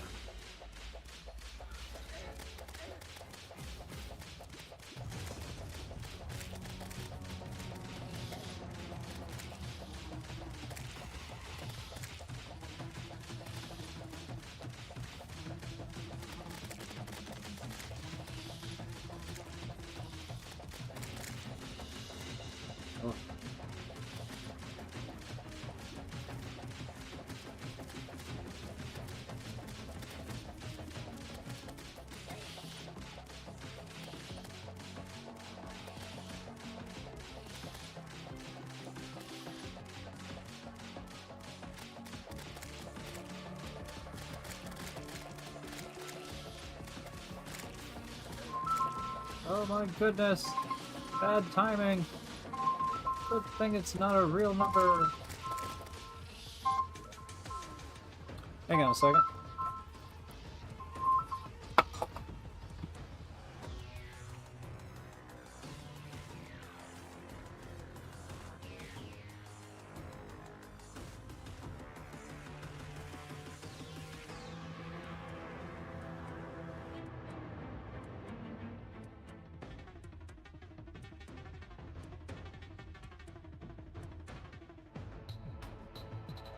Oh. Oh my goodness! Bad timing! Good thing it's not a real number! Hang on a second.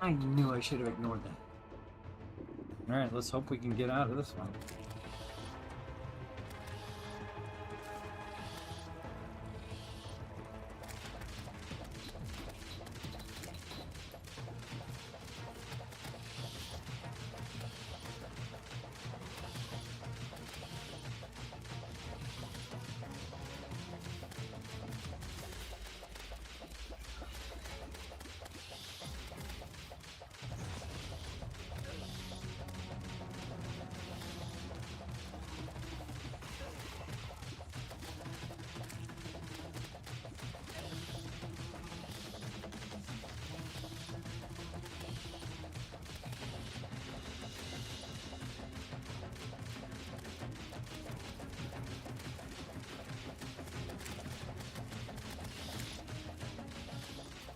I knew I should have ignored that. Alright, let's hope we can get out of this one.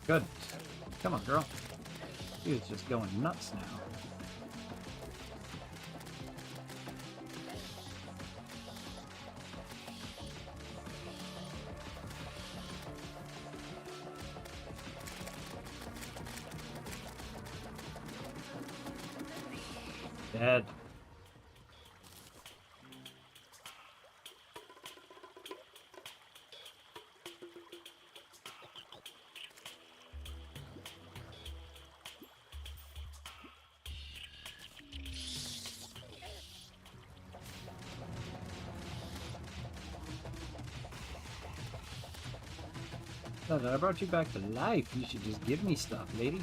Good. Come on, girl. He is just going nuts now. Dead. No, I brought you back to life. You should just give me stuff, lady.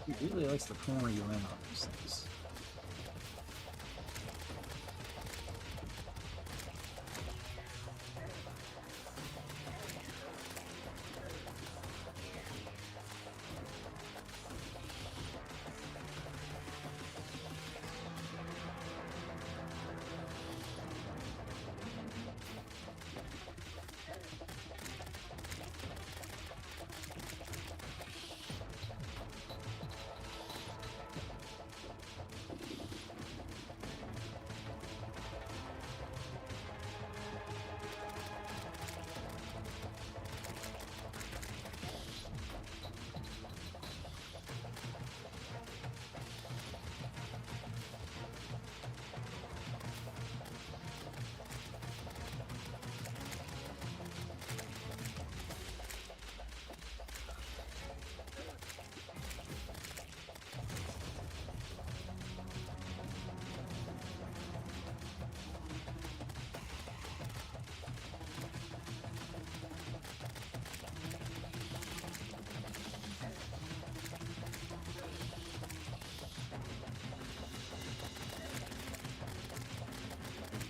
He really likes to corner you in on these things.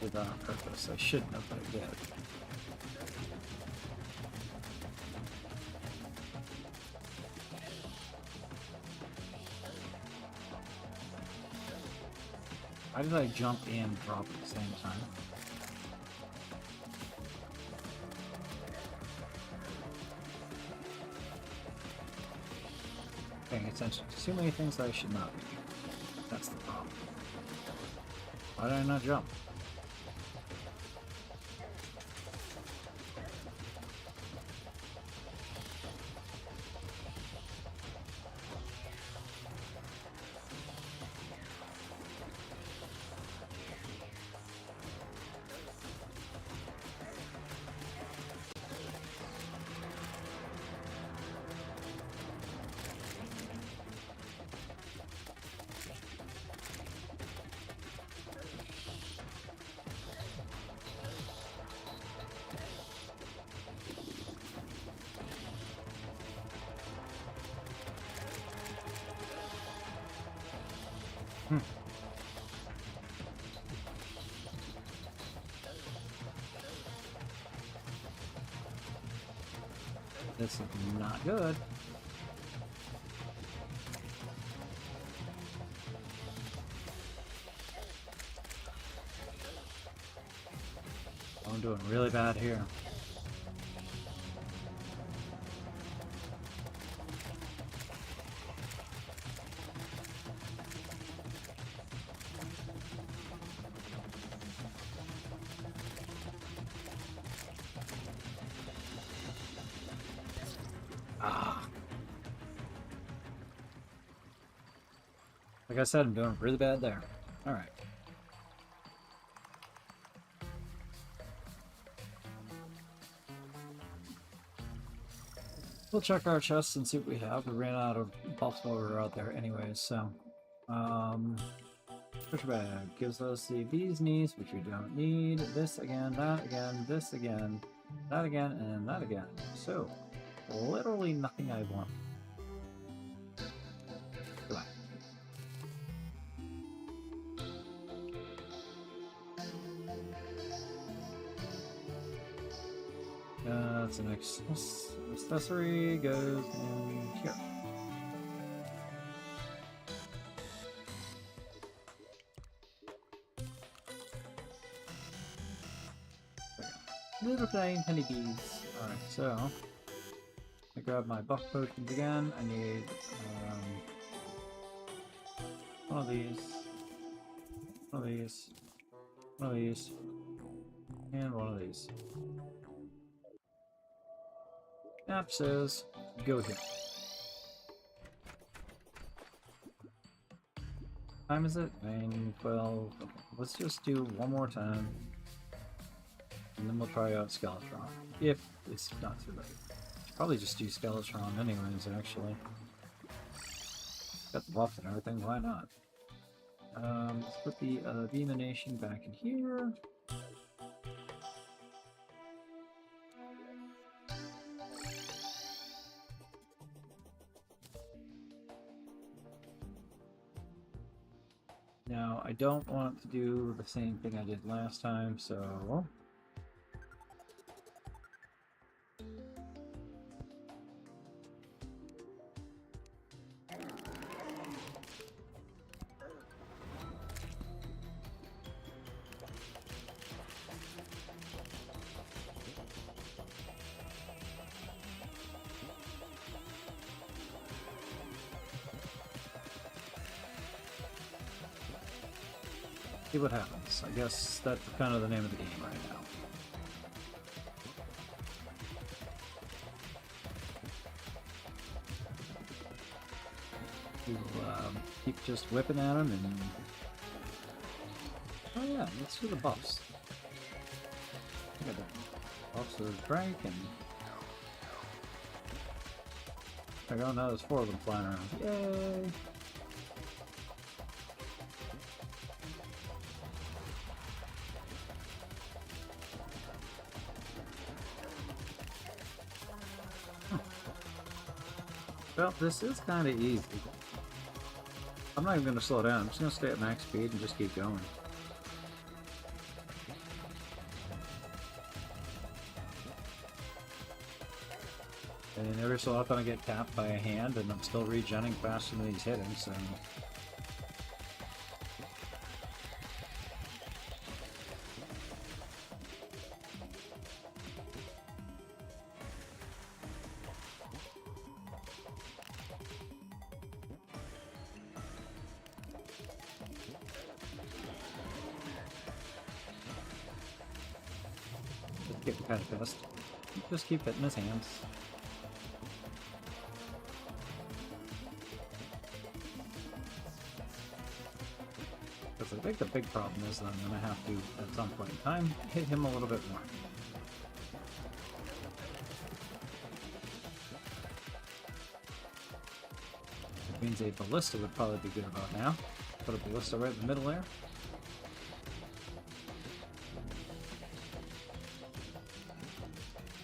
did that on purpose. I shouldn't have, but I did. Why did I jump and drop at the same time? Paying attention to too many things that I should not be. That's the problem. Why did I not jump? This is not good. I'm doing really bad here. Like I said, I'm doing really bad there. Alright. We'll check our chests and see what we have. We ran out of buffs while we were out there anyways, so... Push bag gives us the bee's knees, which we don't need. This again, that again, this again, that again, and that again. So, literally nothing I want. Goodbye. That's the next accessory goes in here. Little tiny honeybees. Alright, so I grab my buff potions again. I need one of these, one of these, one of these, and one of these. App says go here. Time is it? 9:12. Okay, let's just do one more time. And then we'll try out Skeletron. If it's not too late. Probably just do Skeletron anyways, actually. Got the buff and everything, why not? Let's put the beam emanation back in here. Now, I don't want to do the same thing I did last time, so... see what happens. I guess that's kind of the name of the game right now. We'll keep just whipping at him and... Oh yeah, let's do the buffs. Look at that. Buffs of Frank and... There we go, now there's 4 of them flying around. Yay! Well, this is kind of easy. I'm not even going to slow down. I'm just going to stay at max speed and just keep going. And every so often I get tapped by a hand, and I'm still regenning faster than he's hitting, so... Just getting kind of pissed. Just keep hitting his hands. Because I think the big problem is that I'm going to have to, at some point in time, hit him a little bit more. It means a ballista would probably be good about now. Put a ballista right in the middle there.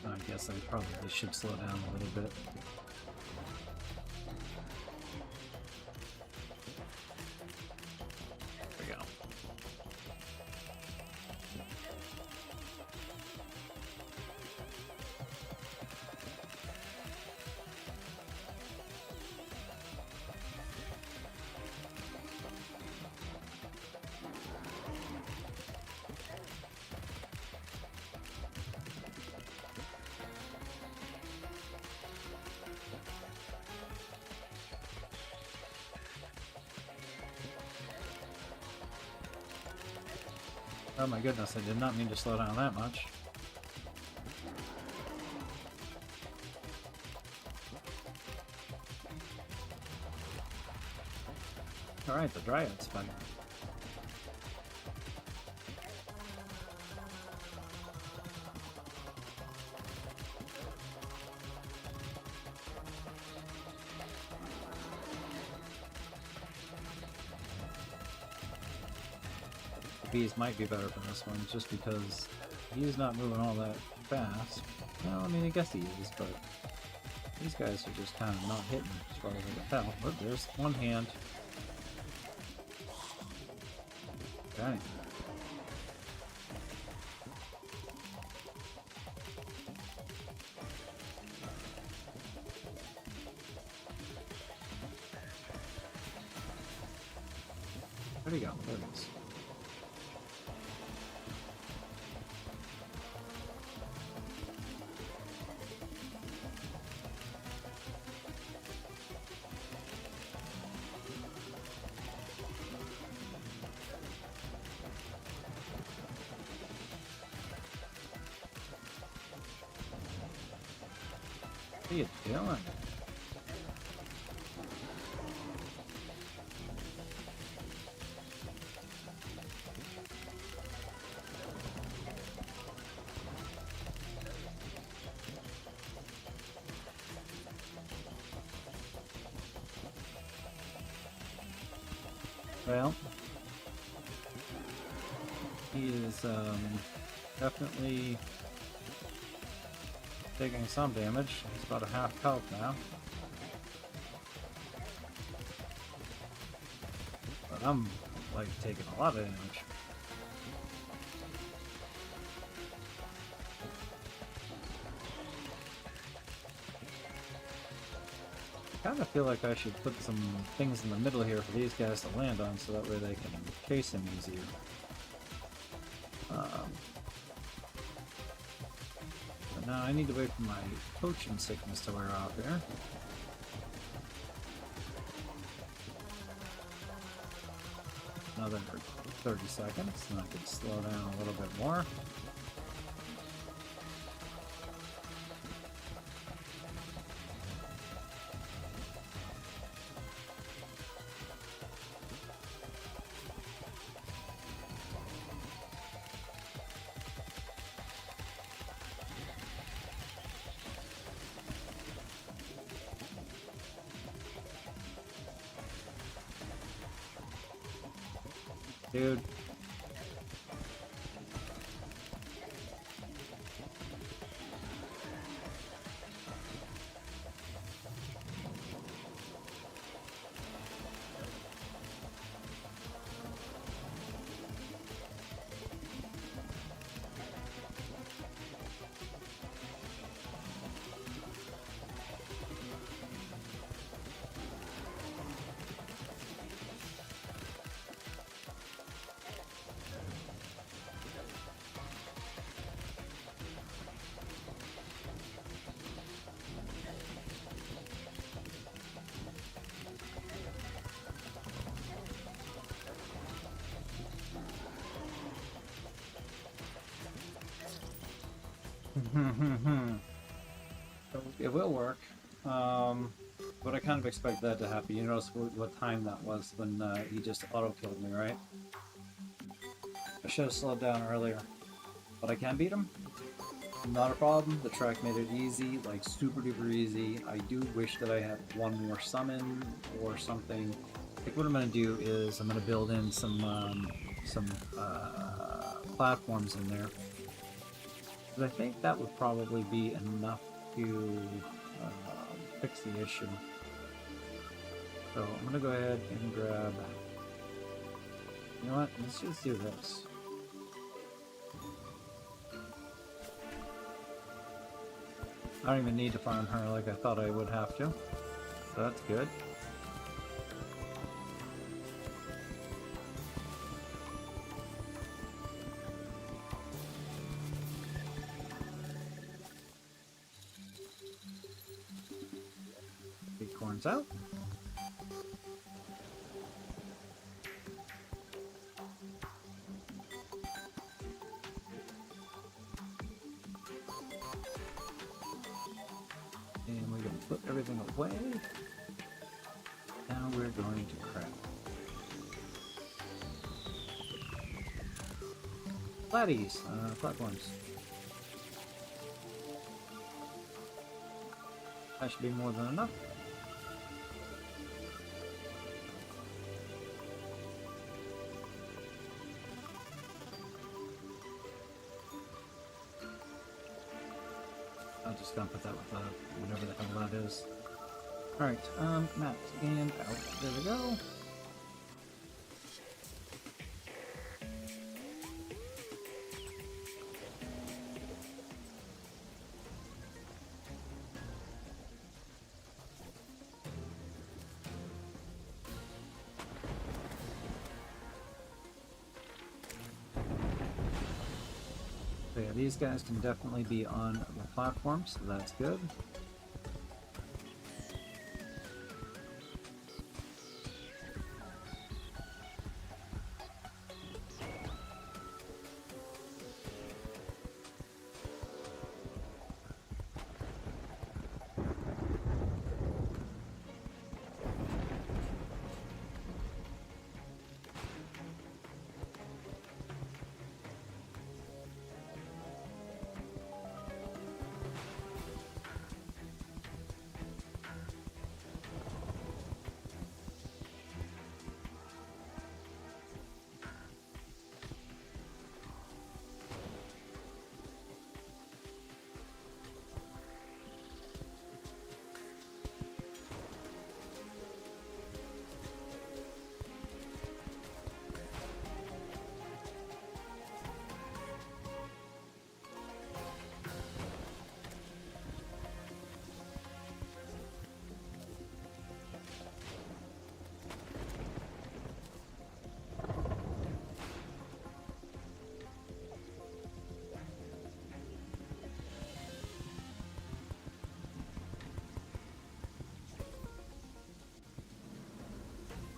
I guess I probably should slow down a little bit. There we go. Oh my goodness, I did not mean to slow down that much. Alright, the Dryad's fine. Bees might be better for this one, just because he's not moving all that fast. Well, I mean, I guess he is, but these guys are just kind of not hitting as far as I can tell. But there's one hand. Okay. Where'd he go? There it is. What are you doing? Well, he is definitely taking some damage. He's about a half health now. But I'm like taking a lot of damage. I kind of feel like I should put some things in the middle here for these guys to land on, so that way they can chase him easier. But now I need to wait for my potion sickness to wear off here. Another 30 seconds, and I can slow down a little bit more. Dude. It will work. But I kind of expect that to happen. You notice what time that was when he just auto-killed me, right? I should have slowed down earlier. But I can beat him. Not a problem. The track made it easy, like super duper easy. I do wish that I had one more summon or something. Like what I'm going to do is I'm going to build in some platforms in there. But I think that would probably be enough to fix the issue. So I'm going to go ahead and grab... You know what? Let's just do this. I don't even need to farm her like I thought I would have to. So that's good. Acorns out. And we're going to put everything away. Now we're going to craft. Platties, platforms. That should be more than enough. I'm just gonna put that with whatever the hell that is. Alright, map and out. There we go. So yeah, these guys can definitely be on the platform, so that's good.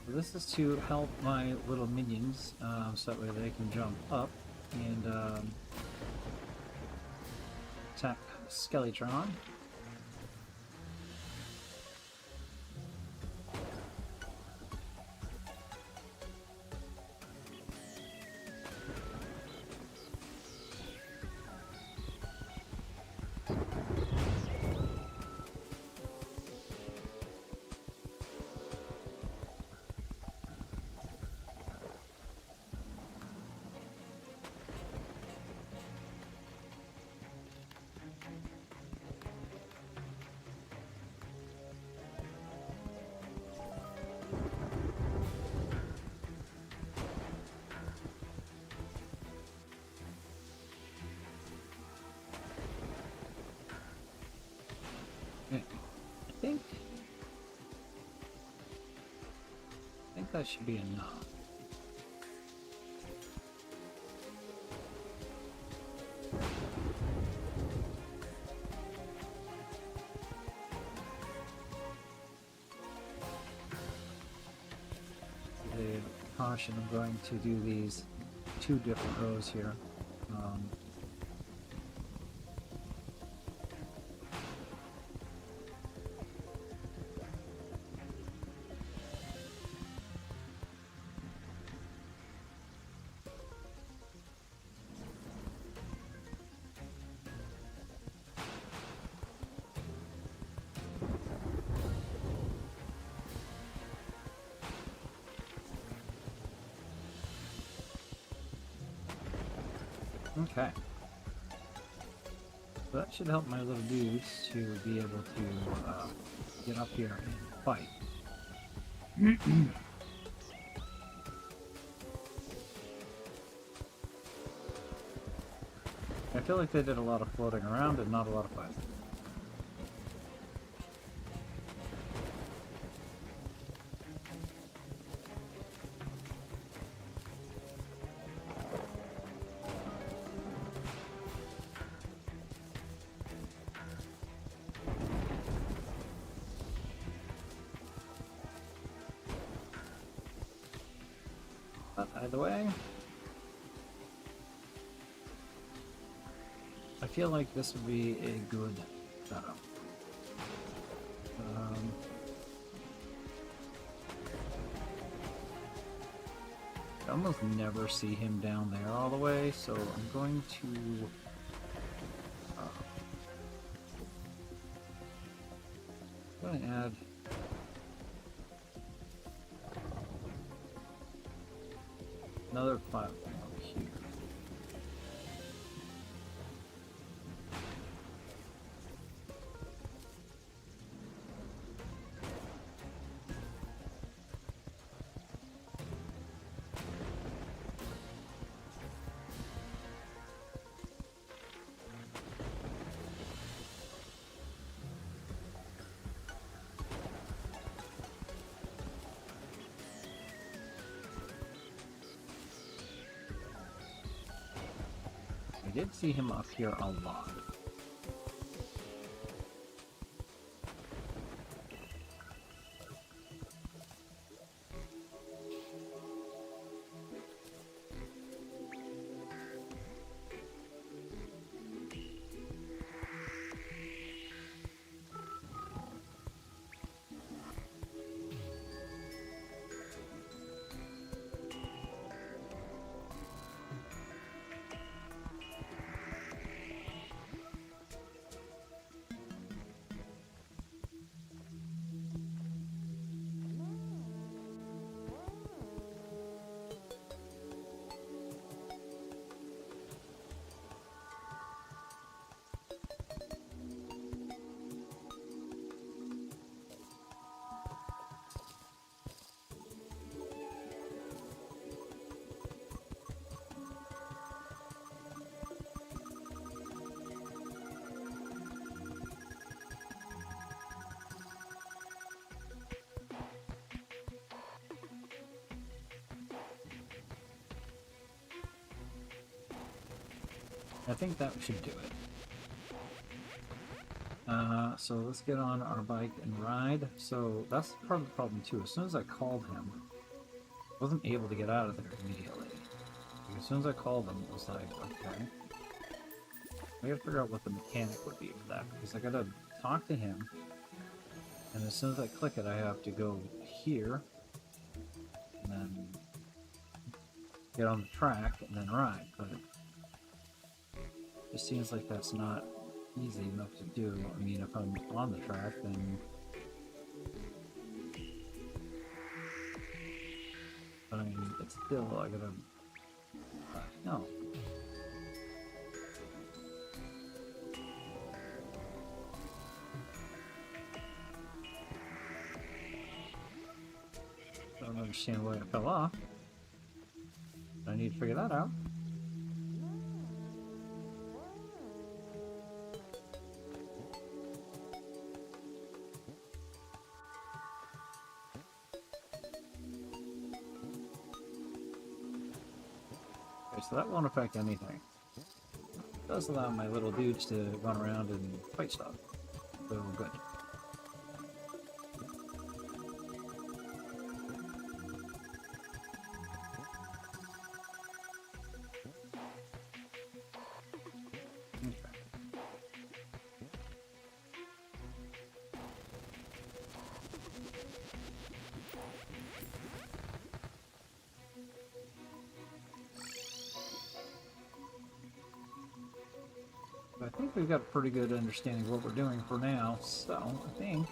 This is to help my little minions, so that way they can jump up and attack Skeletron. I think that should be enough. Caution, I'm going to do these two different rows here. Okay. So that should help my little dudes to be able to get up here and fight. I feel like they did a lot of floating around and not a lot of fighting. But either way, I feel like this would be a good setup. I almost never see him down there all the way, so I'm going to add another platform up here. I did see him up here a lot. I think that should do it. So let's get on our bike and ride. So that's part of the problem too. As soon as I called him, I wasn't able to get out of there immediately. Like, as soon as I called him, it was like, okay. I gotta figure out what the mechanic would be for that, because I gotta talk to him, and as soon as I click it, I have to go here, and then get on the track, and then ride. But it just seems like that's not easy enough to do. I mean, if I'm on the track, then... But I mean, it's still, I gotta... no. I don't understand why it fell off. I need to figure that out. Okay, so that won't affect anything. It does allow my little dudes to run around and fight stuff. So good. I think we've got a pretty good understanding of what we're doing for now, so I think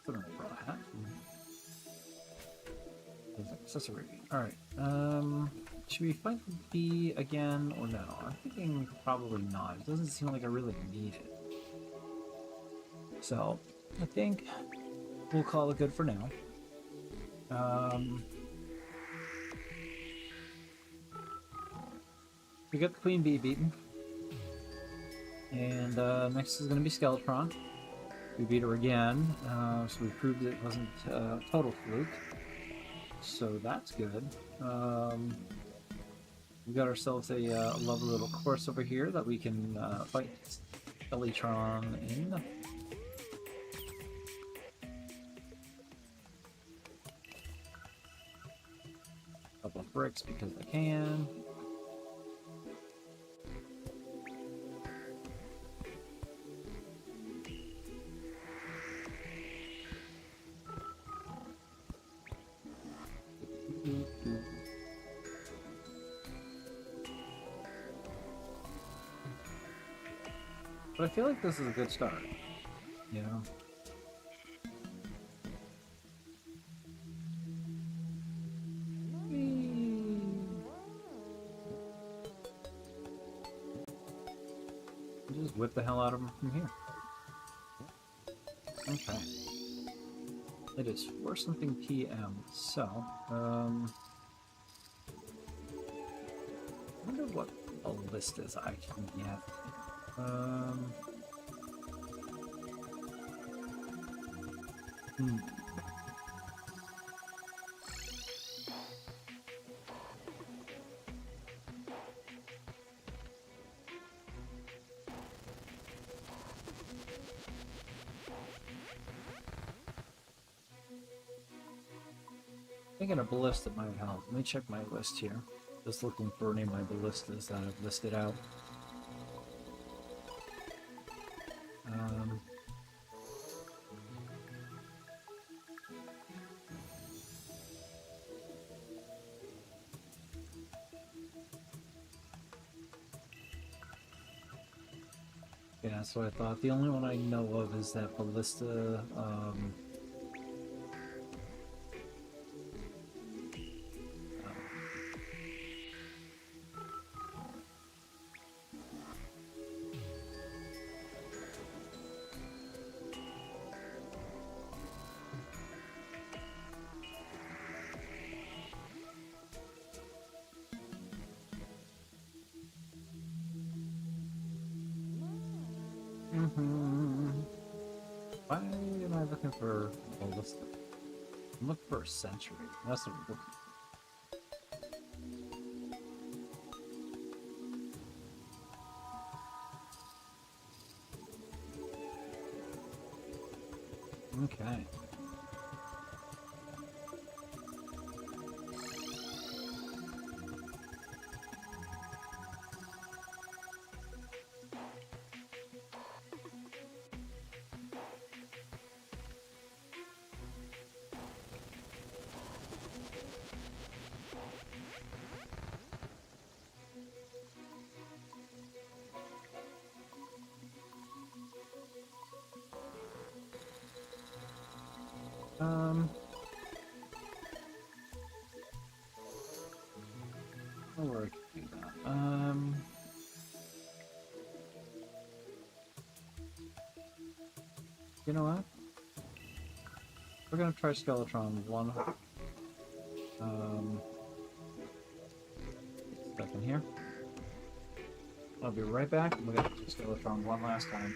put on a hat. Accessory. Alright. Should we fight the bee again or no? I'm thinking probably not. It doesn't seem like I really need it. So, I think we'll call it good for now. We got the queen bee beaten. And next is going to be Skeletron. We beat her again, so we proved it wasn't a total fluke. So that's good. We got ourselves a lovely little course over here that we can fight Skeletron in. Couple of bricks because I can. But I feel like this is a good start, you know? Just whip the hell out of him from here. Okay. It is 4 something PM, so, I wonder what ballistas I can get. Thinking a ballista might help. Let me check my list here. Just looking for any of my ballistas that I've listed out. Yeah, that's what I thought. The only one I know of is that ballista, why am I looking for ballista? I'm looking for a century. That's what I'm looking for. Okay. Oh, where I can do that. You know what? We're gonna try Skeletron one. Stuck in here. I'll be right back. We're gonna do Skeletron one last time.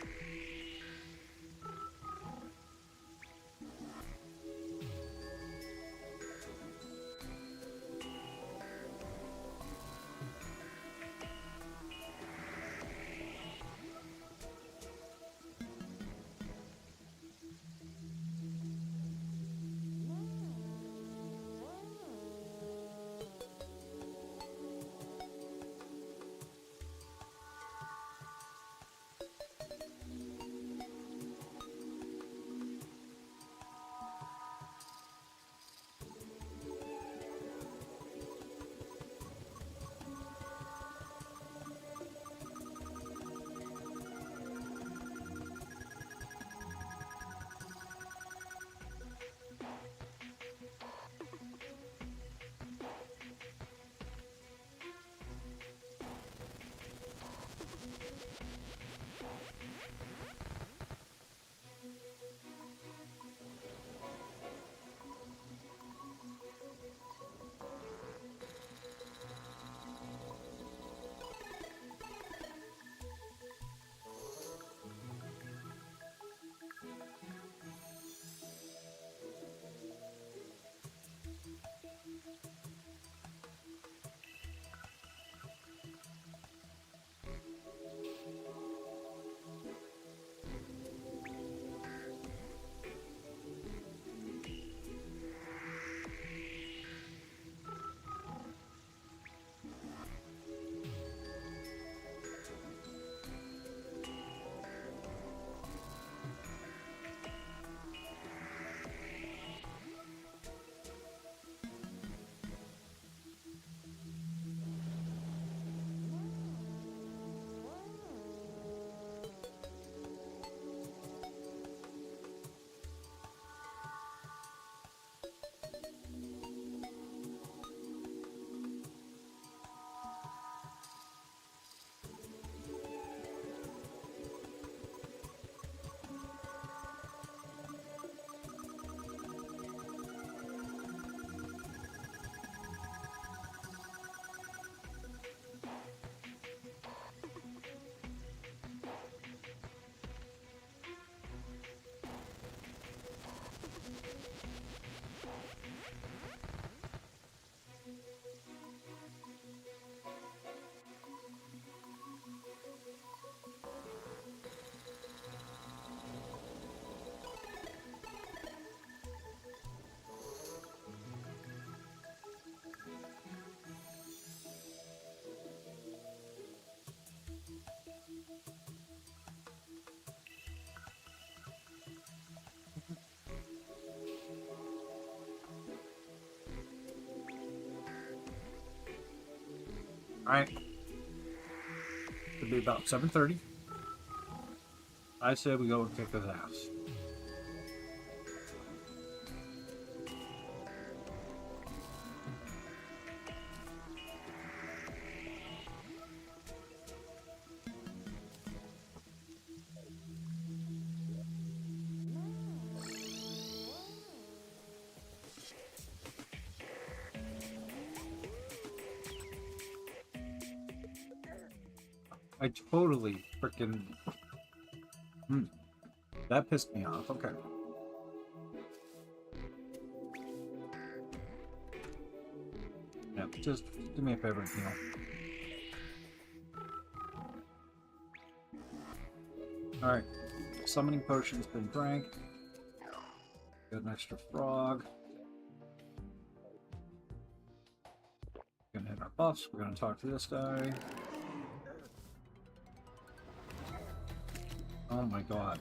Alright. It'll be about 7:30. I said we go and kick his ass. I totally freaking... That pissed me off. Okay. Yeah, just do me a favor and heal. Alright. Summoning potion's been drank. Got an extra frog. We're gonna hit our buffs. We're gonna talk to this guy. Oh my god.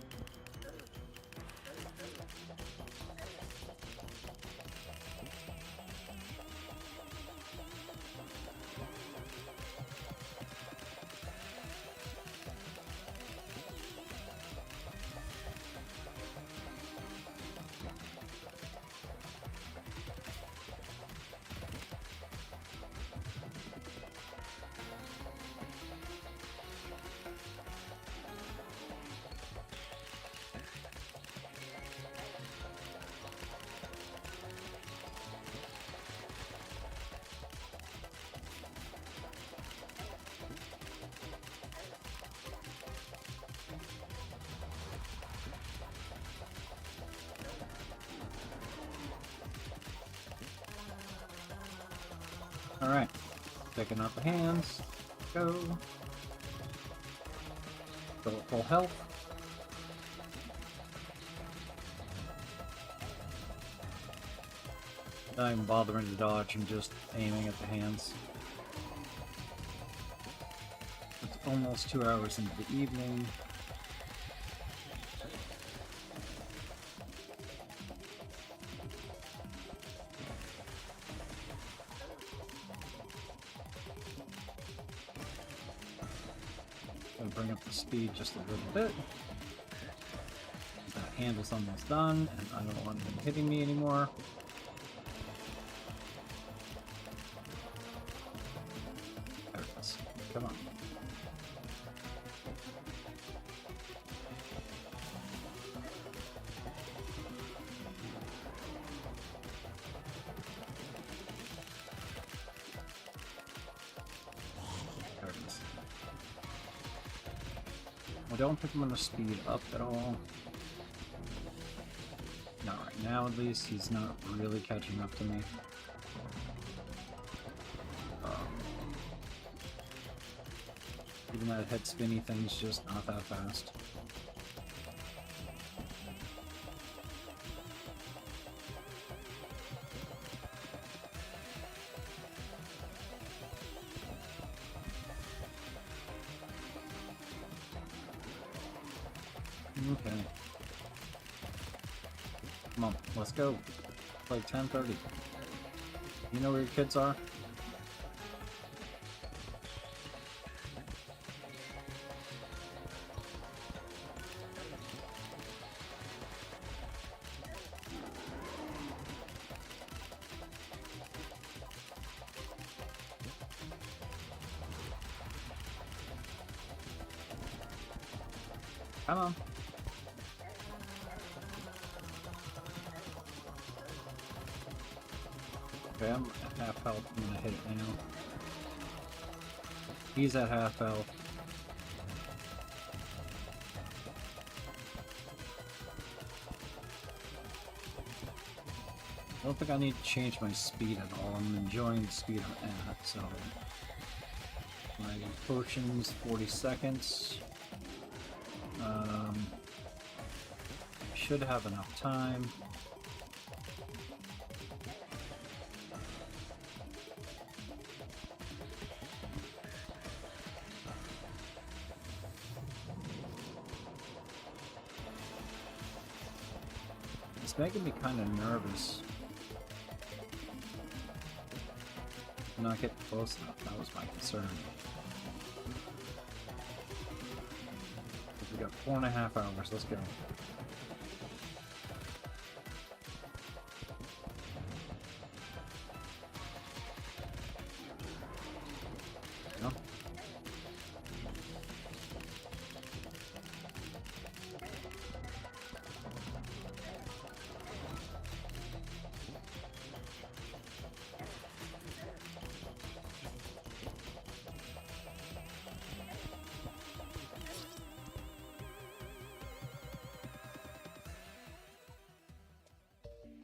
Alright, taking out the hands, go. Go at full health. Not even bothering to dodge and just aiming at the hands. It's almost 2 hours into the evening. Bring up the speed just a little bit. That hand is almost done, and I don't want him hitting me anymore. There it is. Come on. There it is. I don't think I'm going to speed up at all. Not right now, at least. He's not really catching up to me. Even that head spinny thing's just not that fast. Okay. Come on, let's go. It's like 10:30. You know where your kids are? Come on. Okay, I'm at half health. I'm gonna hit it now. He's at half health. I don't think I need to change my speed at all. I'm enjoying the speed I'm at, so... My potion's 40 seconds. Should have enough time. It's making me kind of nervous. not get close enough. That was my concern. We got 4.5 hours. Let's go. No.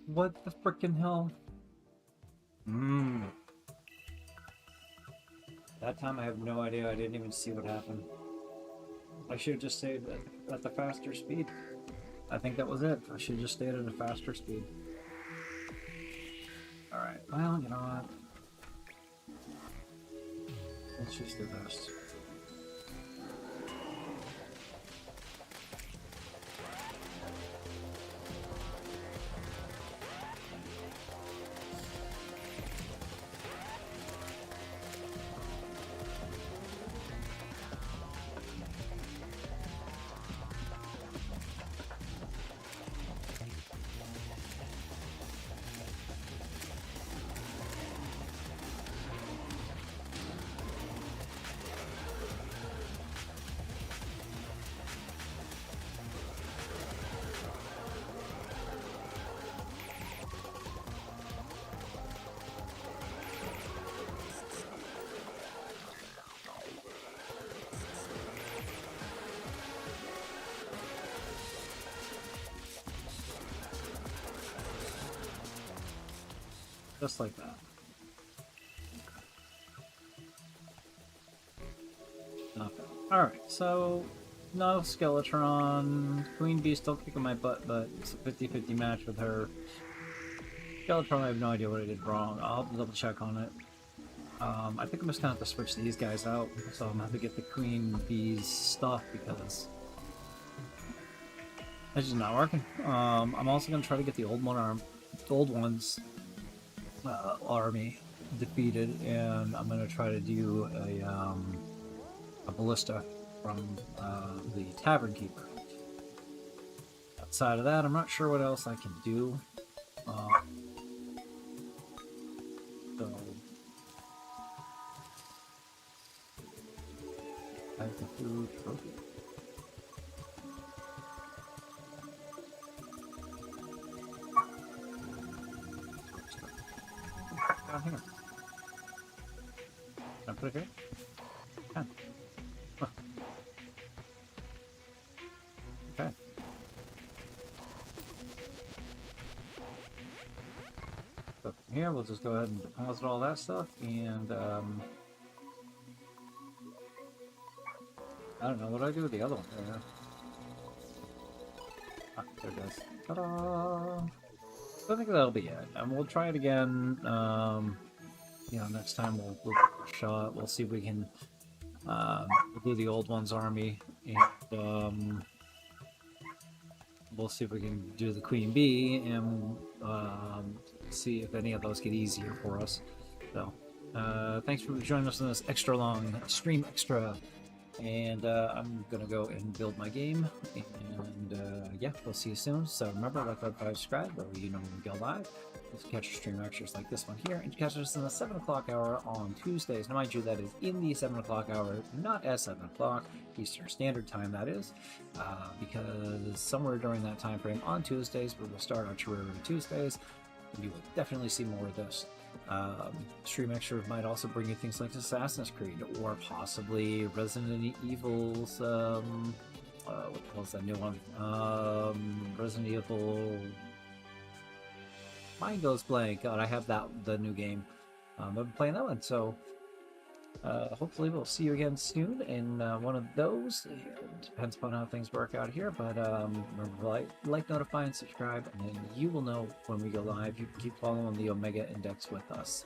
What the frickin' hell? That time I have no idea. I didn't even see what happened. I should have just stayed at the faster speed. I think that was it. I should have just stayed at a faster speed. Alright, well, you know what? Let's just do this. Just like that. Okay. Alright, so no Skeletron. Queen Bee still kicking my butt, but it's a 50-50 match with her. Skeletron, I have no idea what I did wrong. I'll have to double check on it. I think I'm just gonna have to switch these guys out, so I'm gonna have to get the Queen Bee's stuff because it's just not working. I'm also gonna try to get the old one's army defeated, and I'm gonna try to do a ballista from the Tavern Keeper. Outside of that, I'm not sure what else I can do. So I have to do trophy. Here. Can I put it here? Can. Huh. Okay. So from here, we'll just go ahead and deposit all that stuff, and I don't know what do I do with the other one. There it goes. Ta-da! I think that'll be it, and we'll try it again. You know, next time we'll shot. We'll see if we can we'll do the old one's army, and we'll see if we can do the Queen Bee, and see if any of those get easier for us. So, thanks for joining us on this extra long stream extra. And I'm gonna go and build my game, and yeah, we'll see you soon. So remember, like, subscribe, or you know when we go live. You can catch our stream lectures like this one here, and you catch us in the 7 o'clock hour on Tuesdays. Now, mind you, that is in the 7 o'clock hour, not at 7 o'clock Eastern Standard Time. That is because somewhere during that time frame on Tuesdays, we will start our Terraria Tuesdays, and you will definitely see more of this. Stream extra might also bring you things like Assassin's Creed, or possibly Resident Evil's what was that new one? Resident Evil. Mind goes blank. God, I have the new game. I've been playing that one, so hopefully we'll see you again soon in one of those. It depends upon how things work out here, but remember, like, notify, and subscribe, and then you will know when we go live. You can keep following the Omega Index with us.